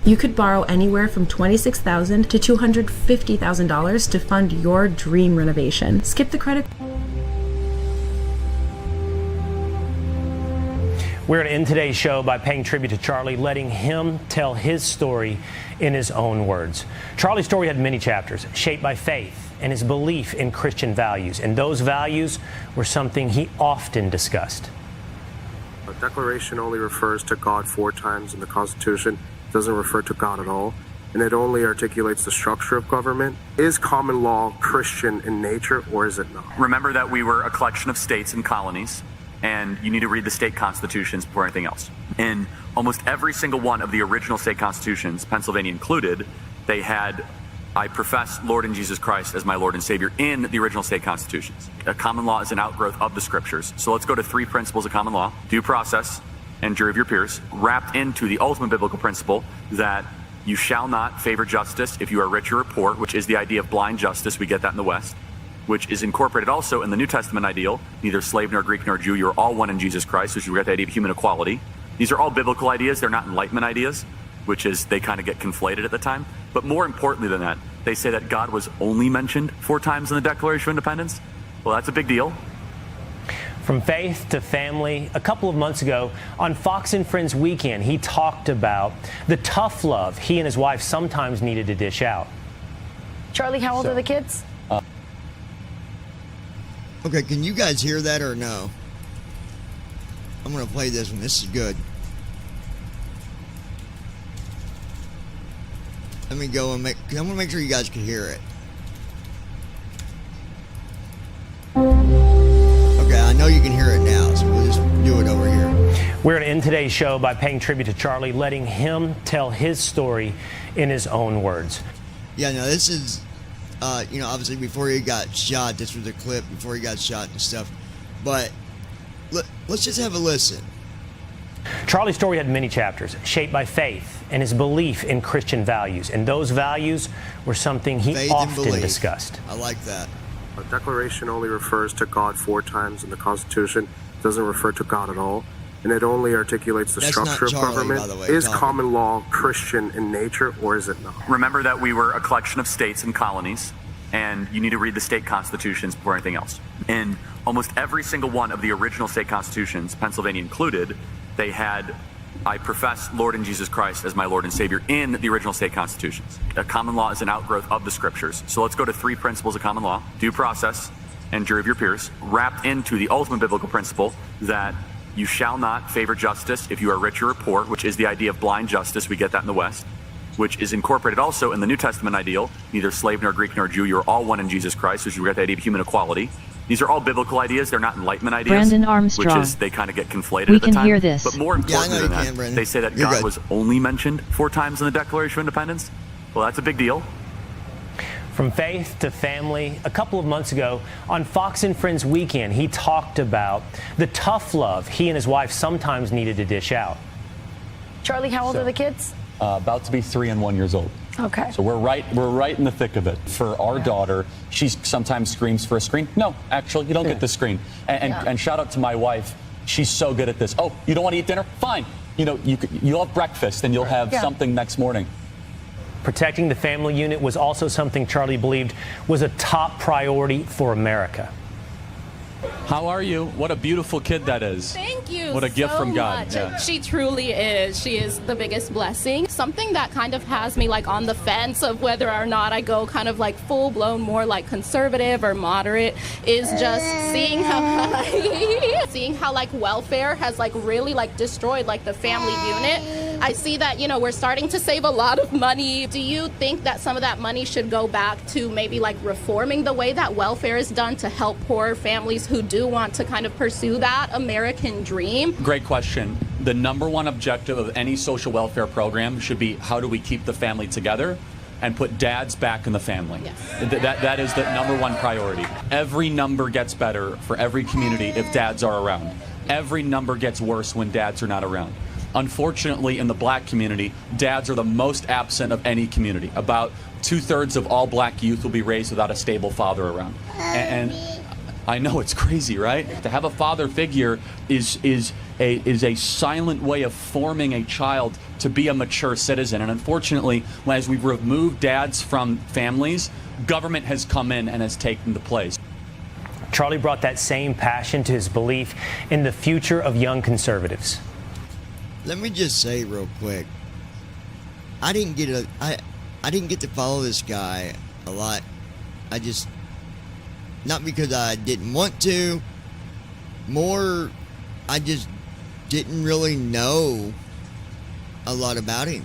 You could borrow anywhere from $26,000 to $250,000 to fund your dream renovation. Skip the credit. We're going to end today's show by paying tribute to Charlie, letting him tell his story in his own words. Charlie's story had many chapters, shaped by faith and his belief in Christian values, and those values were something he often discussed. The Declaration only refers to God 4 times in the Constitution. It doesn't refer to God at all, and it only articulates the structure of government. Is common law Christian in nature, or is it not? Remember that we were a collection of states and colonies, and you need to read the state constitutions before anything else. In almost every single one of the original state constitutions, Pennsylvania included, they had, I profess Lord and Jesus Christ as my Lord and Savior in the original state constitutions. A common law is an outgrowth of the scriptures. So let's go to 3 principles of common law: due process and jury of your peers, wrapped into the ultimate biblical principle that you shall not favor justice if you are rich or poor, which is the idea of blind justice. We get that in the West, which is incorporated also in the New Testament ideal: neither slave nor Greek nor Jew, you're all one in Jesus Christ, which we get the idea of human equality. These are all biblical ideas. They're not Enlightenment ideas, which is they kind of get conflated at the time. But more importantly than that, they say that God was only mentioned 4 times in the Declaration of Independence. Well, that's a big deal. From faith to family, a couple of months ago on Fox and Friends Weekend, he talked about the tough love he and his wife sometimes needed to dish out. Charlie, how old are the kids? Okay, can you guys hear that or no? I'm going to play this one. This is good. Let me go and I'm going to make sure you guys can hear it. Okay, I know you can hear it now, so we'll just do it over here. We're going to end today's show by paying tribute to Charlie, letting him tell his story in his own words. Yeah, no, this is, obviously before he got shot, this was a clip before he got shot and stuff. But let's just have a listen. Charlie's story had many chapters, shaped by faith and his belief in Christian values, and those values were something he Faith and often belief. discussed. I like that. The Declaration only refers to God 4 times in the Constitution. It doesn't refer to God at all, and it only articulates the That's structure not of Charlie, government. by the way, Is talking. common law Christian in nature, or is it not? Remember that we were a collection of states and colonies, and you need to read the state constitutions before anything else. In almost every single one of the original state constitutions, Pennsylvania included, they had, I profess Lord and Jesus Christ as my Lord and Savior in the original state constitutions. A common law is an outgrowth of the scriptures. So let's go to 3 principles of common law: due process and jury of your peers, wrapped into the ultimate biblical principle that you shall not favor justice if you are rich or poor, which is the idea of blind justice. We get that in the West, which is incorporated also in the New Testament ideal: neither slave nor Greek nor Jew, you're all one in Jesus Christ, which we get the idea of human equality. These are all biblical ideas. They're not Enlightenment ideas. Brandon Armstrong. Which is they kind of get conflated We at the can time. hear this. But more importantly than that, Brandon. they say that You're God good. was only mentioned 4 times in the Declaration of Independence. Well, that's a big deal. From faith to family, a couple of months ago on Fox and Friends Weekend, he talked about the tough love he and his wife sometimes needed to dish out. Charlie, how old are the kids? About to be 3 and 1 years old. Okay. So we're right in the thick of it. For our daughter, she sometimes screams for a screen. No, actually, you don't get the screen. And shout out to my wife. She's so good at this. Oh, you don't want to eat dinner? Fine. You'll have breakfast and you'll have something next morning. Protecting the family unit was also something Charlie believed was a top priority for America. How are you? What a beautiful kid that is. Thank you. What a gift so from God. much. Yeah. She truly is. She is the biggest blessing. Something that kind of has me like on the fence of whether or not I go kind of like full blown more like conservative or moderate is just seeing how like welfare has like really like destroyed like the family unit. I see that, we're starting to save a lot of money. Do you think that some of that money should go back to maybe like reforming the way that welfare is done to help poor families who do want to kind of pursue that American dream? Great question. The number one objective of any social welfare program should be how do we keep the family together and put dads back in the family. Yes. That is the number one priority. Every number gets better for every community if dads are around. Every number gets worse when dads are not around. Unfortunately, in the black community, dads are the most absent of any community. About 2/3 of all black youth will be raised without a stable father around. And I know, it's crazy, right? To have a father figure is a silent way of forming a child to be a mature citizen. And unfortunately, as we've removed dads from families, government has come in and has taken the place. Charlie brought that same passion to his belief in the future of young conservatives. Let me just say real quick, I didn't get to follow this guy a lot. Not because I didn't want to, more I just didn't really know a lot about him.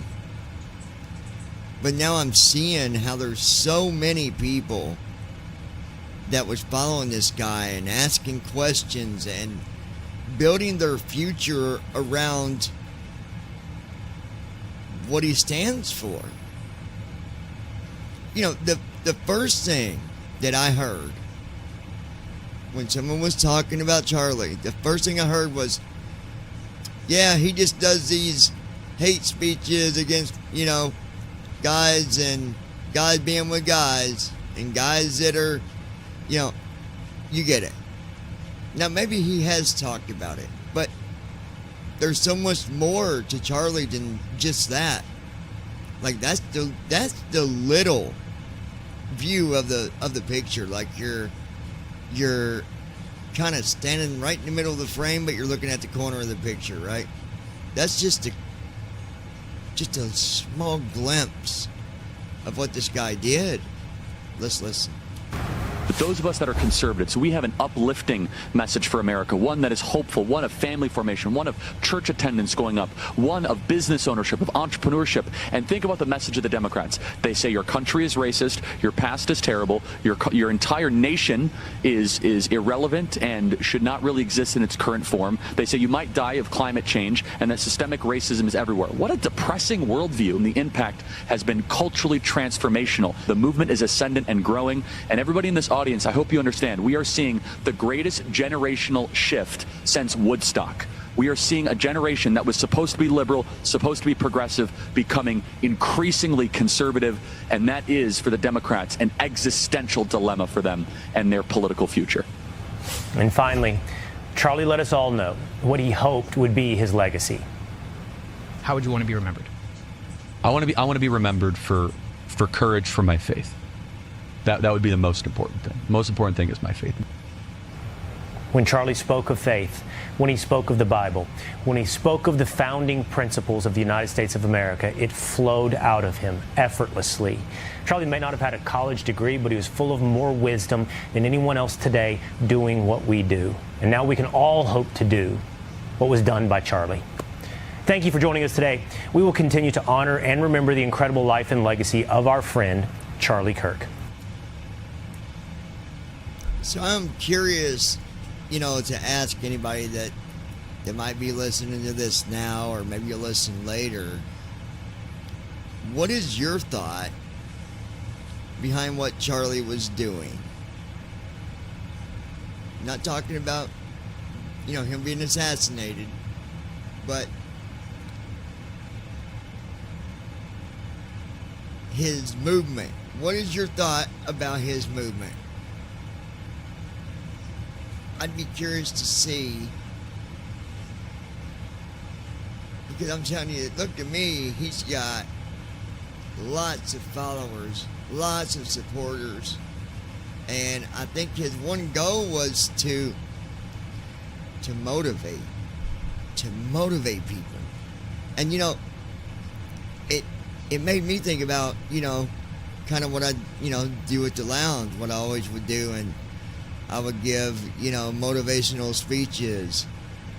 But now I'm seeing how there's so many people that was following this guy and asking questions and building their future around what he stands for. You know, the first thing that I heard when someone was talking about Charlie, the first thing I heard was, yeah, he just does these hate speeches against, you know, guys and guys being with guys and guys that are, you know, you get it. Now, maybe he has talked about it, but there's so much more to Charlie than just that. Like, that's the little view of the picture. Like, you're kind of standing right in the middle of the frame, but you're looking at the corner of the picture, right? That's just a small glimpse of what this guy did. Let's listen. But those of us that are conservatives, we have an uplifting message for America, one that is hopeful, one of family formation, one of church attendance going up, one of business ownership, of entrepreneurship. And think about the message of the Democrats. They say your country is racist, your past is terrible, your entire nation is irrelevant and should not really exist in its current form. They say you might die of climate change and that systemic racism is everywhere. What a depressing worldview, and the impact has been culturally transformational. The movement is ascendant and growing, and everybody in this audience, I hope you understand, we are seeing the greatest generational shift since Woodstock. We are seeing a generation that was supposed to be liberal, supposed to be progressive, becoming increasingly conservative, and that is, for the Democrats, an existential dilemma for them and their political future. And finally, Charlie let us all know what he hoped would be his legacy. How would you want to be remembered? I want to be remembered for courage for my faith. That would be the most important thing. The most important thing is my faith. When Charlie spoke of faith, when he spoke of the Bible, when he spoke of the founding principles of the United States of America, it flowed out of him effortlessly. Charlie may not have had a college degree, but he was full of more wisdom than anyone else today doing what we do. And now we can all hope to do what was done by Charlie. Thank you for joining us today. We will continue to honor and remember the incredible life and legacy of our friend, Charlie Kirk. So I'm curious, you know, to ask anybody that might be listening to this now, or maybe you'll listen later, what is your thought behind what Charlie was doing? Not talking about, you know, him being assassinated, but his movement. What is your thought about his movement? I'd be curious to see, because I'm telling you, look to me, he's got lots of followers, lots of supporters, and I think his one goal was to motivate people. And you know, it made me think about, you know, kind of what I, you know, do at the lounge, what I always would do, and I would give, you know, motivational speeches,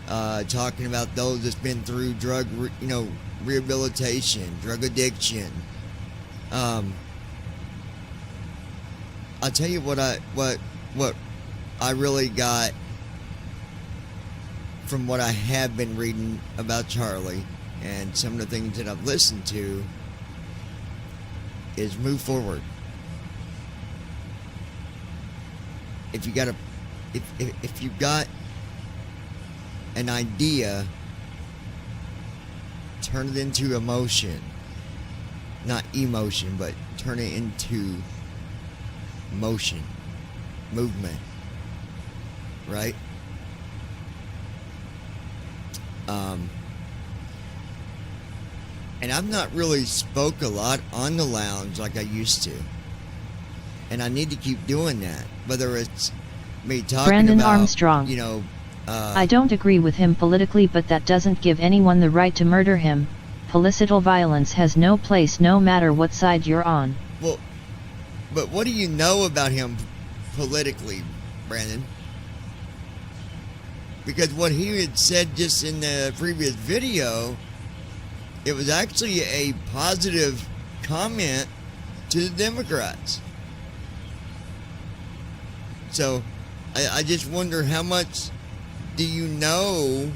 talking about those that's been through drug, you know, rehabilitation, drug addiction. I'll tell you what I really got from what I have been reading about Charlie and some of the things that I've listened to is move forward. If you got an idea, turn it into emotion. Not emotion, but turn it into motion, movement. right? And I've not really spoke a lot on the lounge like I used to. And I need to keep doing that. Whether it's me talking Brandon about, Armstrong. you know... I don't agree with him politically, but that doesn't give anyone the right to murder him. Political violence has no place no matter what side you're on. Well, but what do you know about him politically, Brandon? Because what he had said just in the previous video, it was actually a positive comment to the Democrats. So, I just wonder how much do you know?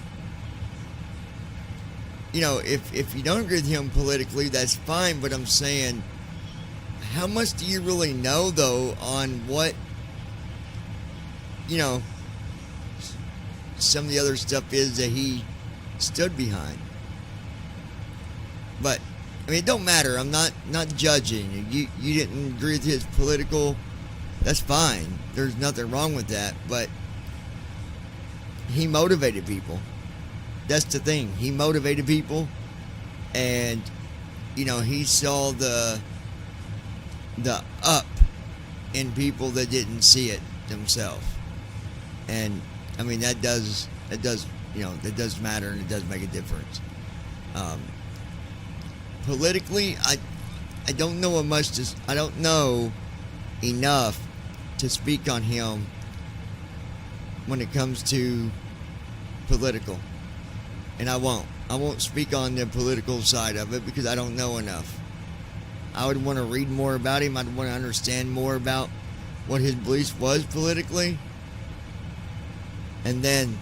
You know, if you don't agree with him politically, that's fine, but I'm saying, how much do you really know, though, on what, you know, some of the other stuff is that he stood behind? But, I mean, it don't matter. I'm not judging. You didn't agree with his political, that's fine. There's nothing wrong with that, but he motivated people. That's the thing. He motivated people, and you know, he saw the up in people that didn't see it themselves. And I mean, that does you know, that does matter, and it does make a difference. Politically, I don't know I don't know enough to speak on him when it comes to political. And I won't speak on the political side of it because I don't know enough. I would want to read more about him. I'd want to understand more about what his beliefs was politically. And then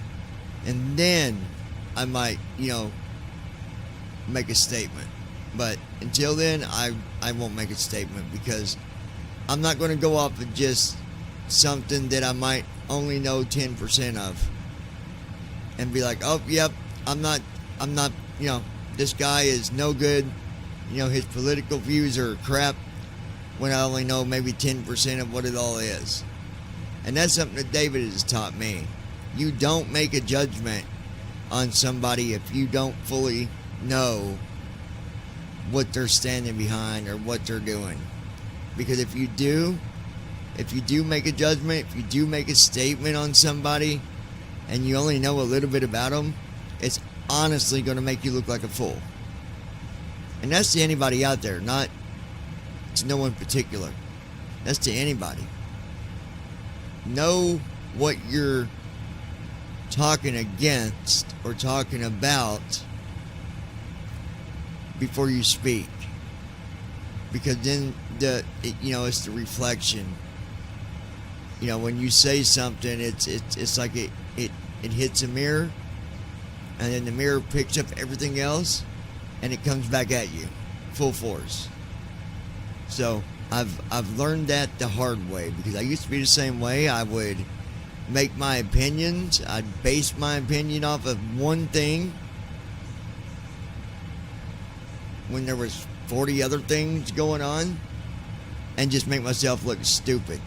I might, you know, make a statement. But until then, I won't make a statement because I'm not going to go off of just something that I might only know 10% of and be like, oh, yep, I'm not, you know, this guy is no good, you know, his political views are crap, when I only know maybe 10% of what it all is. And that's something that David has taught me. You don't make a judgment on somebody if you don't fully know what they're standing behind or what they're doing. Because if you do make a judgment, if you do make a statement on somebody and you only know a little bit about them, it's honestly going to make you look like a fool. And that's to anybody out there, not to no one in particular. That's to anybody. Know what you're talking against or talking about before you speak. Because then it's the reflection. You know, when you say something, it's like it hits a mirror, and then the mirror picks up everything else, and it comes back at you, full force. So I've learned that the hard way, because I used to be the same way. I would make my opinions. I'd base my opinion off of one thing when there was 40 other things going on, and just make myself look stupid.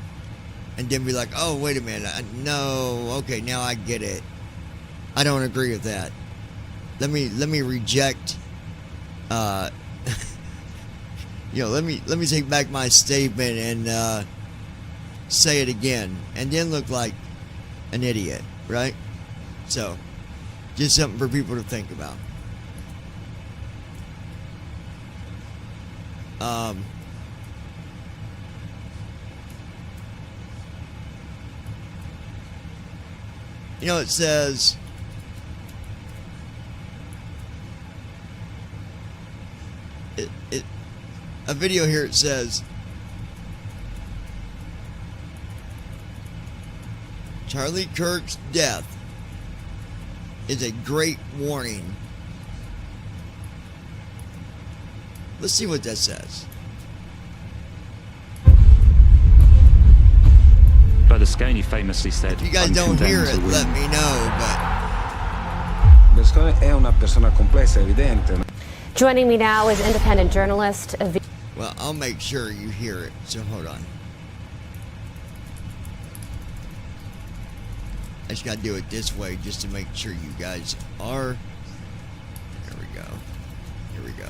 And then be like, oh, wait a minute. No, okay, now I get it. I don't agree with that. Let me reject, let me take back my statement and say it again, and then look like an idiot, right? So, just something for people to think about. You know, it says, a video here, it says, Charlie Kirk's death is a great warning. Let's see what that says. Brother Sconey famously said, if you guys don't hear it, let me know, but Berlusconi è una persona complessa, evidente. Joining me now is independent journalist. Well, I'll make sure you hear it, so hold on. I just got to do it this way just to make sure you guys are. There we go. Here we go.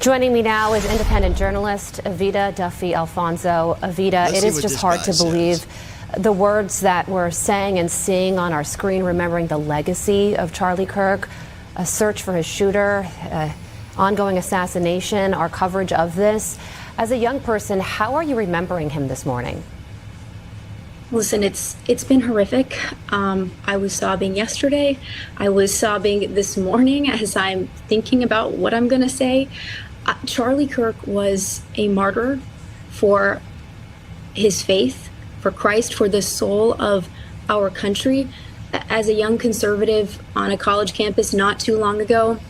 Joining me now is independent journalist Evita Duffy Alfonso. Evita, it is just hard to believe the words that we're saying and seeing on our screen, remembering the legacy of Charlie Kirk, a search for his shooter, ongoing assassination, our coverage of this. As a young person, how are you remembering him this morning? Listen, it's been horrific. I was sobbing yesterday. I was sobbing this morning as I'm thinking about what I'm going to say. Charlie Kirk was a martyr for his faith, for Christ, for the soul of our country. As a young conservative on a college campus not too long ago,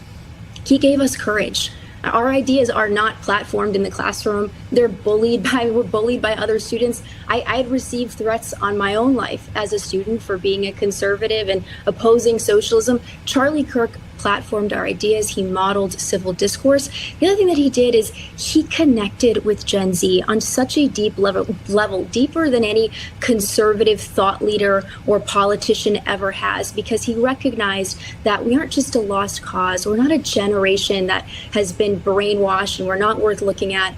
he gave us courage. Our ideas are not platformed in the classroom. We're bullied by other students. I had received threats on my own life as a student for being a conservative and opposing socialism. Charlie Kirk platformed our ideas. He modeled civil discourse. The other thing that he did is he connected with Gen Z on such a deep level, deeper than any conservative thought leader or politician ever has, because he recognized that we aren't just a lost cause. We're not a generation that has been brainwashed and we're not worth looking at.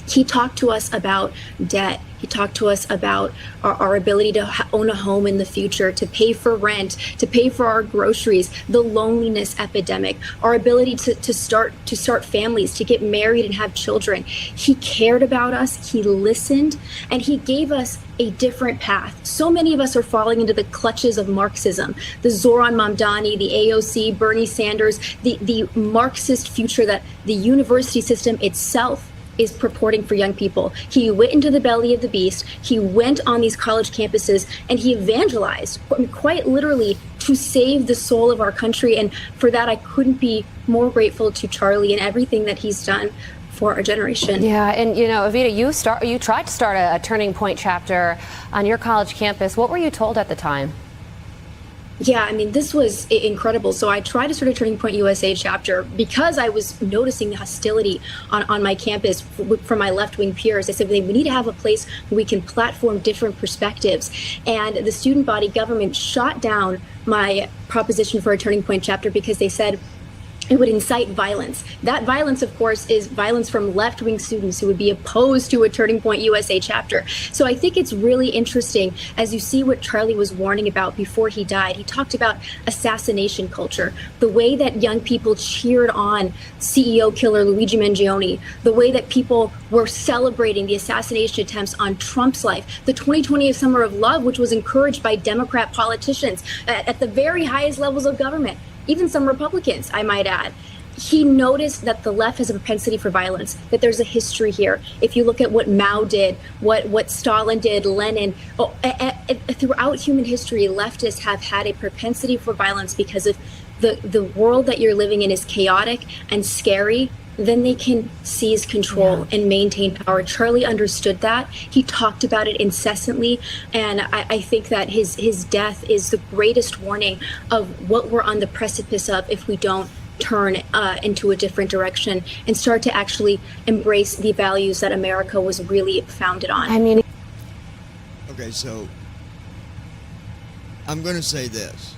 He talked to us about debt. He talked to us about our ability to own a home in the future, to pay for rent, to pay for our groceries, the loneliness epidemic, our ability to start families, to get married and have children. He cared about us, he listened, and he gave us a different path. So many of us are falling into the clutches of Marxism, the Zoran Mamdani, the AOC, Bernie Sanders, the Marxist future that the university system itself is purporting for young people. He went into the belly of the beast. He went on these college campuses and he evangelized, quite literally, to save the soul of our country. And for that, I couldn't be more grateful to Charlie and everything that he's done for our generation. Yeah, and you know, Evita, you tried to start a Turning Point chapter on your college campus. What were you told at the time? Yeah, I mean, this was incredible. So I tried to start a Turning Point USA chapter because I was noticing the hostility on my campus from my left-wing peers. I said, we need to have a place where we can platform different perspectives. And the student body government shot down my proposition for a Turning Point chapter because they said it would incite violence. That violence, of course, is violence from left-wing students who would be opposed to a Turning Point USA chapter. So I think it's really interesting as you see what Charlie was warning about before he died. He talked about assassination culture, the way that young people cheered on CEO killer Luigi Mangione, the way that people were celebrating the assassination attempts on Trump's life, the 2020 Summer of Love, which was encouraged by Democrat politicians at the very highest levels of government. Even some Republicans, I might add. He noticed that the left has a propensity for violence, that there's a history here. If you look at what Mao did, what Stalin did, Lenin, throughout human history, leftists have had a propensity for violence because of the world that you're living in is chaotic and scary. Then they can seize control and maintain power. Charlie understood that. He talked about it incessantly. And I think that his death is the greatest warning of what we're on the precipice of if we don't turn into a different direction and start to actually embrace the values that America was really founded on. I mean, okay, so I'm going to say this.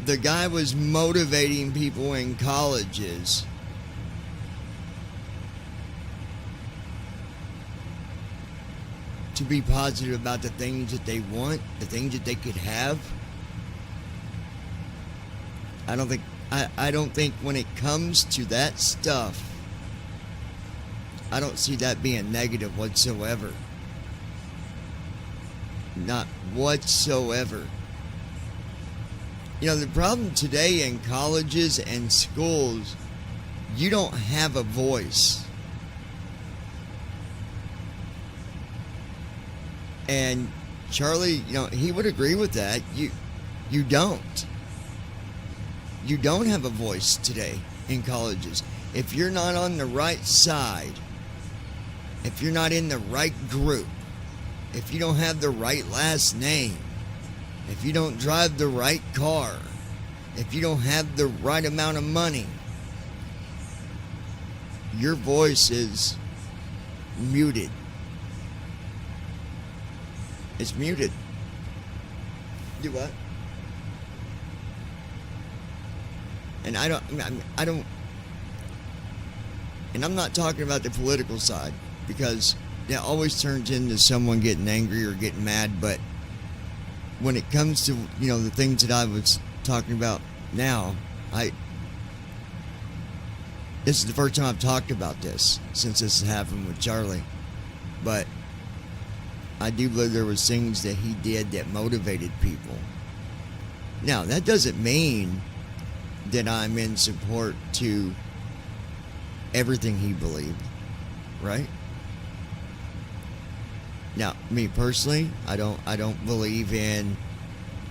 The guy was motivating people in colleges to be positive about the things that they want, the things that they could have. I don't think when it comes to that stuff, I don't see that being negative whatsoever. Not whatsoever. You know, the problem today in colleges and schools, you don't have a voice. And Charlie, you know, he would agree with that. You don't. You don't have a voice today in colleges. If you're not on the right side, if you're not in the right group, if you don't have the right last name, if you don't drive the right car, if you don't have the right amount of money, your voice is muted. It's muted. Do what? And I don't, and I'm not talking about the political side, because that always turns into someone getting angry or getting mad. But when it comes to, the things that I was talking about now, this is the first time I've talked about this since this happened with Charlie. But I do believe there was things that he did that motivated people. Now, that doesn't mean that I'm in support to everything he believed, right? Now, me personally, I don't believe in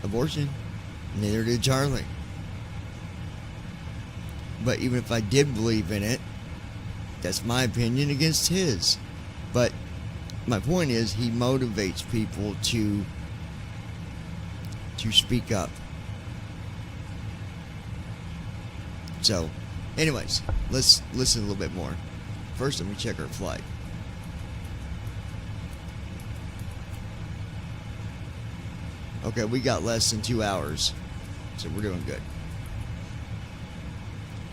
abortion. Neither did Charlie. But even if I did believe in it, that's my opinion against his. But my point is, he motivates people to speak up. So, anyways, let's listen a little bit more. First, let me check our flight. Okay, we got less than 2 hours, so we're doing good.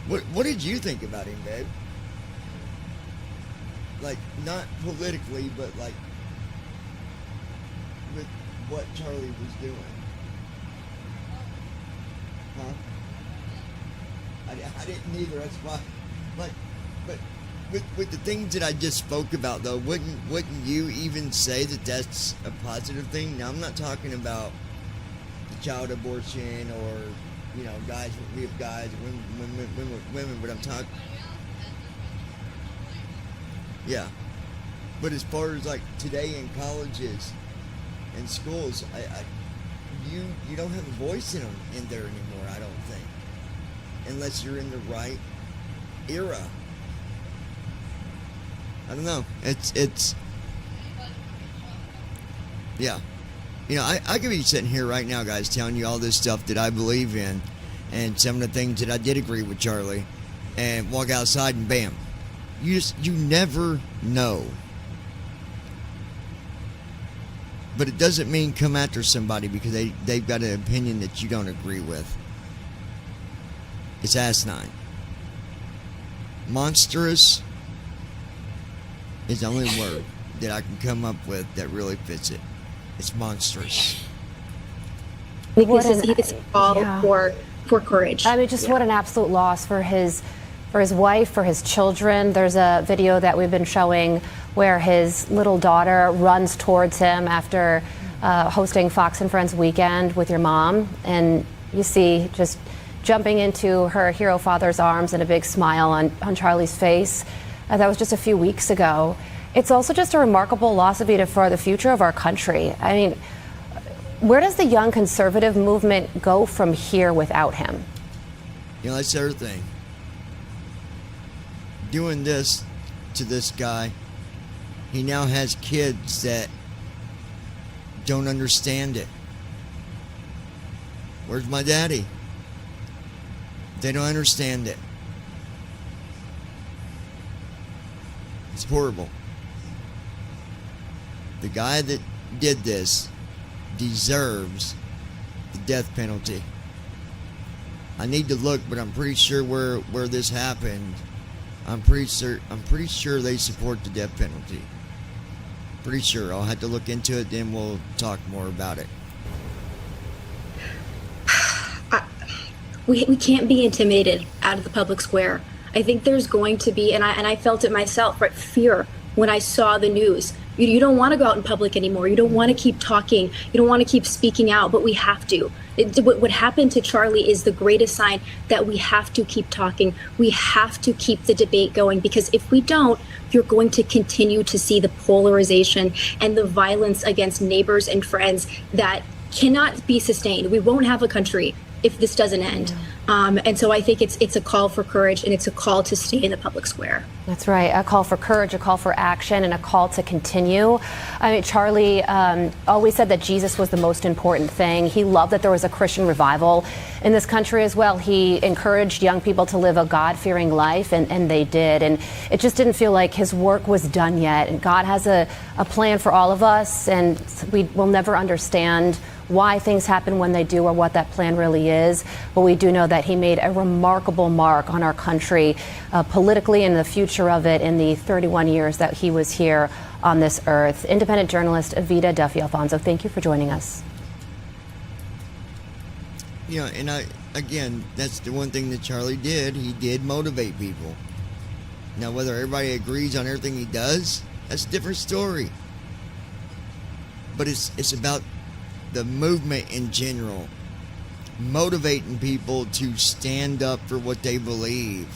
What did you think about him, babe? Like, not politically, but like with what Charlie was doing. Huh? I didn't either. That's why. Like, but with the things that I just spoke about, though, wouldn't you even say that that's a positive thing? Now, I'm not talking about the child abortion or, guys, we have guys, women, but I'm talking. Yeah. But as far as like today in colleges and schools, you don't have a voice in there anymore, I don't think. Unless you're in the right era. I don't know. It's yeah. I could be sitting here right now, guys, telling you all this stuff that I believe in and some of the things that I did agree with Charlie, and walk outside and bam. You never know. But it doesn't mean come after somebody because they've got an opinion that you don't agree with. It's asinine. Monstrous is the only word that I can come up with that really fits it. It's monstrous. Because he is called for courage. I mean, just what an absolute loss for his wife, for his children. There's a video that we've been showing where his little daughter runs towards him after hosting Fox and Friends weekend with your mom, and you see just jumping into her hero father's arms and a big smile on Charlie's face. That was just a few weeks ago. It's also just a remarkable loss of Evita for the future of our country. I mean, where does the young conservative movement go from here without him? That's the other thing. Doing this to this guy, he now has kids that don't understand it. Where's my daddy? They don't understand it. It's horrible. The guy that did this deserves the death penalty. I need to look, but I'm pretty sure where this happened, I'm pretty sure they support the death penalty. Pretty sure. I'll have to look into it, then we'll talk more about it. We can't be intimidated out of the public square. I think there's going to be, and I felt it myself, right? Fear when I saw the news. You don't want to go out in public anymore. You don't want to keep talking. You don't want to keep speaking out, but we have to. What happened to Charlie is the greatest sign that we have to keep talking. We have to keep the debate going, because if we don't, you're going to continue to see the polarization and the violence against neighbors and friends that cannot be sustained. We won't have a country if this doesn't end. And so I think it's a call for courage, and it's a call to stay in the public square. That's right. A call for courage, a call for action, and a call to continue. I mean, Charlie always said that Jesus was the most important thing. He loved that there was a Christian revival in this country as well. He encouraged young people to live a God-fearing life, and they did. And it just didn't feel like his work was done yet. And God has a plan for all of us, and we will never understand why things happen when they do or what that plan really is. But we do know that he made a remarkable mark on our country politically and the future of it in the 31 years that he was here on this earth. Independent journalist Evita Duffy Alfonso, thank you for joining us. Yeah, and again, that's the one thing that Charlie did. He did motivate people. Now, whether everybody agrees on everything he does, that's a different story. But it's about the movement in general, motivating people to stand up for what they believe.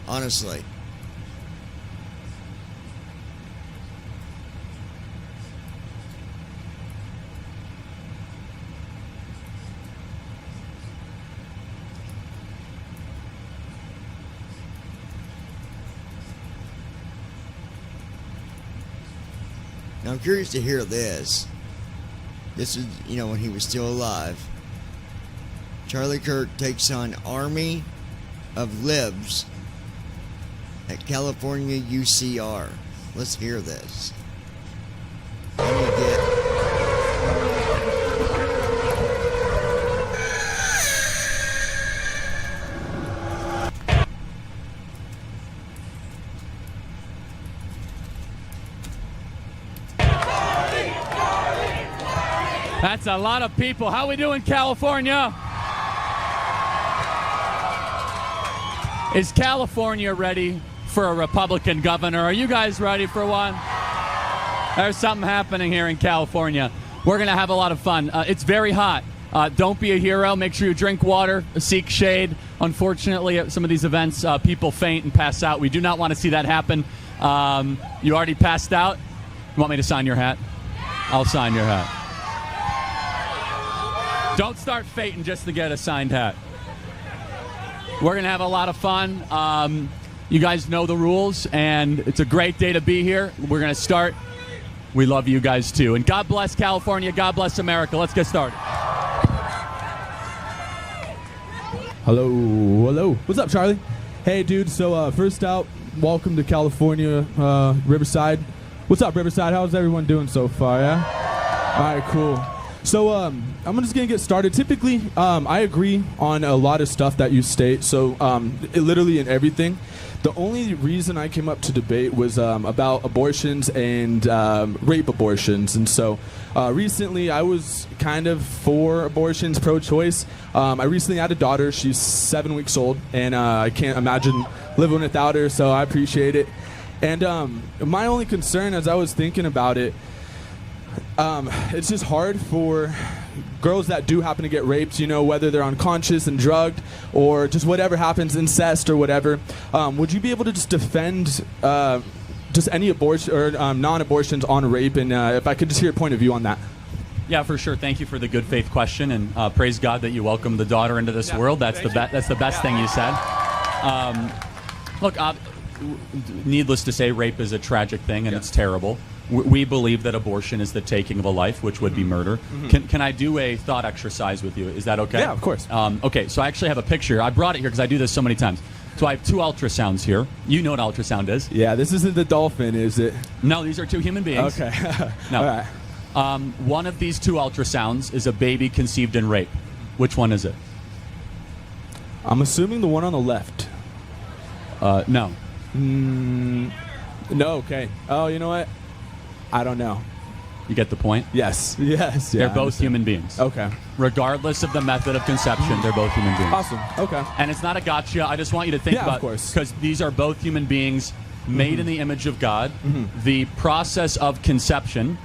Honestly. Now I'm curious to hear this. This is, when he was still alive. Charlie Kirk takes on Army of Libs at California UCR. Let's hear this. Let me get... That's a lot of people. How we doing, California? Is California ready for a Republican governor? Are you guys ready for one? There's something happening here in California. We're going to have a lot of fun. It's very hot. Don't be a hero. Make sure you drink water, seek shade. Unfortunately, at some of these events, people faint and pass out. We do not want to see that happen. You already passed out? You want me to sign your hat? I'll sign your hat. Don't start fainting just to get a signed hat. We're going to have a lot of fun. You guys know the rules, and it's a great day to be here. We're going to start. We love you guys, too. And God bless California. God bless America. Let's get started. Hello. Hello. What's up, Charlie? Hey, dude. So first out, welcome to California, Riverside. What's up, Riverside? How's everyone doing so far, yeah? All right, cool. So I'm just going to get started. Typically, I agree on a lot of stuff that you state, so literally in everything. The only reason I came up to debate was about abortions and rape abortions. And so recently I was kind of for abortions, pro-choice. I recently had a daughter. She's 7 weeks old, and I can't imagine living without her, so I appreciate it. And my only concern as I was thinking about it, it's just hard for girls that do happen to get raped, whether they're unconscious and drugged or just whatever happens, incest or whatever. Would you be able to just defend just any abortion or non-abortions on rape? And if I could just hear your point of view on that. Yeah, for sure. Thank you for the good faith question, and praise God that you welcomed the daughter into this world. That's the best thing you said. Look, needless to say, rape is a tragic thing, and it's terrible. We believe that abortion is the taking of a life, which would be murder. Can I do a thought exercise with you? Is that okay? Yeah, of course. Okay, so I actually have a picture. I brought it here because I do this so many times. So I have two ultrasounds here. You know what ultrasound is. Yeah, this isn't the dolphin, is it? No, these are two human beings. Okay. No. All right. One of these two ultrasounds is a baby conceived in rape. Which one is it? I'm assuming the one on the left. No. No, okay. Oh, you know what? I don't know. You get the point? Yes. Yes. They're both human beings. Okay. Regardless of the method of conception, they're both human beings. Awesome. Okay. And it's not a gotcha. I just want you to think about, of course, because these are both human beings made in the image of God. The process of conception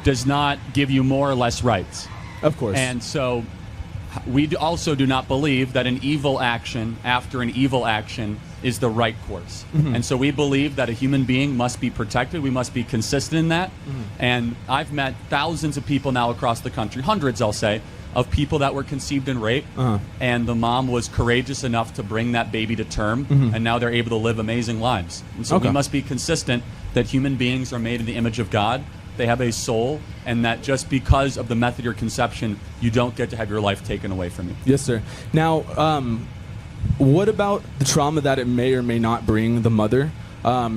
does not give you more or less rights. Of course. And so we also do not believe that an evil action after an evil action is the right course. And so we believe that a human being must be protected. We must be consistent in that. And I've met thousands of people now across the country, hundreds I'll say, of people that were conceived in rape, and the mom was courageous enough to bring that baby to term, and now they're able to live amazing lives. And so we must be consistent that human beings are made in the image of God. They have a soul, and that just because of the method of your conception, you don't get to have your life taken away from you. Yes, sir. Now, what about the trauma that it may or may not bring the mother?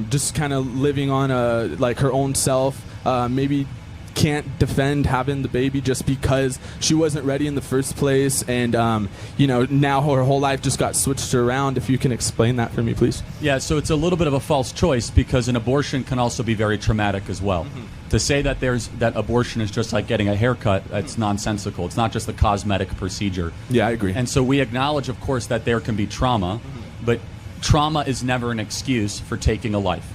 Just kind of living on her own self, maybe can't defend having the baby just because she wasn't ready in the first place, and now her whole life just got switched around. If you can explain that for me, please. Yeah, so it's a little bit of a false choice, because an abortion can also be very traumatic as well. To say that that abortion is just like getting a haircut, that's nonsensical. It's not just a cosmetic procedure. Yeah, I agree. And so we acknowledge, of course, that there can be trauma, but trauma is never an excuse for taking a life.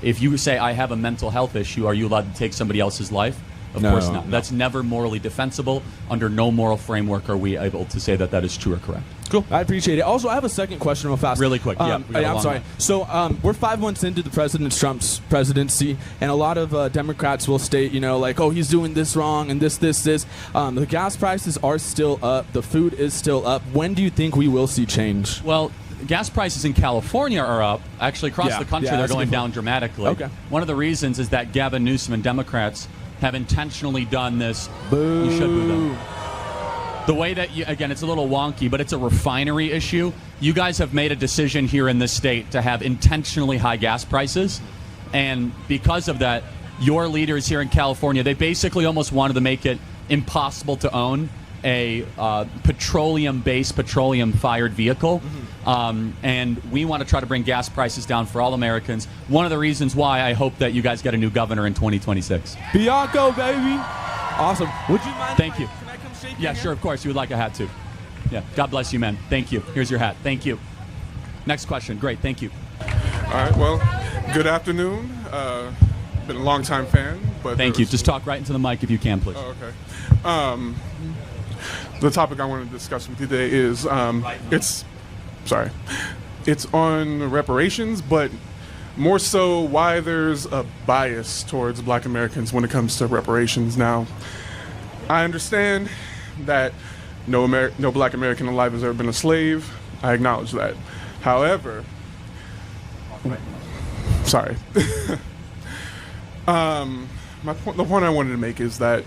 If you say, I have a mental health issue, are you allowed to take somebody else's life? Of course not. That's never morally defensible. Under no moral framework are we able to say that that is true or correct. Cool. I appreciate it. Also, I have a second question real fast. Really quick. I'm sorry. So we're 5 months into the President Trump's presidency, and a lot of Democrats will state, oh, he's doing this wrong and this. The gas prices are still up. The food is still up. When do you think we will see change? Well, gas prices in California are up. Actually, across the country, they're going down dramatically. Okay. One of the reasons is that Gavin Newsom and Democrats have intentionally done this. Boo. You should boo them. The way that again, it's a little wonky, but it's a refinery issue. You guys have made a decision here in this state to have intentionally high gas prices, and because of that, your leaders here in California, they basically almost wanted to make it impossible to own a petroleum-based, petroleum-fired vehicle. And we want to try to bring gas prices down for all Americans. One of the reasons why I hope that you guys get a new governor in 2026. Bianco, baby. Awesome. Would you mind? Thank you. Can I come shake your Yeah, hand? sure, of course. You would like a hat, too. Yeah. God bless you, man. Thank you. Here's your hat. Thank you. Next question. Great. Thank you. All right. Well, good afternoon. Been a long-time fan. But Thank you. Just talk right into the mic if you can, please. Oh, okay. The topic I want to discuss with you today is it's on reparations, but more so why there's a bias towards Black Americans when it comes to reparations. Now, I understand that no Black American alive has ever been a slave. I acknowledge that. However, sorry. The point I wanted to make is that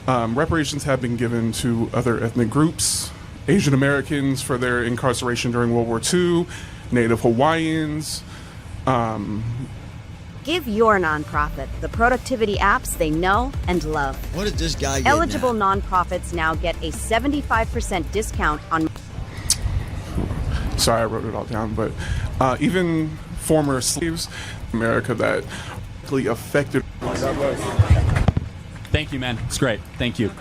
reparations have been given to other ethnic groups, Asian Americans for their incarceration during World War II, Native Hawaiians. Give your nonprofit the productivity apps they know and love. What did this guy get Eligible now? nonprofits now get a 75% discount on... Sorry, I wrote it all down, but even former slaves in America that really affected... Thank you, man. It's great. Thank you.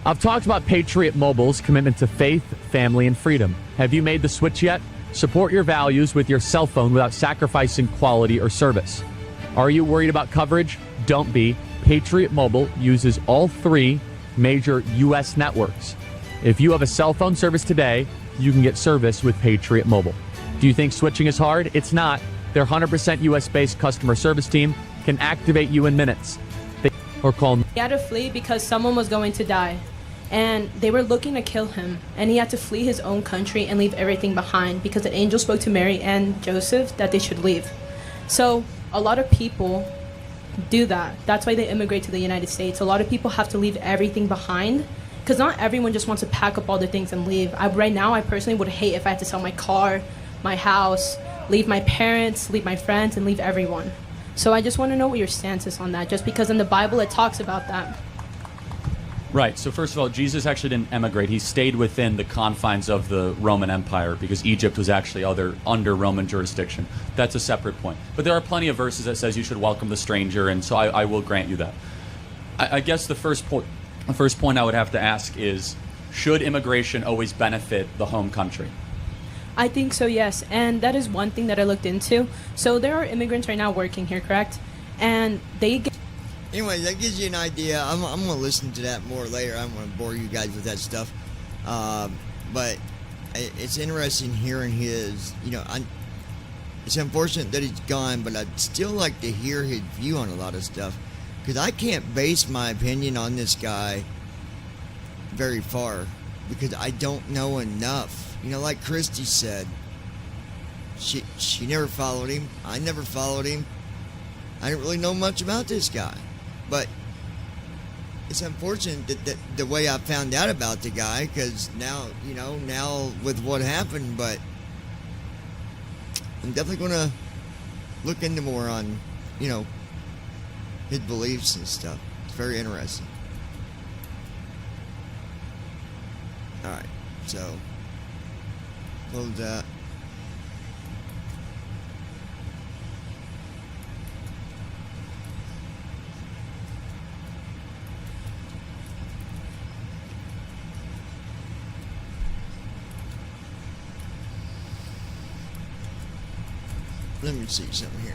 I've talked about Patriot Mobile's commitment to faith, family, and freedom. Have you made the switch yet? Support your values with your cell phone without sacrificing quality or service. Are you worried about coverage? Don't be. Patriot Mobile uses all 3 major U.S. networks. If you have a cell phone service today, you can get service with Patriot Mobile. Do you think switching is hard? It's not. Their 100% U.S.-based customer service team can activate you in minutes. Or call. He had to flee because someone was going to die, and they were looking to kill him, and he had to flee his own country and leave everything behind because an angel spoke to Mary and Joseph that they should leave. So a lot of people do that. That's why they immigrate to the United States. A lot of people have to leave everything behind because not everyone just wants to pack up all their things and leave. Right now, I personally would hate if I had to sell my car, my house, leave my parents, leave my friends, and leave everyone. So I just want to know what your stance is on that, just because in the Bible it talks about that. Right. So first of all, Jesus actually didn't emigrate. He stayed within the confines of the Roman Empire because Egypt was actually under Roman jurisdiction. That's a separate point. But there are plenty of verses that says you should welcome the stranger, and so I will grant you that. I guess the first point I would have to ask is, should immigration always benefit the home country? I think so, yes. And that is one thing that I looked into. So there are immigrants right now working here, correct? And they get... Anyway, that gives you an idea. I'm going to listen to that more later. I don't want to bore you guys with that stuff. But it's interesting hearing his, it's unfortunate that he's gone, but I'd still like to hear his view on a lot of stuff. Because I can't base my opinion on this guy very far. because I don't know enough. You know, like Christy said, she never followed him. I never followed him. I didn't really know much about this guy. But it's unfortunate that the way I found out about the guy, because now with what happened, but I'm definitely going to look into more on, his beliefs and stuff. It's very interesting. Alright, so close that. Let me see something here.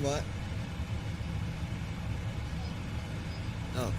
What? Oh.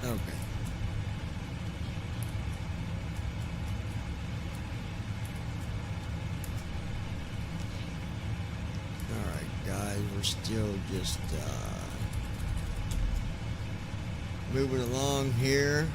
Okay. Alright, guys, we're still just moving along here.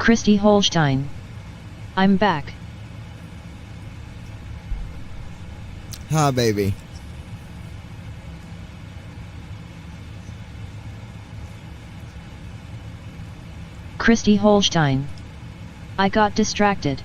Christy Holstein. I'm back. Hi, baby. Christy Holstein. I got distracted.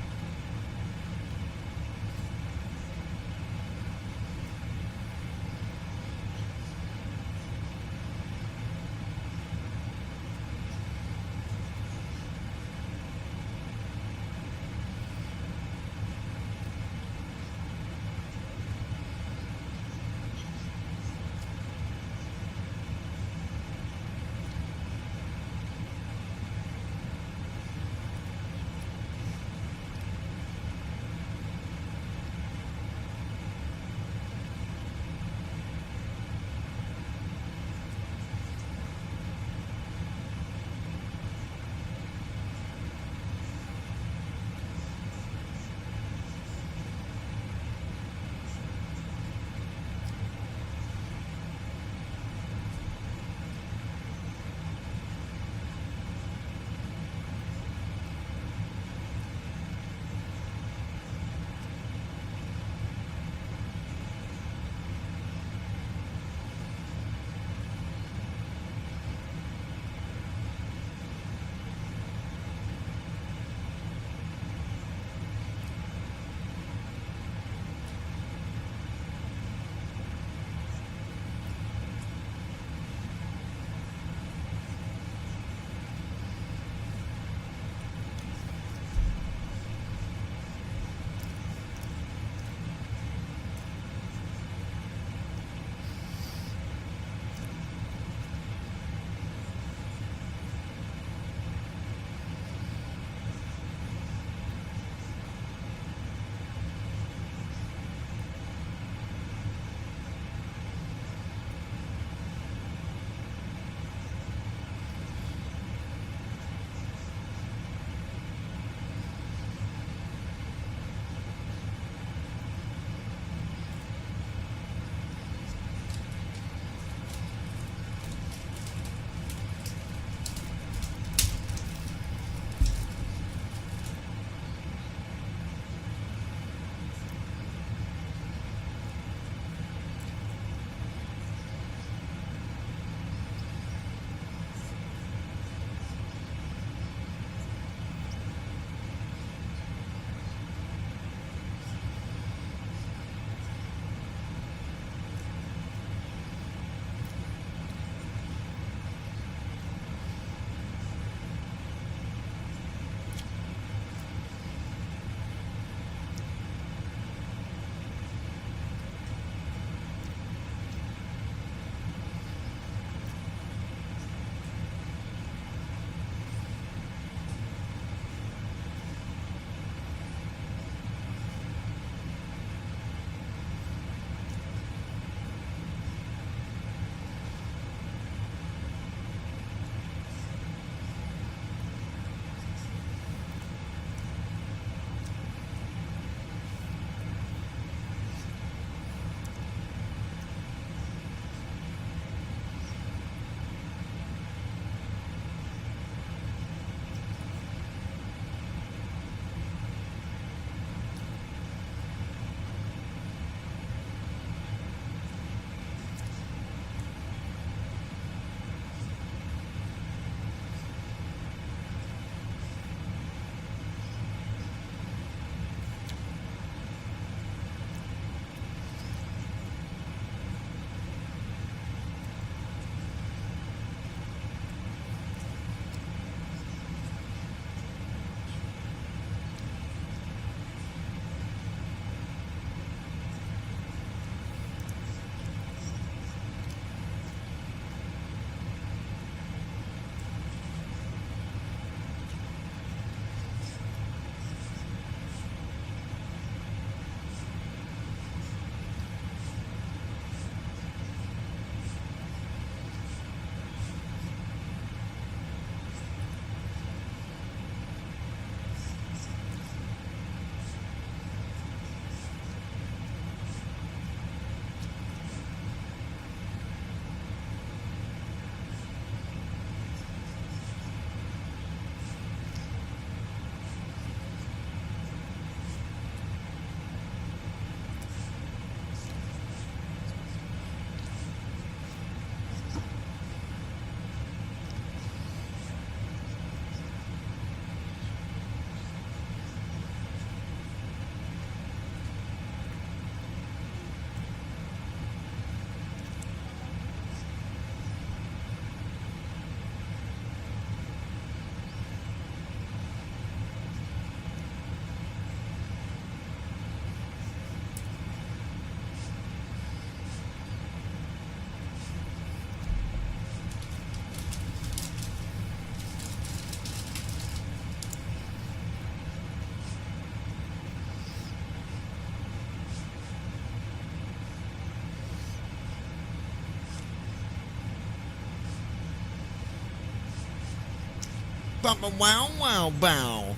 wow, wow, bow.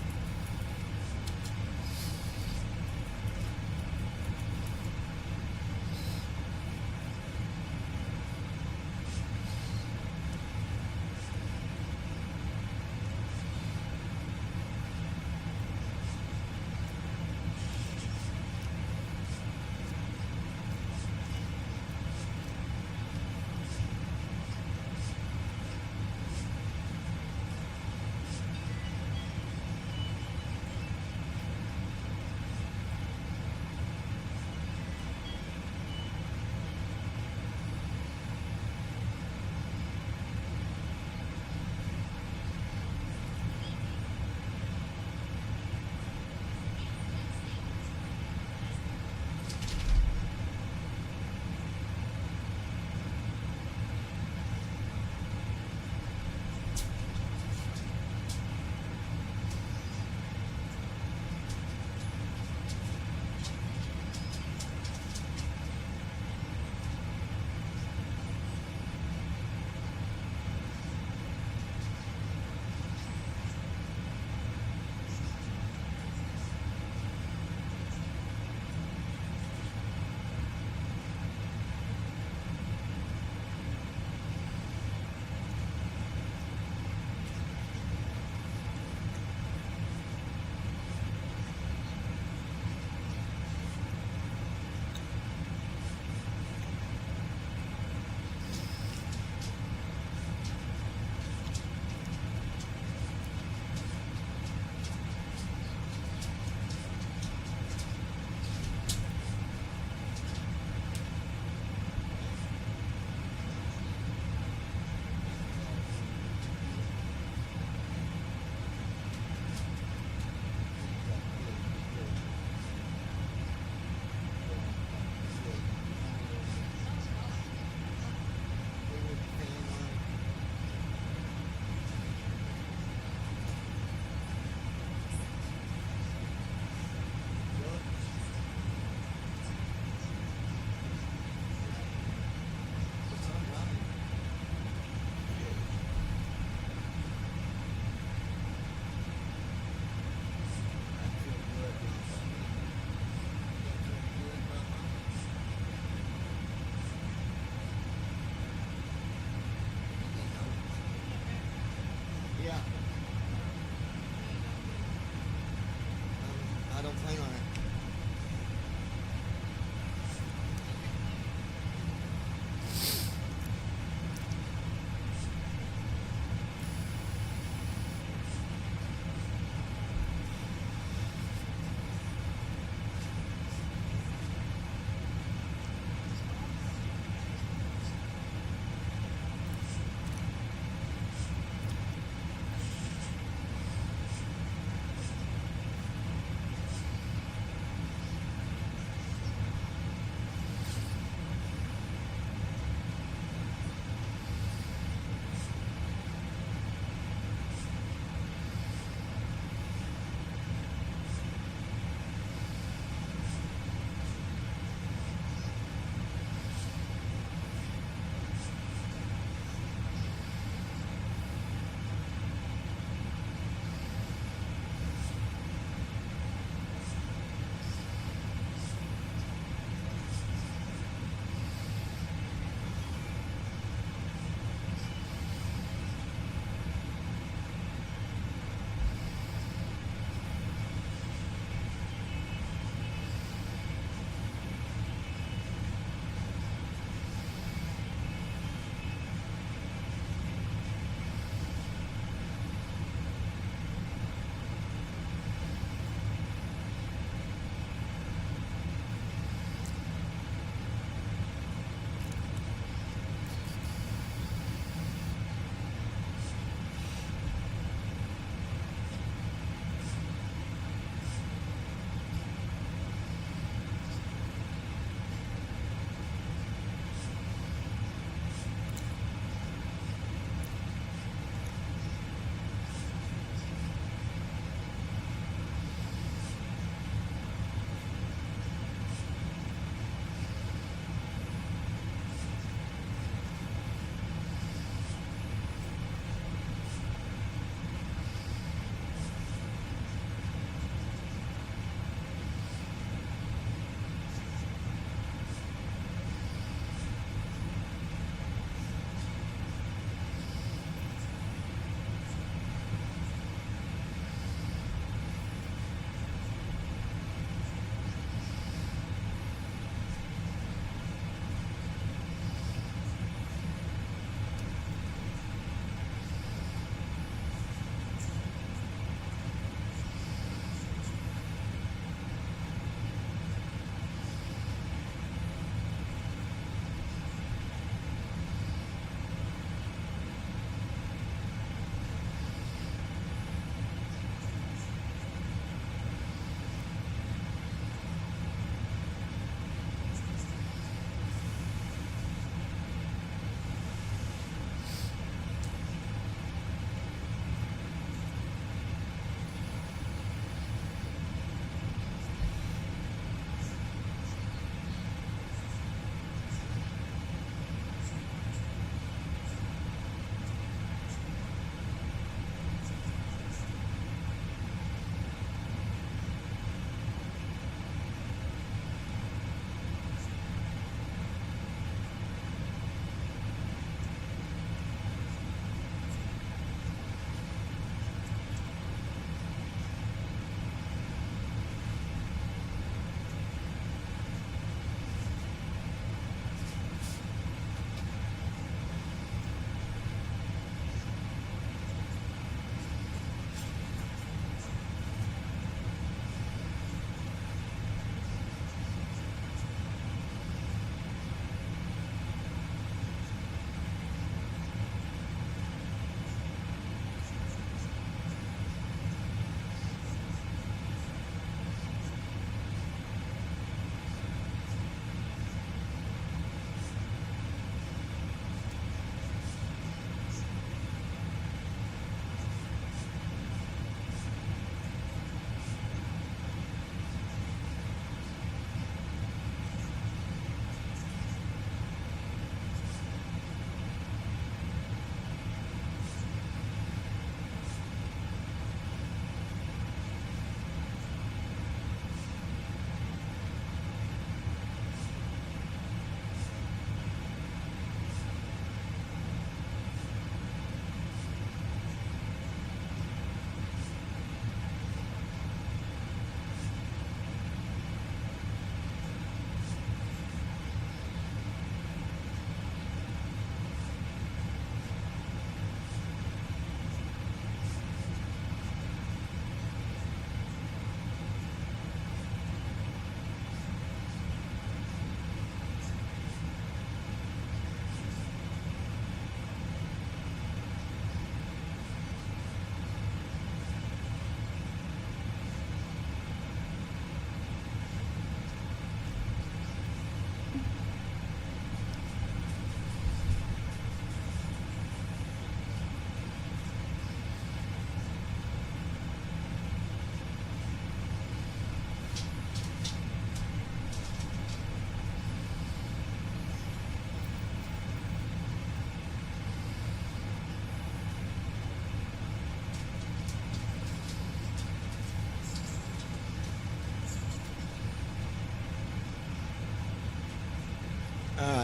I don't plan on it.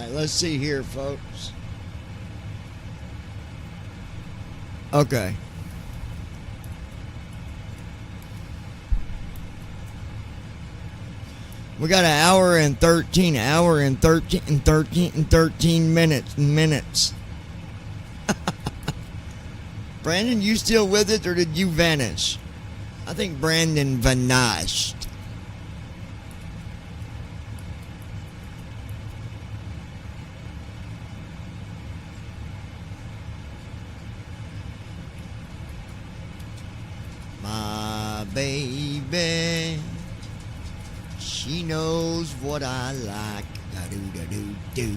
right, let's see here, folks. Okay. We got an hour and 13 minutes. Brandon, you still with it, or did you vanish? I think Brandon vanished. My baby, she knows what I like. Da-do-da-do-do.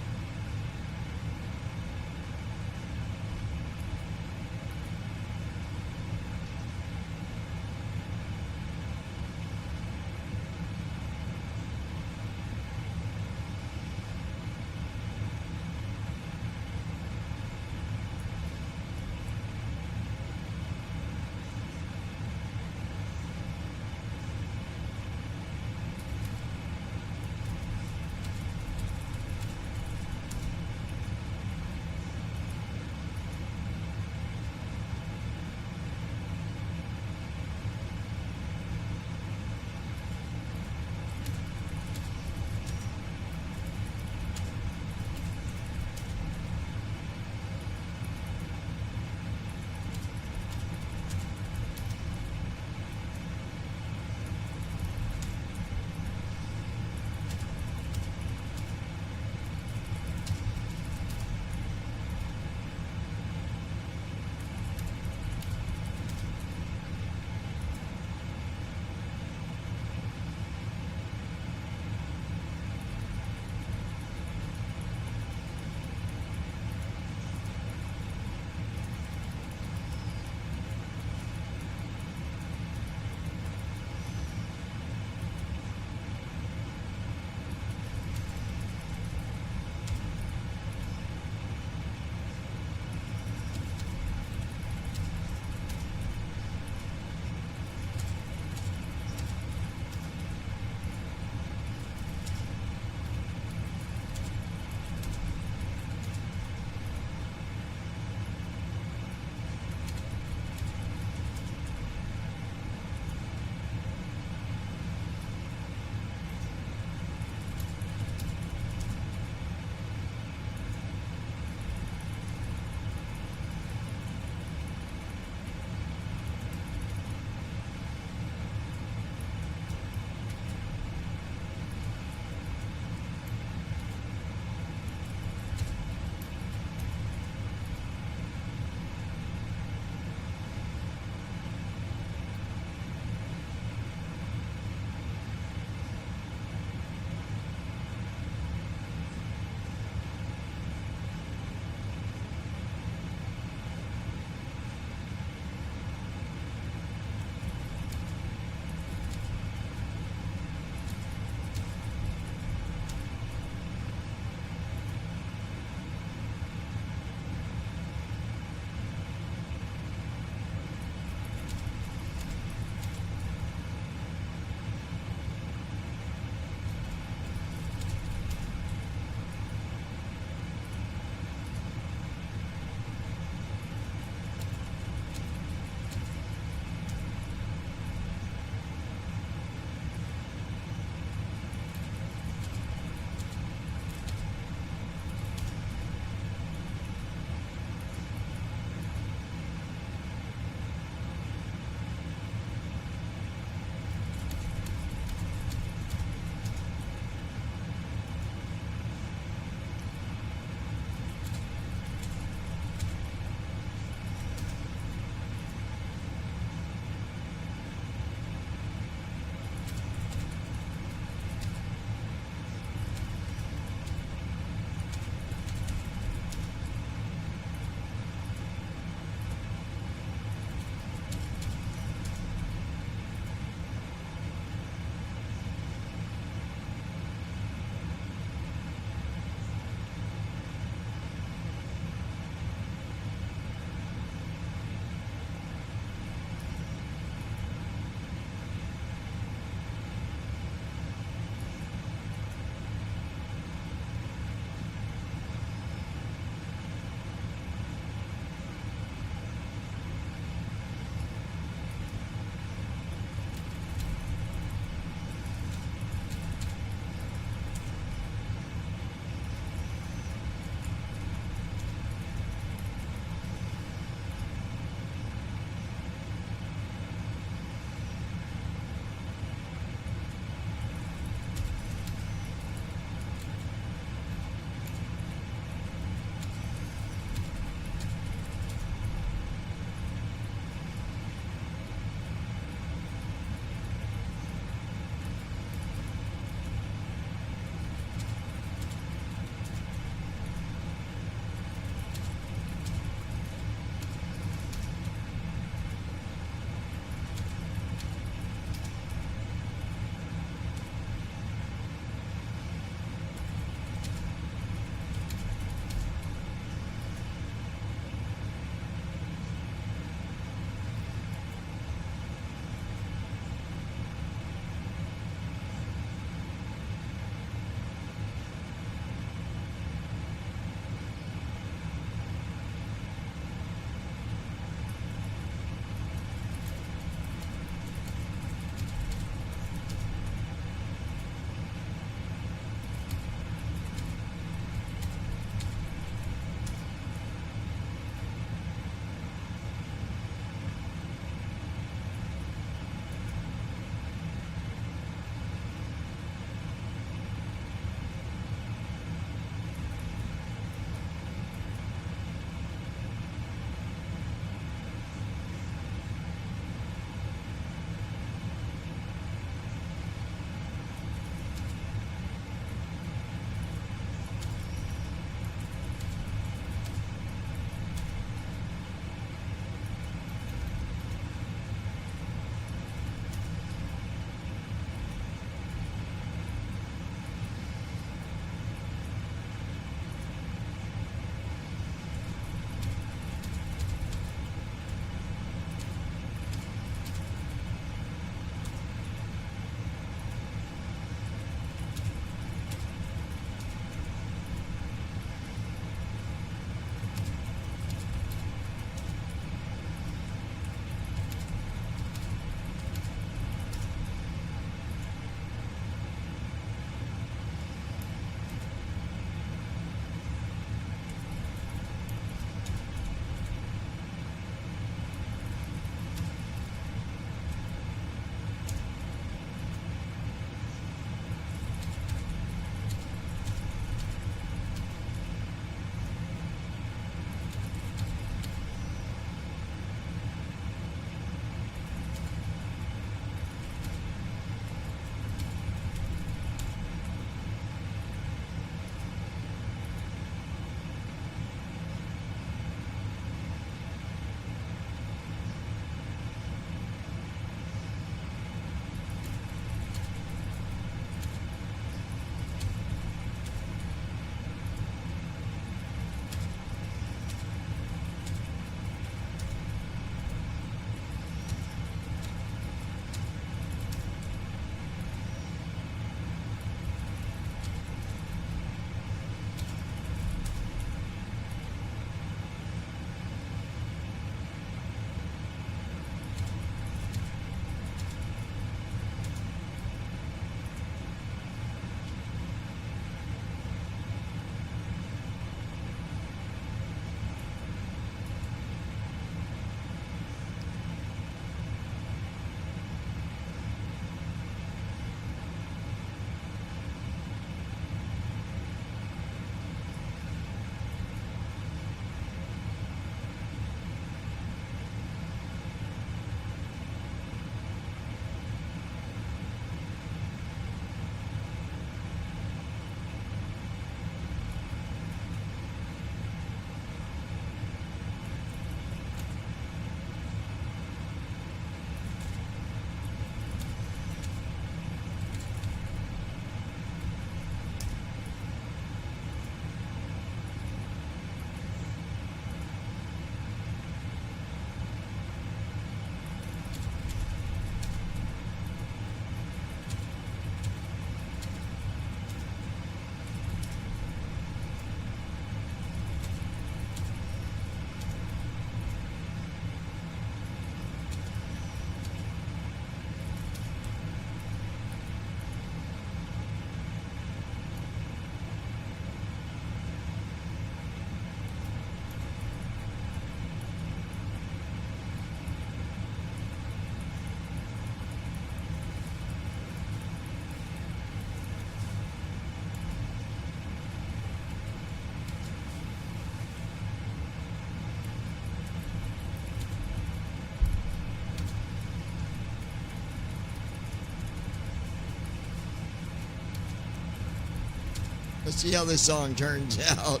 Let's see how this song turns out.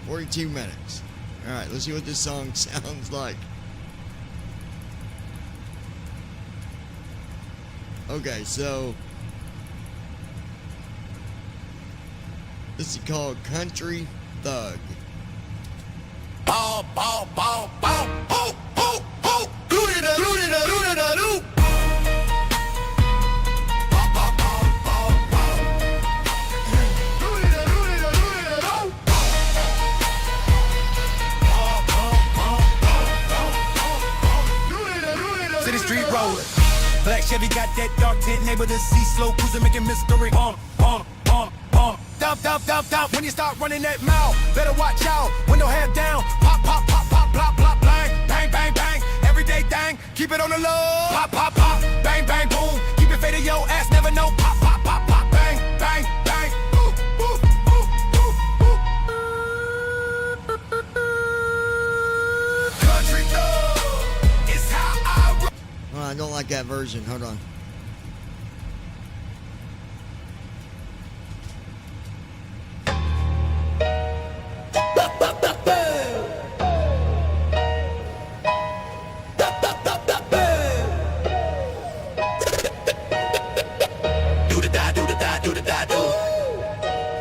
"42 minutes. All right, let's see what this song sounds like. Okay, so this is called Country Thug. Ball, ball, ball, ball, oh, oh, oh, do-da-da, do-da-da, do-da-da, do. City street roller. Black Chevy got that dark tint, able to see slow cruising, making mystery. Dump, dump, dump, dump. When you start running that mouth, better watch out. Window head down. Pop, pop, pop, pop, plop, plop, bang, bang, bang, bang. Everyday thing, keep it on the low. Pop, pop, pop, bang, bang, boom. Keep it faded, yo ass never know. Pop, pop, pop, pop, bang, bang, bang. Ooh, ooh, ooh, ooh, ooh. Country thug is how I roll. Oh, I don't like that version. Hold on.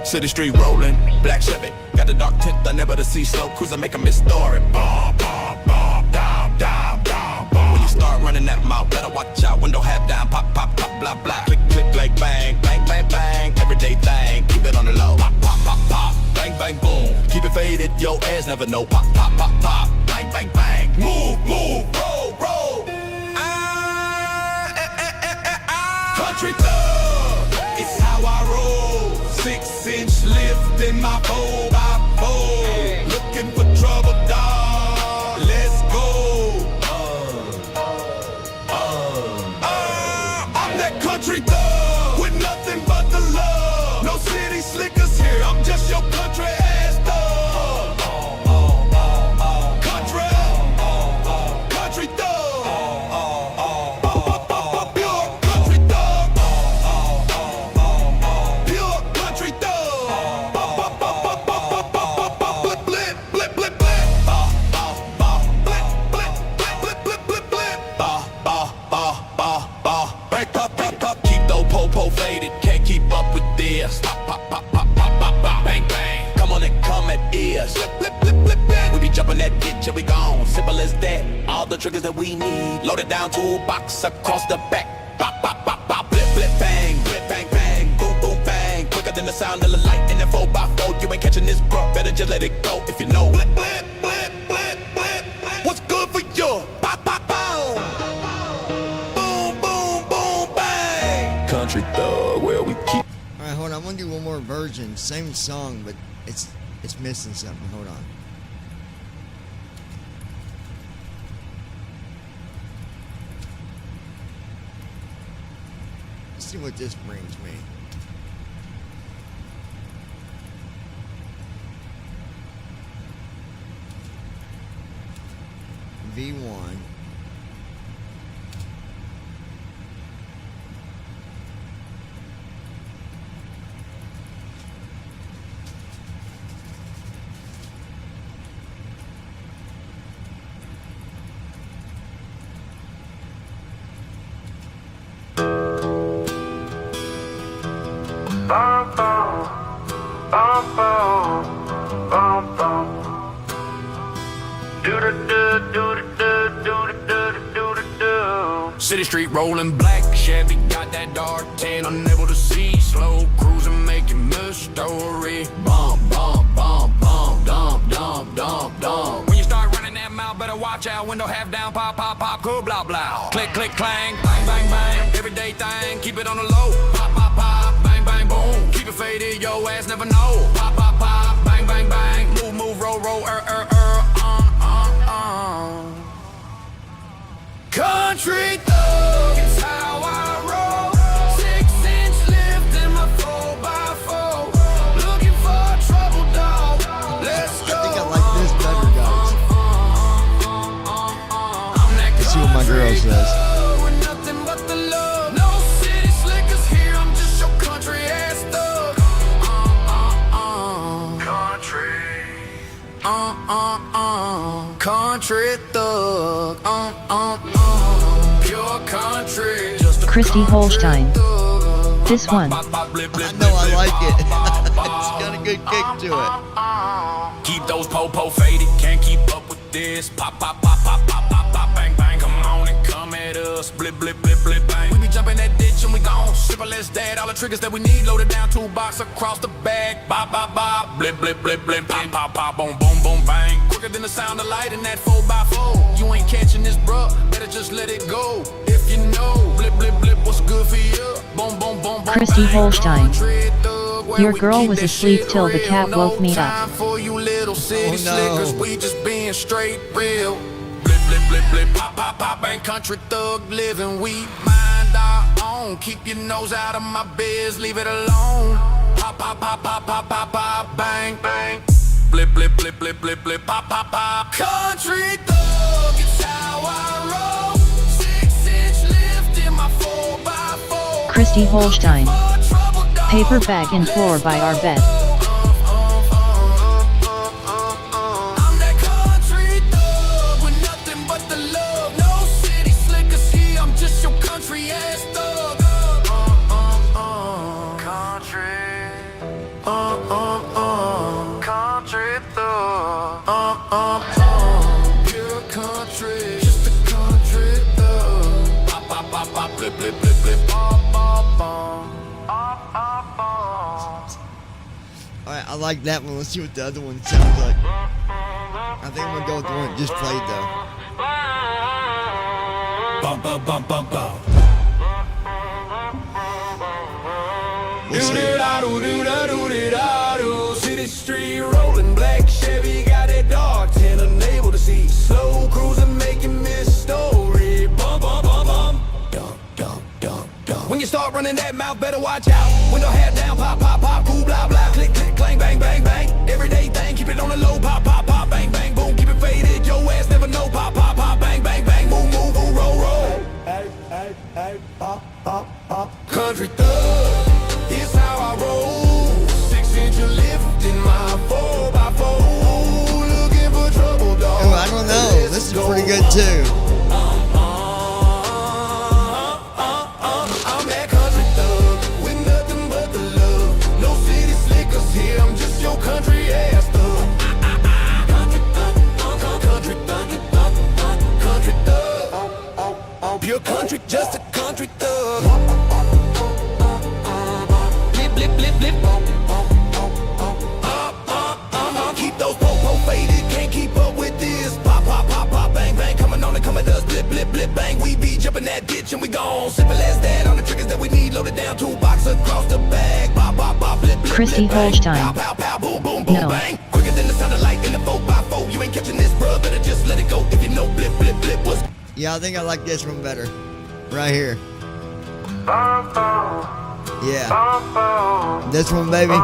City street rolling, black Chevy, got the dark tint, unable to see slow cruiser, make a miss story. Bomb, bomb, bomb, down, down, down, bomb. When you start running that mouth, better watch out. Window half down, pop, pop, pop, blah, blah. Click, click, like bang, bang, bang, bang. Everyday thing, keep it on the low. Pop, pop, pop, pop, bang, bang, boom. Keep it faded, yo ass never know. Pop, pop, pop, pop, bang, bang, bang. Move, move, roll, roll. Country thug, it's how I roll. 6-inch lift in my 4x4. Looking for trouble, dog. Let's go. I'm that country thug with nothing but the love. No city slickers here. I'm just your country ass thug. Country, country thug. We gone, simple as that. All the triggers that we need, loaded down toolbox across the back. Bop, bop, bop, bop, blip, blip, bang, blip, bang, bang, boom, boom, bang. Quicker than the sound of the light in the 4x4. You ain't catching this, bro. Better just let it go if you know. Blip, blip, blip, blip, blip. What's good for you? Pop, pop, boom, boom, boom, boom, bang. Country thug, where we keep. All right, hold on. I'm gonna do one more version, same song, but it's missing something. Hold on. See what this brings me. V1. City street rolling, black Chevy, got that dark tan, unable to see, slow cruising, making mystery. Bump, bump, bump, bump, dump, dump, dump, dump. When you start running that mouth, better watch out. Window half down, pop, pop, pop, cool, blah, blah. Click, click, clang, bang, bang, bang. Everyday thing, keep it on the low. Pop, pop, pop, bang, bang, boom. Keep it faded, yo ass never know. Pop, pop, pop, bang, bang, bang. Move, move, roll, roll, Country thug, it's how I roll. 6-inch lift in my 4x4. Looking for trouble, dog. Let's go. I think I like this better, guys. Let's see what my girl says. Country thug, pure country. Christy Holstein. This one. I know I like it. It's got a good kick to it. Keep those po-po faded, can't keep up with this. Pop, pop, pop, pop, pop, pop, pop, bang, bang. Come on and come at us. Blip, blip, blip, blip, bang. We be jumping that ditch and we gone. Simple as that. All the triggers that we need loaded down, toolbox across the bag. Bop, bop, bop. Blip, blip, blip, blip. Pop, pop, pop, boom, boom, boom, bang. Quicker than the sound of light in that 4x4. You ain't catching this, bruh. Better just let it go. If you know, blip, blip, blip, what's good for you? Boom, boom, boom, boom. Christy Holstein. Your girl was asleep till the cat woke me up. For you little city slickers, we just being straight real. Blip, blip, blip, blip, pop, pop, pop, bang, country thug living, we mind our own. Keep your nose out of my biz, leave it alone. Pop, pop, pop, pop, pop, pop, pop, bang, bang. Blip, blip, blip, blip, blip, blip, pop, pop, pop. Country thug, it's how I roll. 6-inch lift in my 4x4. Christy Holstein. Paper bag and floor by our bed. I'm that country thug with nothing but the love. No city slickers here, I'm just your country ass thug. Country, country thug. Pure country, just a country thug. Pop, pop, pop, pop, blip, blip, blip, blip, pop, pop, pop. Alright, I like that one. Let's see what the other one sounds like. I think I'm gonna go with the one that just played though. Bum, bum, bum, bum, bum. Do-de-da-do-do-da-do-de-da-do. City street rolling, black Chevy got that dark tin, unable to see. Slow cruising, making this story. Bum, bum, bum, bum. Dum, dum, dum, dum. When you start running that mouth, better watch out. Window hat down, pop, pop, pop, cool, blah, blah. Click, click, clang, bang, bang, bang. Everyday thing, keep it on the low. Pop, pop, pop, bang, bang, boom. Keep it faded, your ass never know. Pop, pop, pop, bang, bang, bang. Move, move, move, roll, roll. Hey, hey, hey, pop, pop, pop. Country thug, here's how I roll. 6-inch lift in my 4x4. Looking for trouble, dog. Ooh, I don't know. This is pretty good too. I'm that country thug with nothing but the love. No city slickers here, I'm just your country ass thug. Country thug, country thug, country thug. Pure country, just a country thug. Blip, blip, blip, blip. Keep those po-po faded, can't keep up with this. Pop, pop, pop, pop, bang, bang. Coming on and come at us, blip, blip, blip, bang. We be jumping that ditch and we gone. Simple as that, on the triggers that we need, loaded down, toolbox across the bag. Pop, pop, pop, blip, blip, Christy blip, bang. Holstein. Pow, pow, pow, boom, boom, boom, No. bang. Quicker than the sound of light in the 4x4. You ain't catching this, bruh, better just let it go. If you know blip, blip, blip, what's Yeah, I think I like this one better. Right here. Yeah. This one, baby.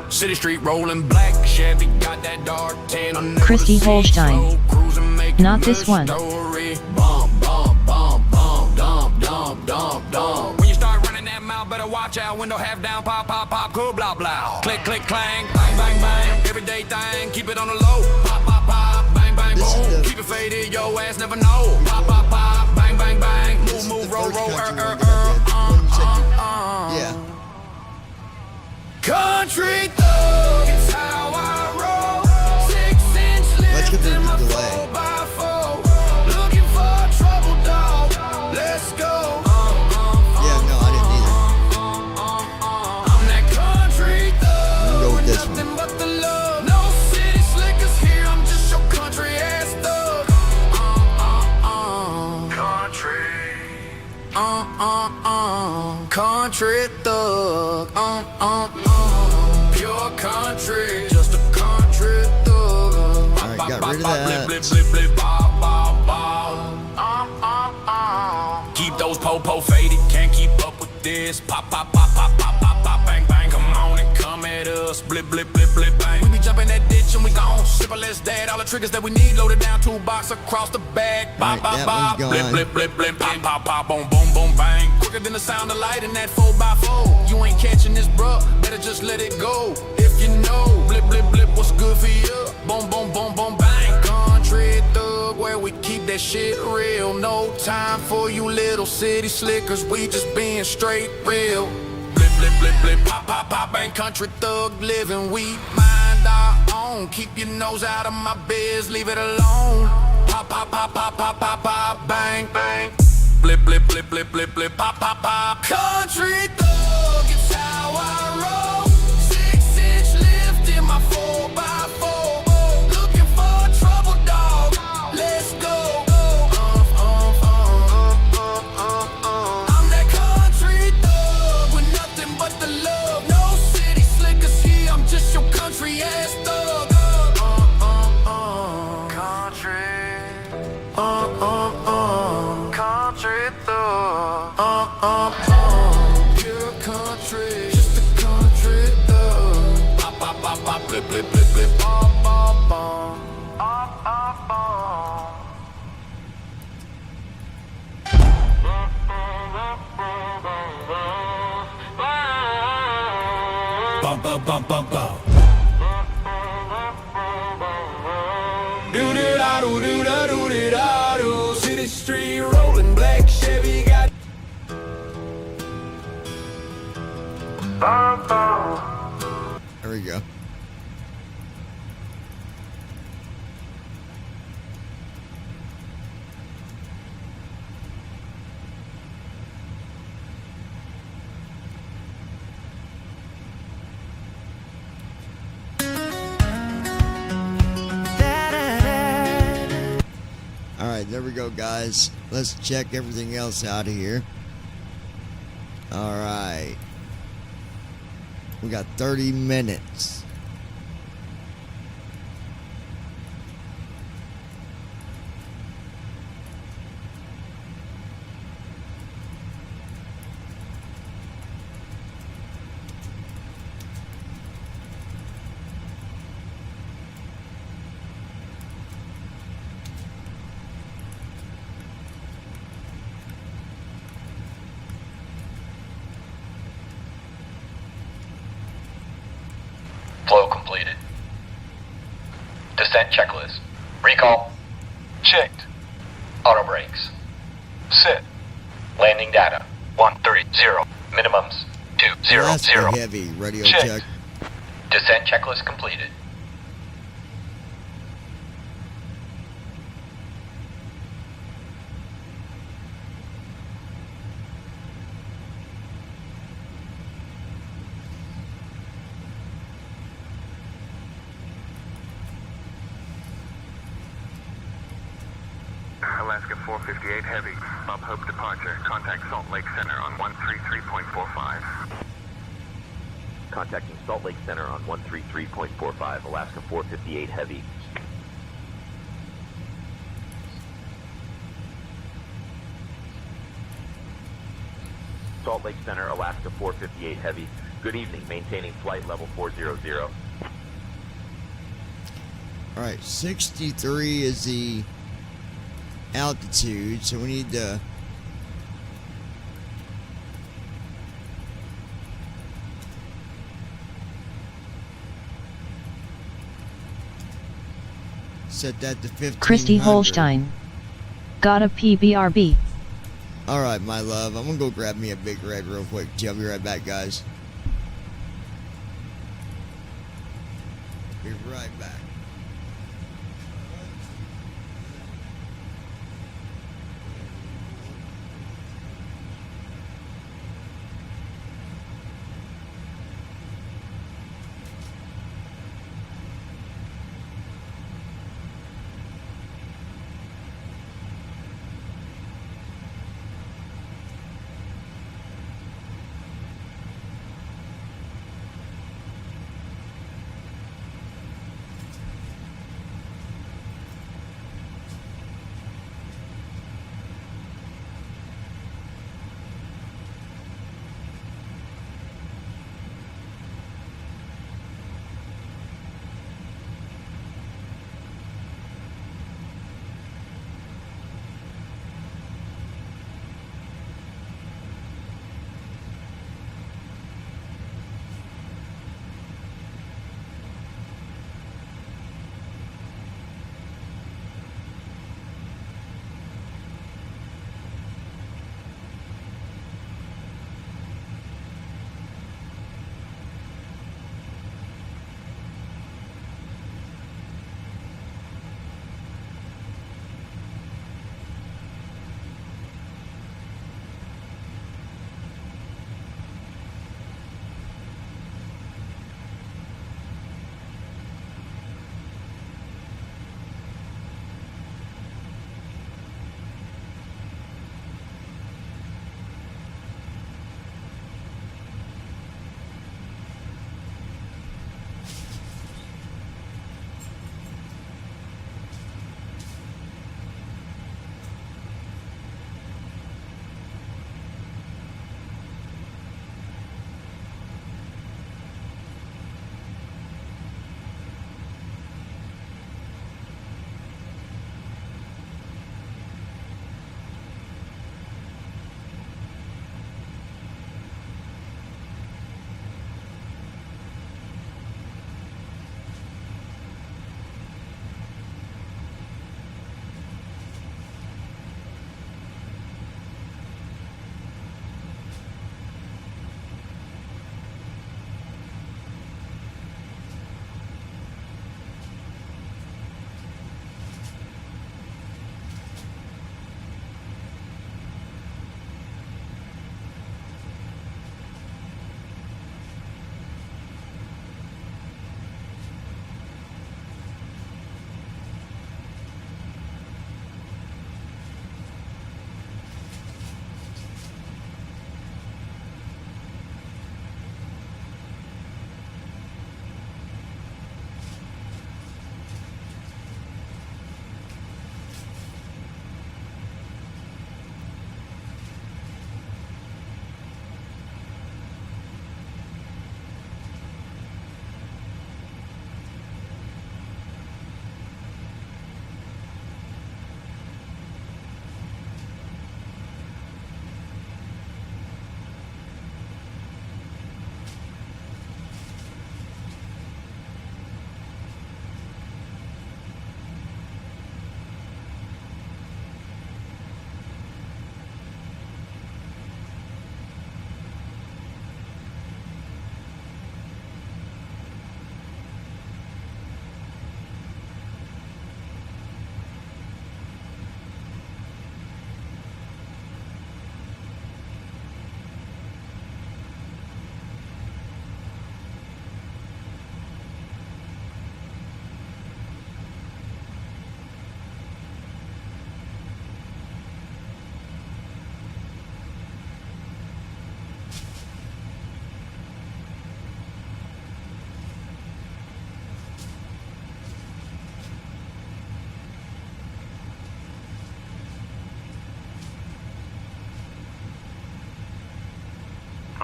City street rolling, black Chevy got that dark tan on. Christy Holstein. Not this one. Bum, bum, bum, bum, dum, dum, dum, dum. When you start running that mouth, better watch out. Window half down, pop, pop, pop, cool, blah, blah. Click, click, clang, bang, bang, bang. Everyday thing, keep it on the low. Pop, pop, pop, bang, bang, boom. Keep it faded, your ass never know. Pop, pop, pop, bang, bang, bang. Move, move, roll, roll, Yeah. Country thug, it's how I roll. 6-inch Let's get lift the in my delay. 4x4. Looking for trouble, dog. Let's go. Yeah, no, I didn't either. I'm that country thug. Go with this one. Nothing but the love. No city slickers here. I'm just your country ass thug. Country. Country thug. Pure country. Just a country thug. Alright, got rid of that. Blip, blip, blip, bop, bop, bop. Keep those po-po faded. Can't keep up with this. Pop, pop, pop, pop, pop, pop, pop, bang, bang. Come on and come at us. Blip, blip, blip, blip, bang. We be jumping that ditch and we gone. Simple as that. All the triggers that we need loaded down, toolbox across the bag. Bop, Alright, bop, that bop. one's Blip, gone. blip, blip, blip, pop, pop, pop, boom, boom, boom, bang. Quicker quicker than the sound of light in that 4x4. You ain't catching this, bruh, better just let it go. If you know, blip, blip, blip, what's good for you? Boom, boom, boom, boom, bang. Country thug, where we keep that shit real. No time for you little city slickers, we just being straight real. Blip, blip, blip, blip, pop, pop, pop, ain't country thug living, we mind our own. Keep your nose out of my biz, leave it alone. Pop, pop, pop, pop, pop, pop, pop, bang, bang. Blip, blip, blip, blip, blip, blip, pop, pop, pop. Country thug, it's how I roll. 6-inch lift in my 4x4. Looking for trouble, dog. Let's go. I'm that country thug with nothing but the love. No city slickers here, I'm just your country ass thug. Country. Country thug. Pure country. Just a country thug. Pop, pop, pop, pop, blip, blip, blip, blip. Bom, bom, bom. Bum, bum, bum, bum, bum. Do-do-da-do, do-da-do, do-da-do. City street rolling, black Chevy got. There we go. Alright, there we go, guys. Let's check everything else out of here. Alright. We got 30 minutes. Flow completed. Descent checklist. Recall. Checked. Auto brakes. Set. Landing data. 130. Minimums. 200. Heavy radio Checked. check. Descent checklist completed. Alaska 458 Heavy. Bob Hope departure. Contact Salt Lake Center on 133.45. Contacting Salt Lake Center on 133.45. Alaska 458 Heavy. Salt Lake Center, Alaska 458 Heavy. Good evening. Maintaining flight level 400. Alright, 63 is the altitude, so we need to set that to 1500. Christy Holstein. Got a PBRB. Alright, my love, I'm gonna go grab me a Big Red real quick. I'll be right back, guys. Be right back.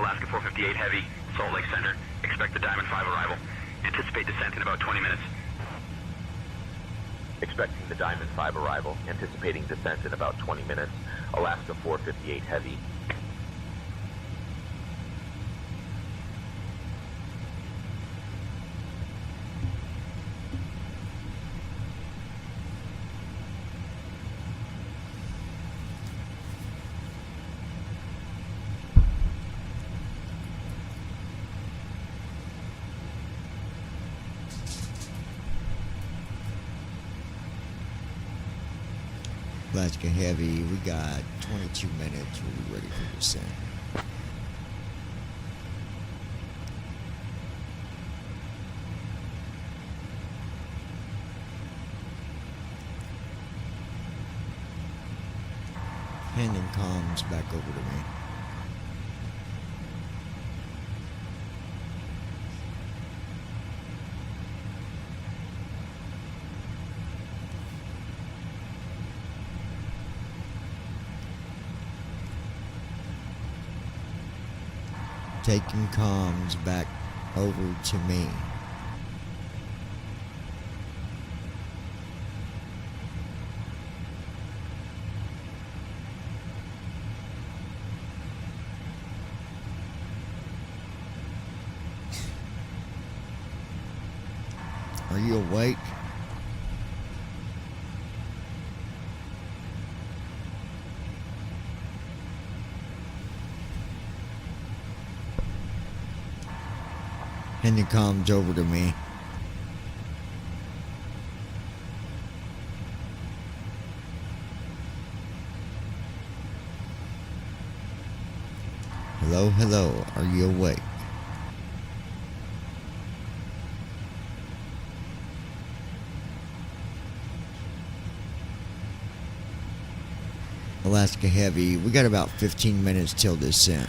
Alaska 458 Heavy, Salt Lake Center. Expect the Diamond 5 arrival. Anticipate descent in about 20 minutes. Expecting the Diamond 5 arrival. Anticipating descent in about 20 minutes. Alaska 458 Heavy. Alaska Heavy, we got 22 minutes. We'll be ready for descent. Handing comms back over to me. Taking comms back over to me. Are you awake? Handing comms over to me. Hello, hello, are you awake? Alaska Heavy, we got about 15 minutes till descent.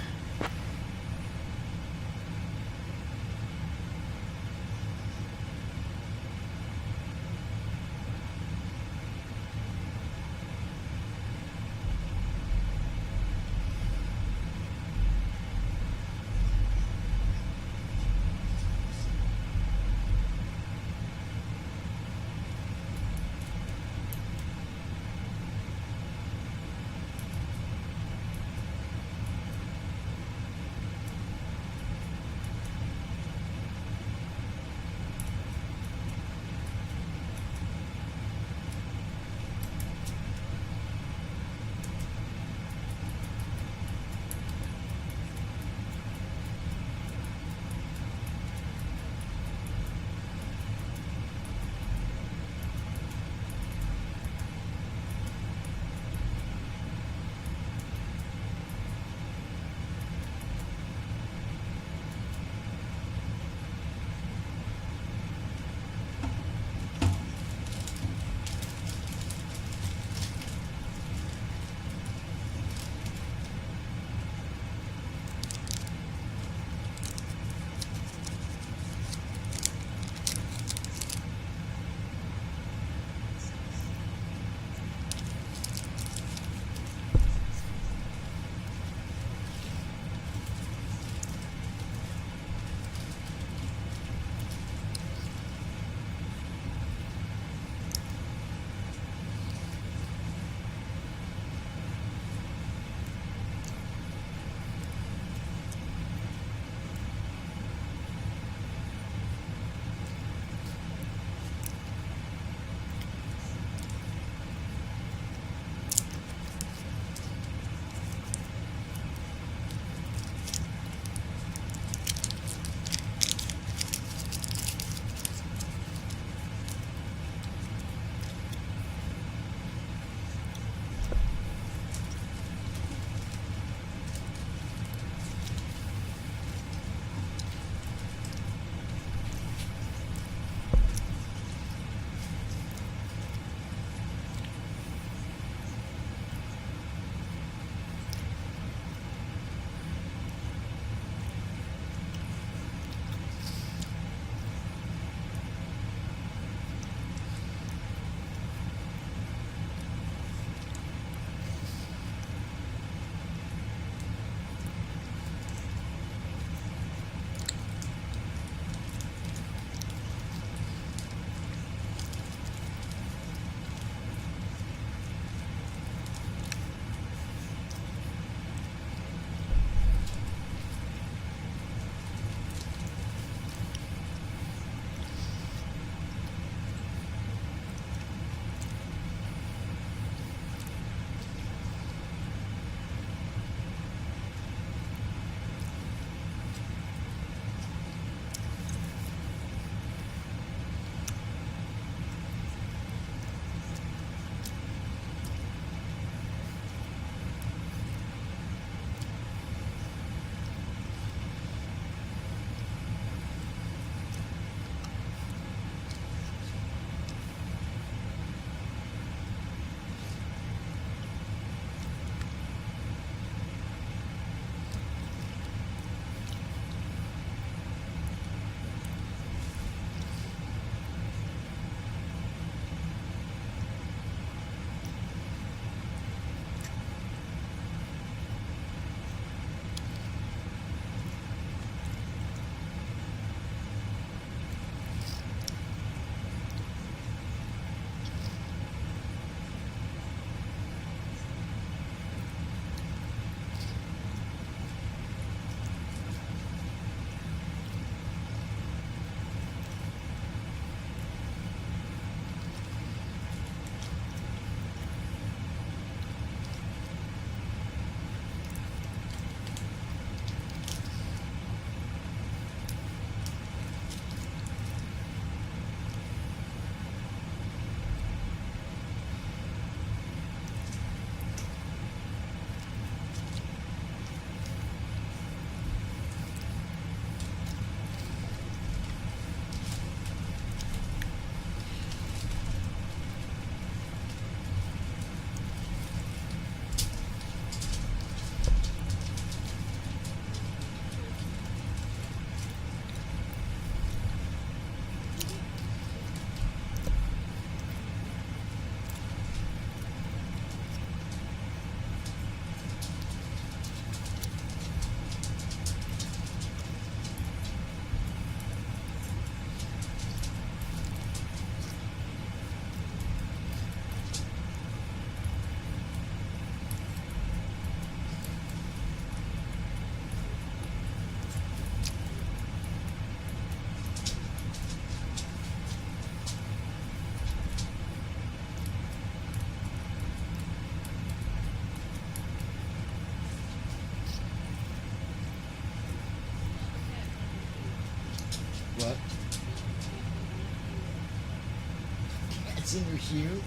It's in your shoe.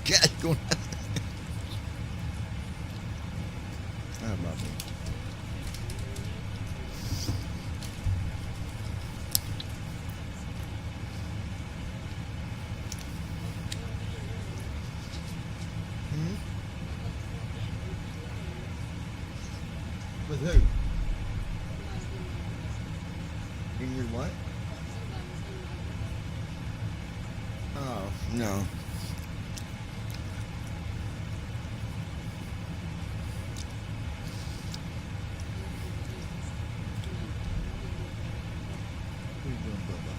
God, going on. How about me? With who? In your what? Oh, no. What are you doing, Bubba?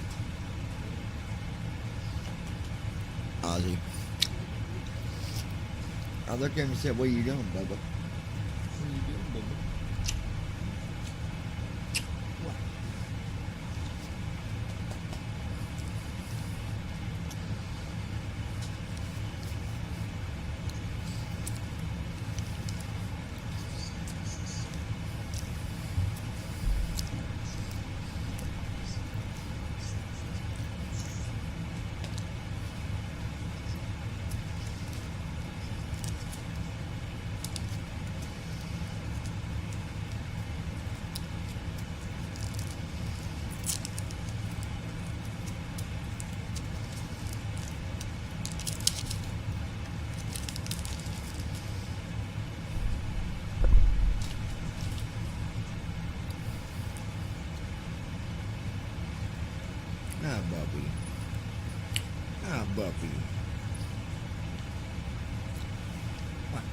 Ozzy. I looked at him and said, what are you doing, Bubba? What are you doing, Bubba? What? Ah, Bubby. Ah, Bubby. What?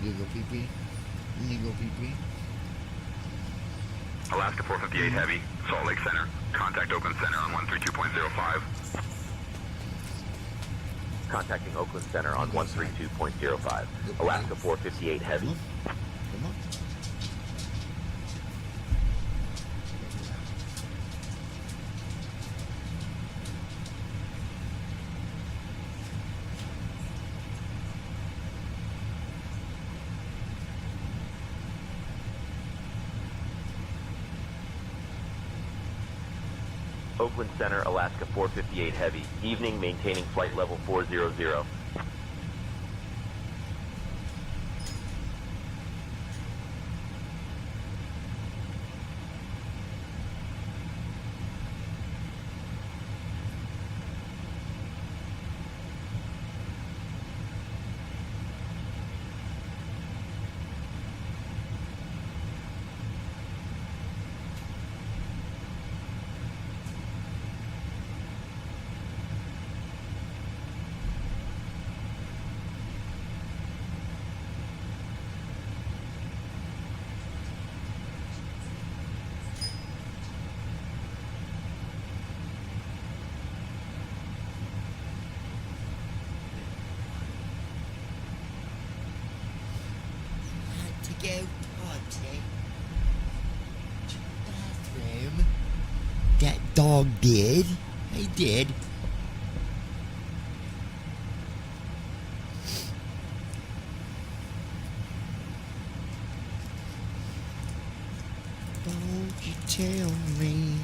You go pee-pee? You go pee-pee? Alaska 458 Heavy, Salt Lake Center. Contact Oakland Center on 132.05. Contacting Oakland Center on 132.05. Alaska 458 Heavy. Come on. Oakland Center, Alaska 458 Heavy. Evening, maintaining flight level 400. To go potty to the bathroom. That dog did. He did. Don't you tell me.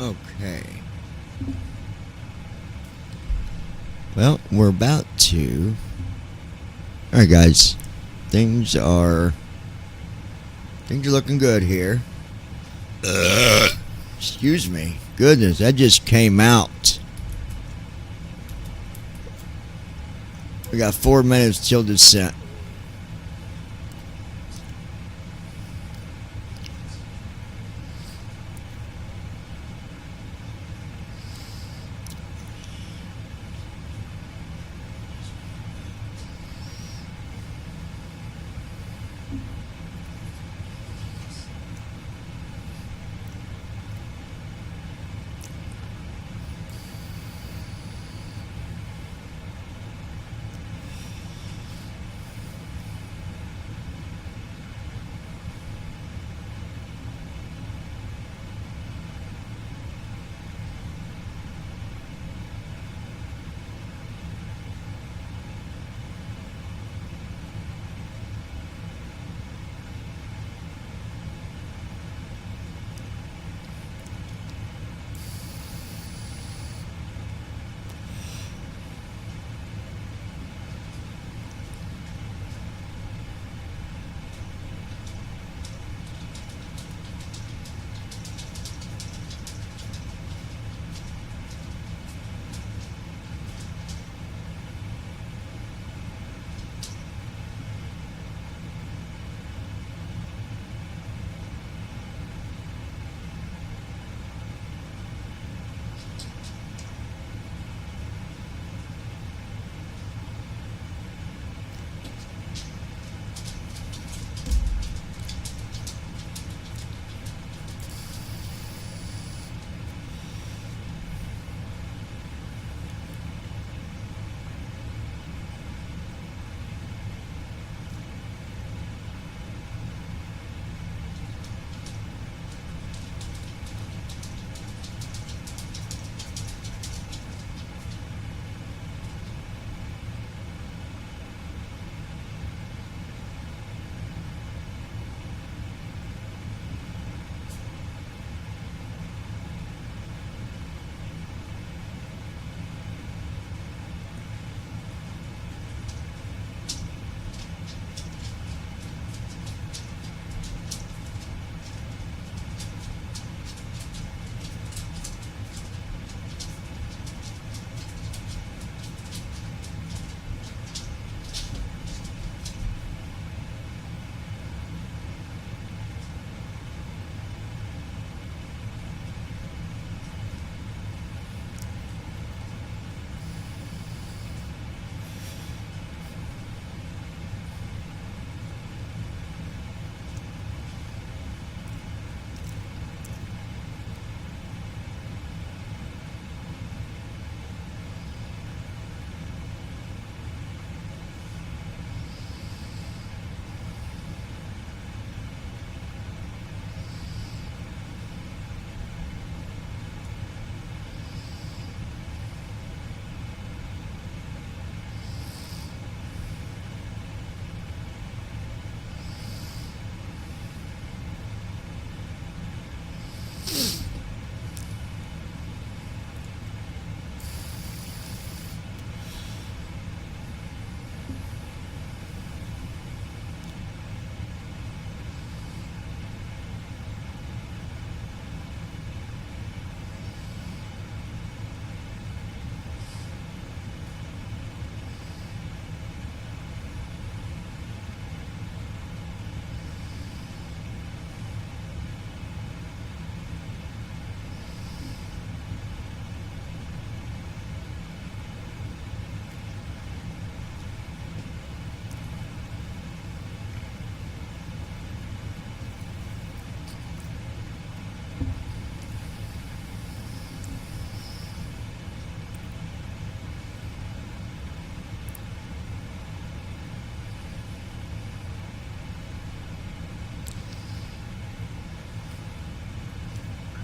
Okay. Well, we're about to. Alright, guys. Things are looking good here. Excuse me. Goodness, that just came out. We got 4 minutes till descent.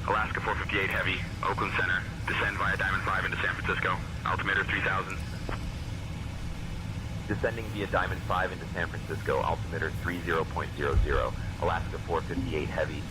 Alaska 458 Heavy, Oakland Center. Descend via Diamond 5 into San Francisco. Altimeter 3000. Descending via Diamond 5 into San Francisco, altimeter 30.00. Alaska 458 Heavy.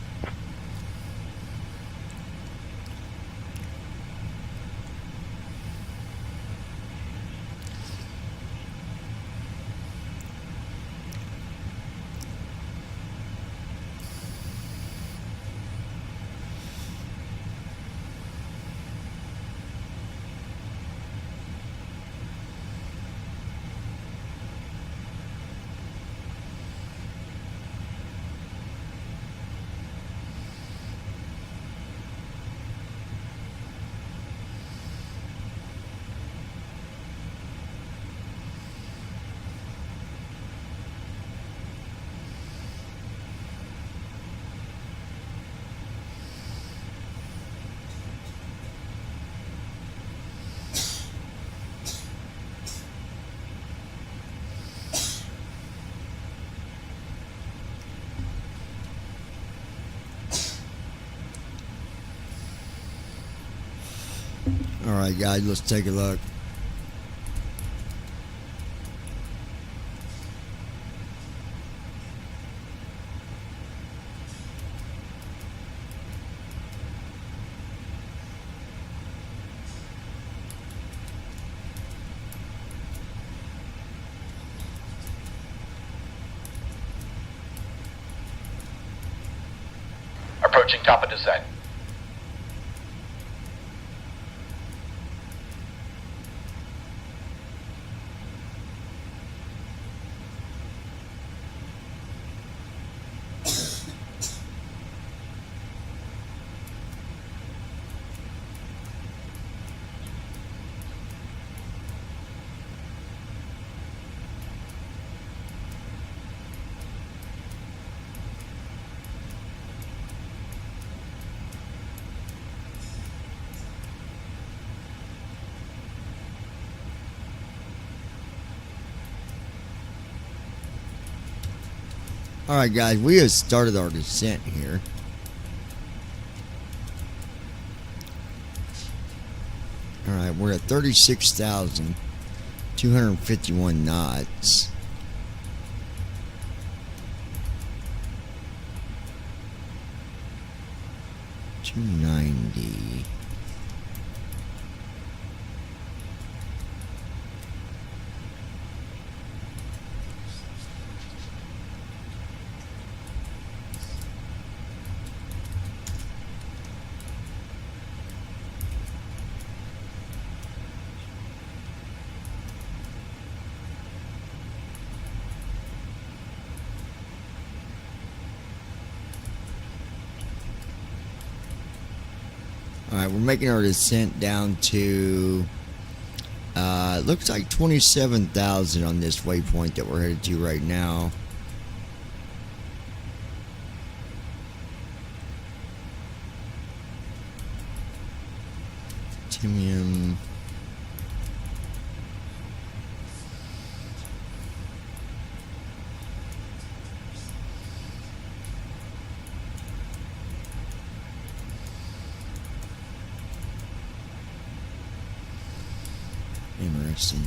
Alright guys, let's take a look. Approaching top of descent. Alright guys, we have started our descent here. Alright, we're at 36,251 knots. $290. Alright, we're making our descent down to looks like 27,000 on this waypoint that we're headed to right now. Timium. Interesting.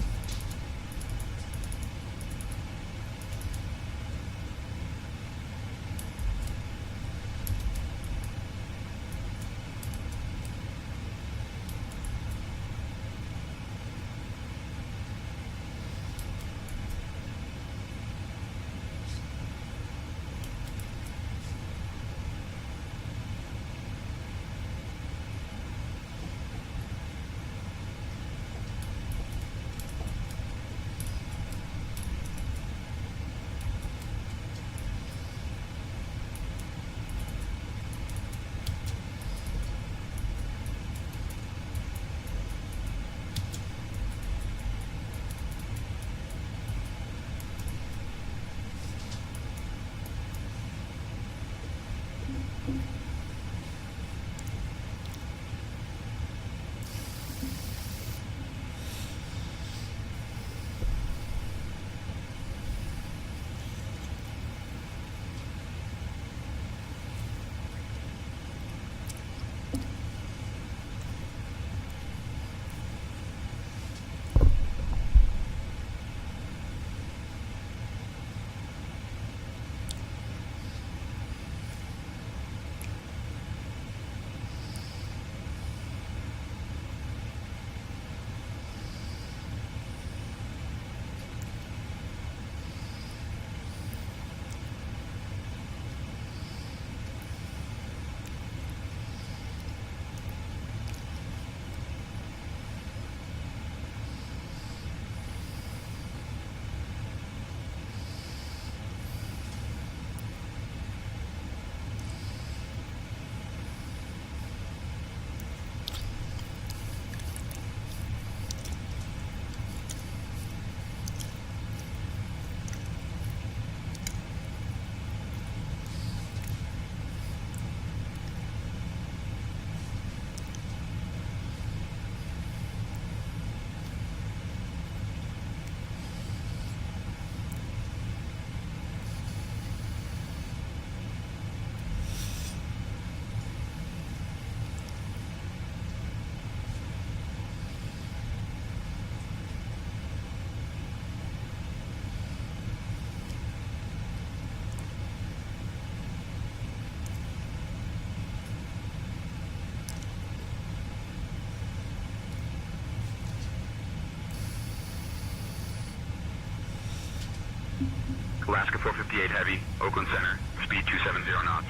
Alaska 458 Heavy, Oakland Center, speed 270 knots.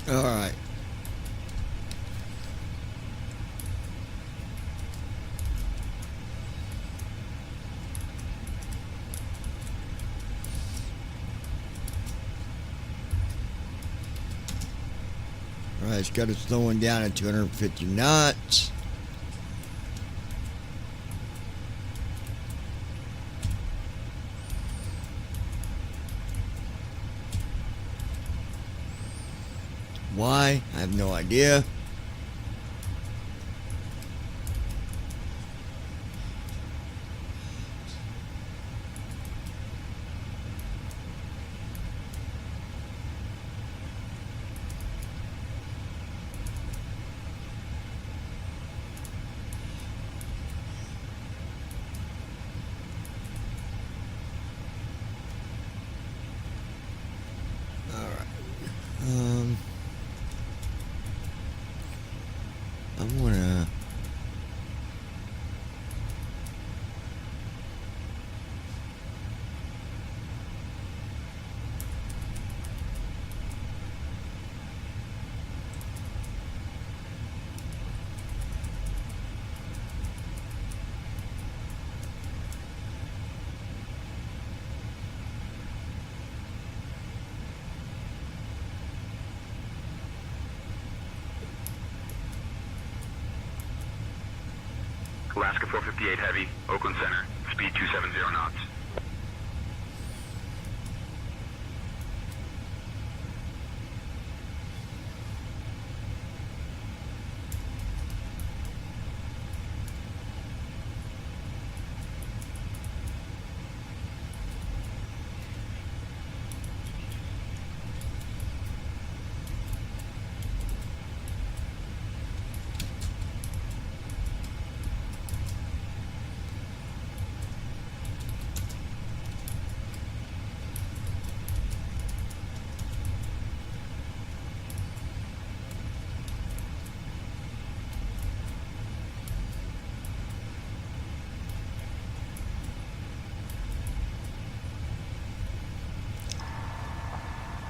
All right. All right, it's got it slowing down at 250 knots. Why? I have no idea. All right. Alaska 458 Heavy, Oakland Center, speed 270 knots.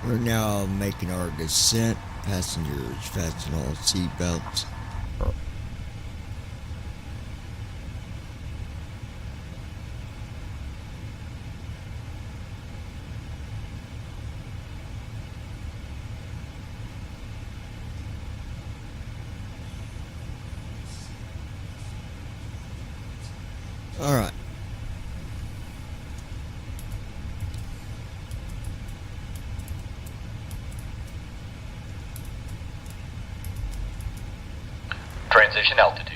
We're now making our descent. Passengers, fasten all seatbelts. All right. Transition altitude.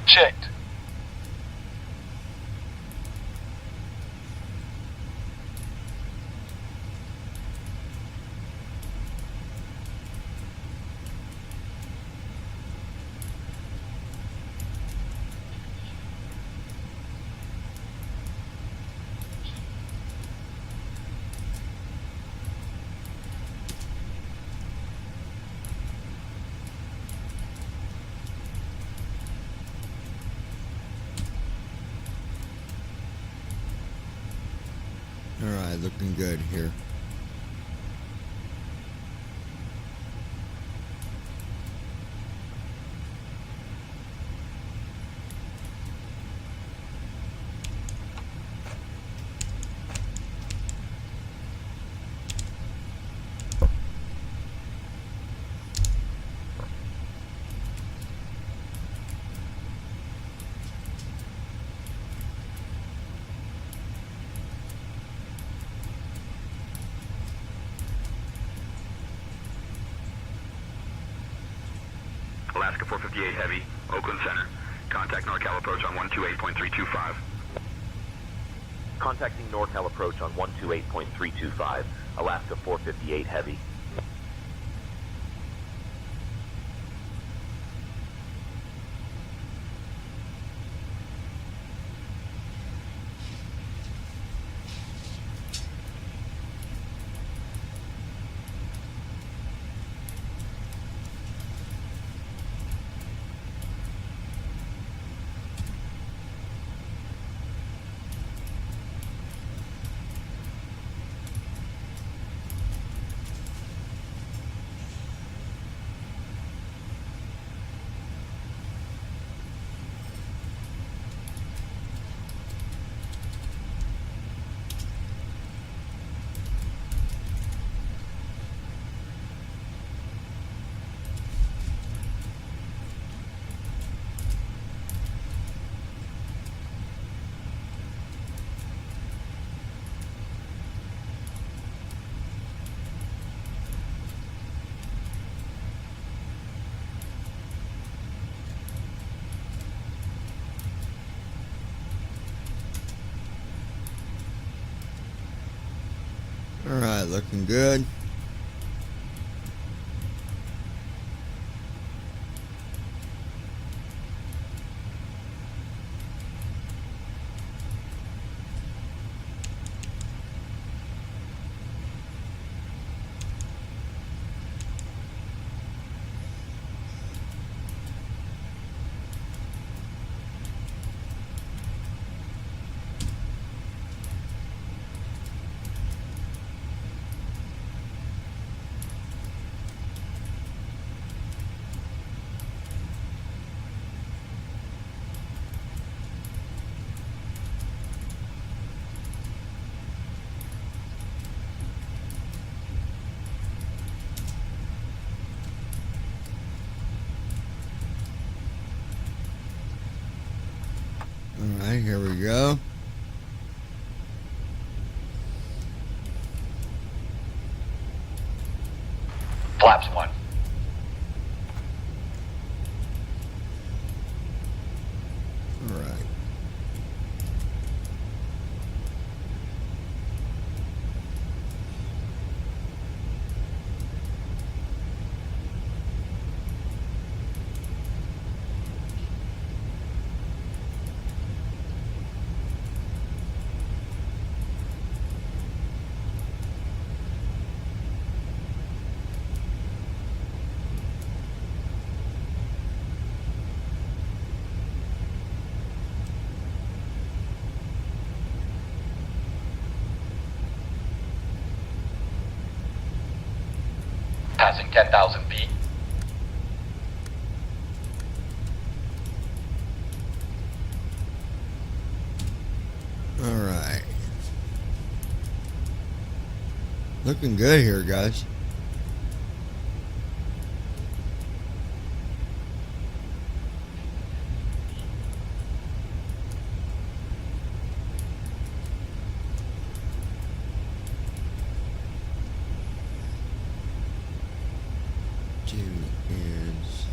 Checked. Alright, looking good here. Alaska 458 Heavy, Oakland Center. Contact NorCal approach on 128.325. Contacting NorCal approach on 128.325. Alaska 458 Heavy. Alright, looking good. Okay, here we go. Flaps 1. All right. Passing 10,000 feet. All right. Looking good here, guys. Two is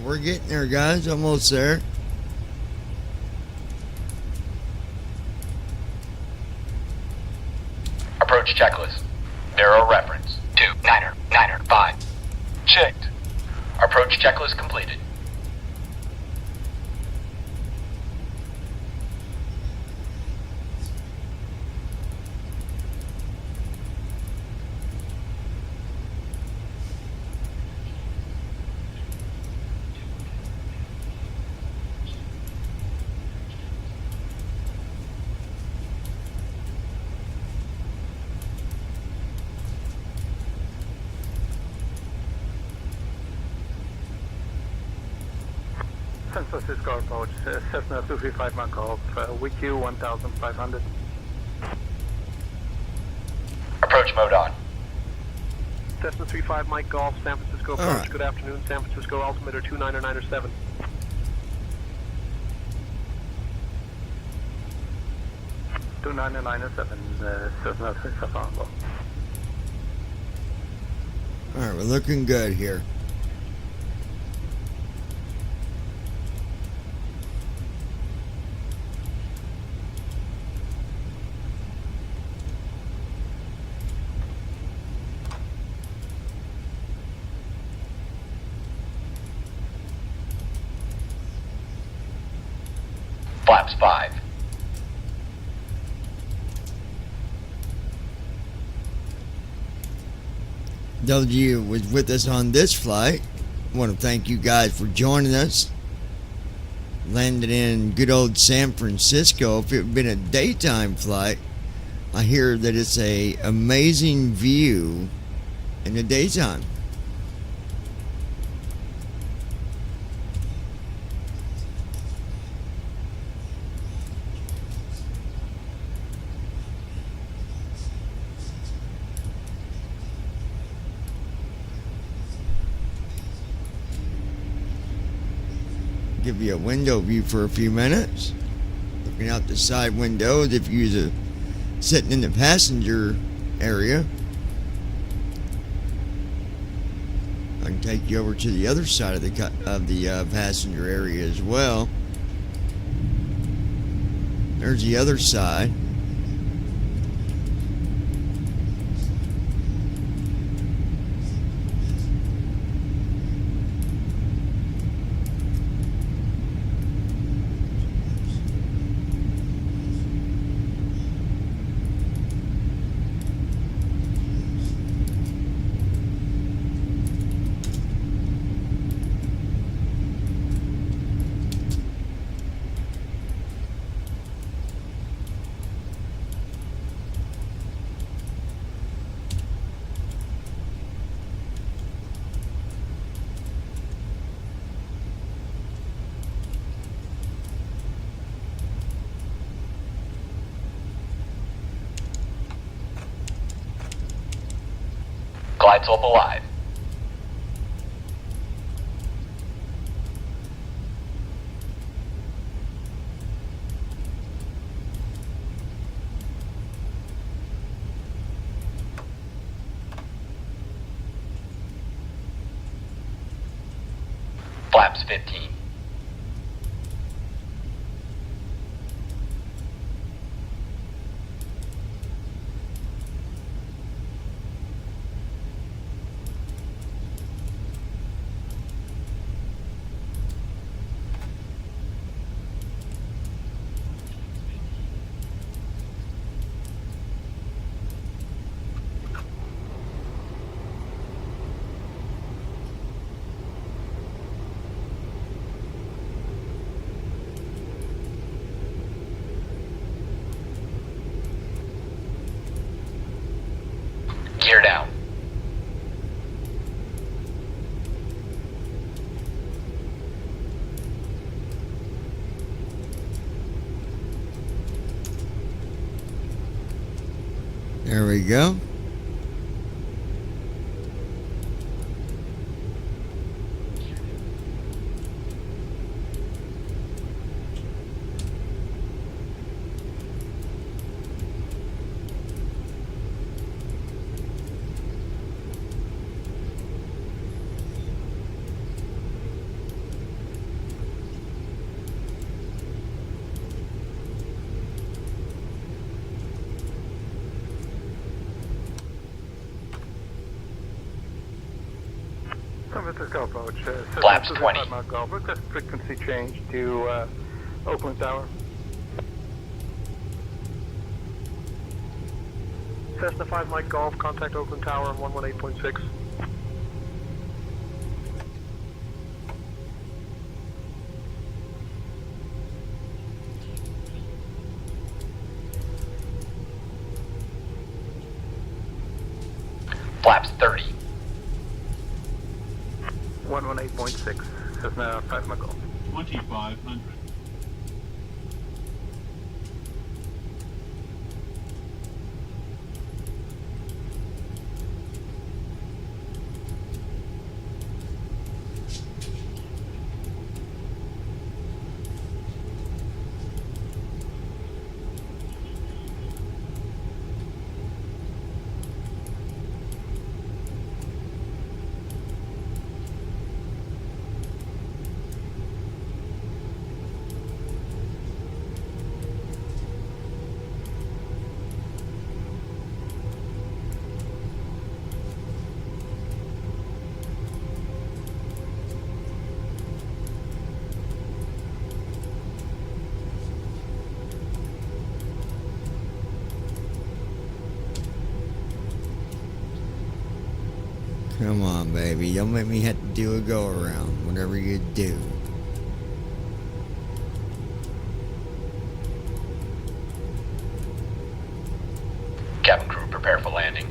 we're getting there, guys. Almost there. Approach checklist. Narrow reference. 2, 9er, 9er, 5. Checked. Approach checklist completed. San Francisco approach, Cessna 235 Mach Golf, WQ 1500. Approach mode on. Cessna 35 Mike Golf, San Francisco approach. Right. Good afternoon, San Francisco altimeter 29997. Two 997, Cessna 35 on board. All right, we're looking good here. Flaps 5. W was with us on this flight. I want to thank you guys for joining us. Landed in good old San Francisco. If it had been a daytime flight, I hear that it's a amazing view in the daytime. give you a window view for a few minutes. Looking out the side window if you're sitting in the passenger area. I can take you over to the other side of the passenger area as well. There's the other side. Glide slope alive. Flaps 15. Gear down. There we go. San Francisco approach. Flaps 20. Golf. Request frequency change to Oakland Tower. Cessna 5 Mike Golf, contact Oakland Tower 118.6. Flaps 30. 118.6. Cessna 5 Mike Golf. 2500. Come on, baby. Don't make me have to do a go around, whatever you do. Cabin crew, prepare for landing.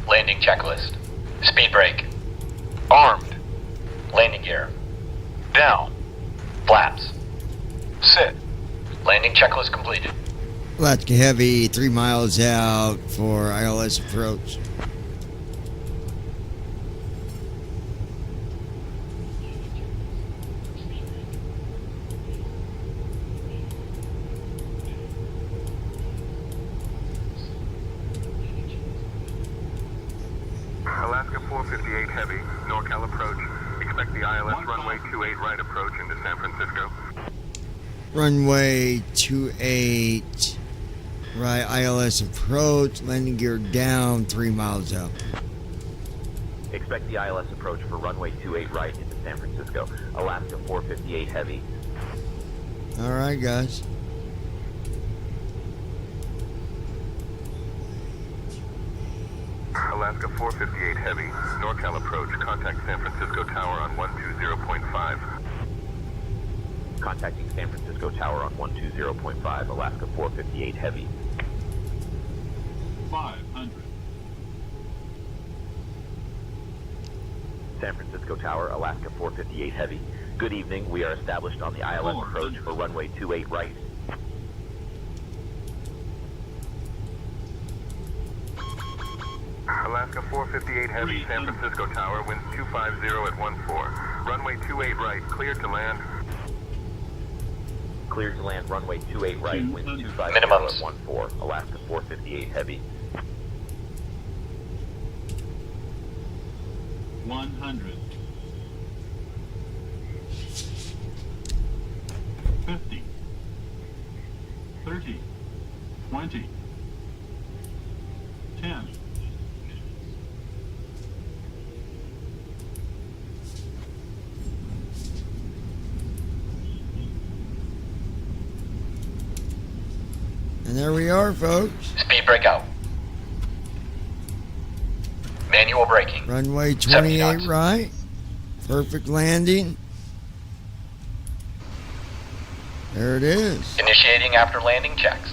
Landing checklist. Speed brake. Armed. Landing gear. Down. Flaps. Sit. Landing checklist completed. Alaska Heavy, 3 miles out for ILS approach. Alaska 458 Heavy, NorCal approach. Expect the ILS runway 28 right approach into San Francisco. Runway 28 right, ILS approach, landing gear down, 3 miles out. Expect the ILS approach for runway 28 right into San Francisco. Alaska 458 Heavy. All right, guys. Alaska 458 Heavy, NorCal approach. Contact San Francisco Tower on 120.5. Contacting San Francisco Tower on 120.5, Alaska 458 Heavy. 500. San Francisco Tower, Alaska 458 Heavy. Good evening. We are established on the ILS approach for runway 28 right. Alaska 458 Heavy, San Francisco Tower, winds 250 at 14. Runway 28 right, cleared to land. Cleared to land, runway 28 right, winds 250 Minimums. at 14, Alaska 458 Heavy. 100. 50. 30. 20. 10. And there we are, folks. Speed brake out. Manual braking. Runway 70 knots. 28 right. Perfect landing. There it is. Initiating after landing checks.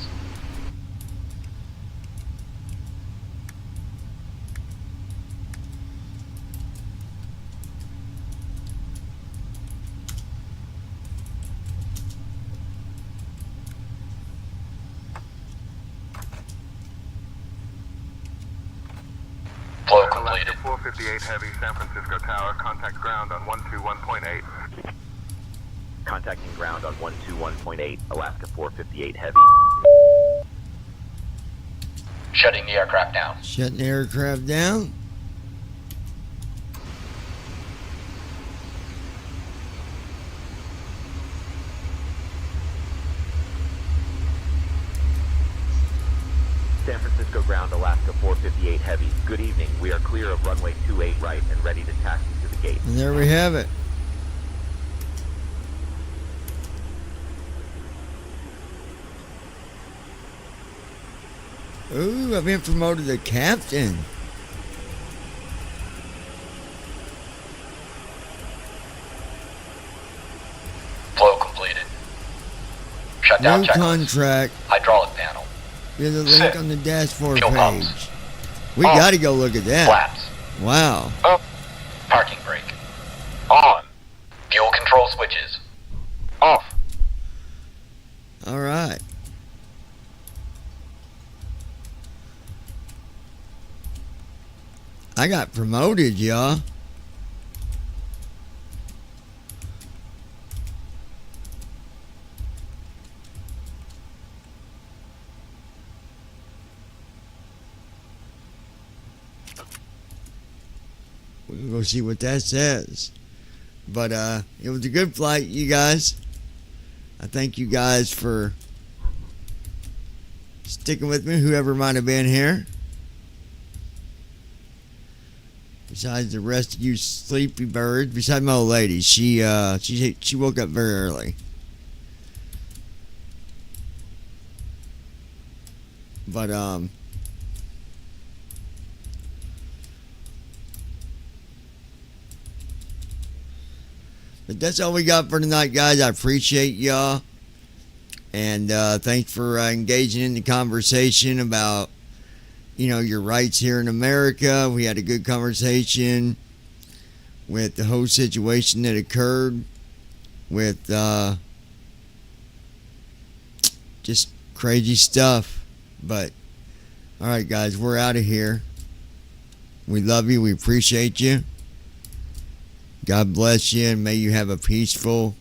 Flow completed. Alaska 458 Heavy, San Francisco Tower, contact ground on 121.8. Contacting ground on 121.8, Alaska 458 Heavy. Shutting the aircraft down. Shutting the aircraft down. San Francisco ground, Alaska 458 Heavy. Good evening. We are clear of runway 28 right and ready to taxi to the gate. And there we have it. Ooh, I've been promoted to captain. Flow completed. Shutdown New checklist. contract. Hydraulic panel. There's a link Sit. on the dashboard Fuel page. pumps. We Off. gotta go look at that. Flaps. Wow. Up. Parking brake. On. Fuel control switches. Off. All right. I got promoted, y'all. We'll go see what that says. But it was a good flight, you guys. I thank you guys for sticking with me, whoever might have been here. Besides the rest of you sleepy birds, besides my old lady, she woke up very early. But that's all we got for tonight, guys. I appreciate y'all, and thanks for engaging in the conversation about your rights here in America. We had a good conversation with the whole situation that occurred with just crazy stuff. But all right, guys, we're out of here. We love you. We appreciate you. God bless you, and may you have a peaceful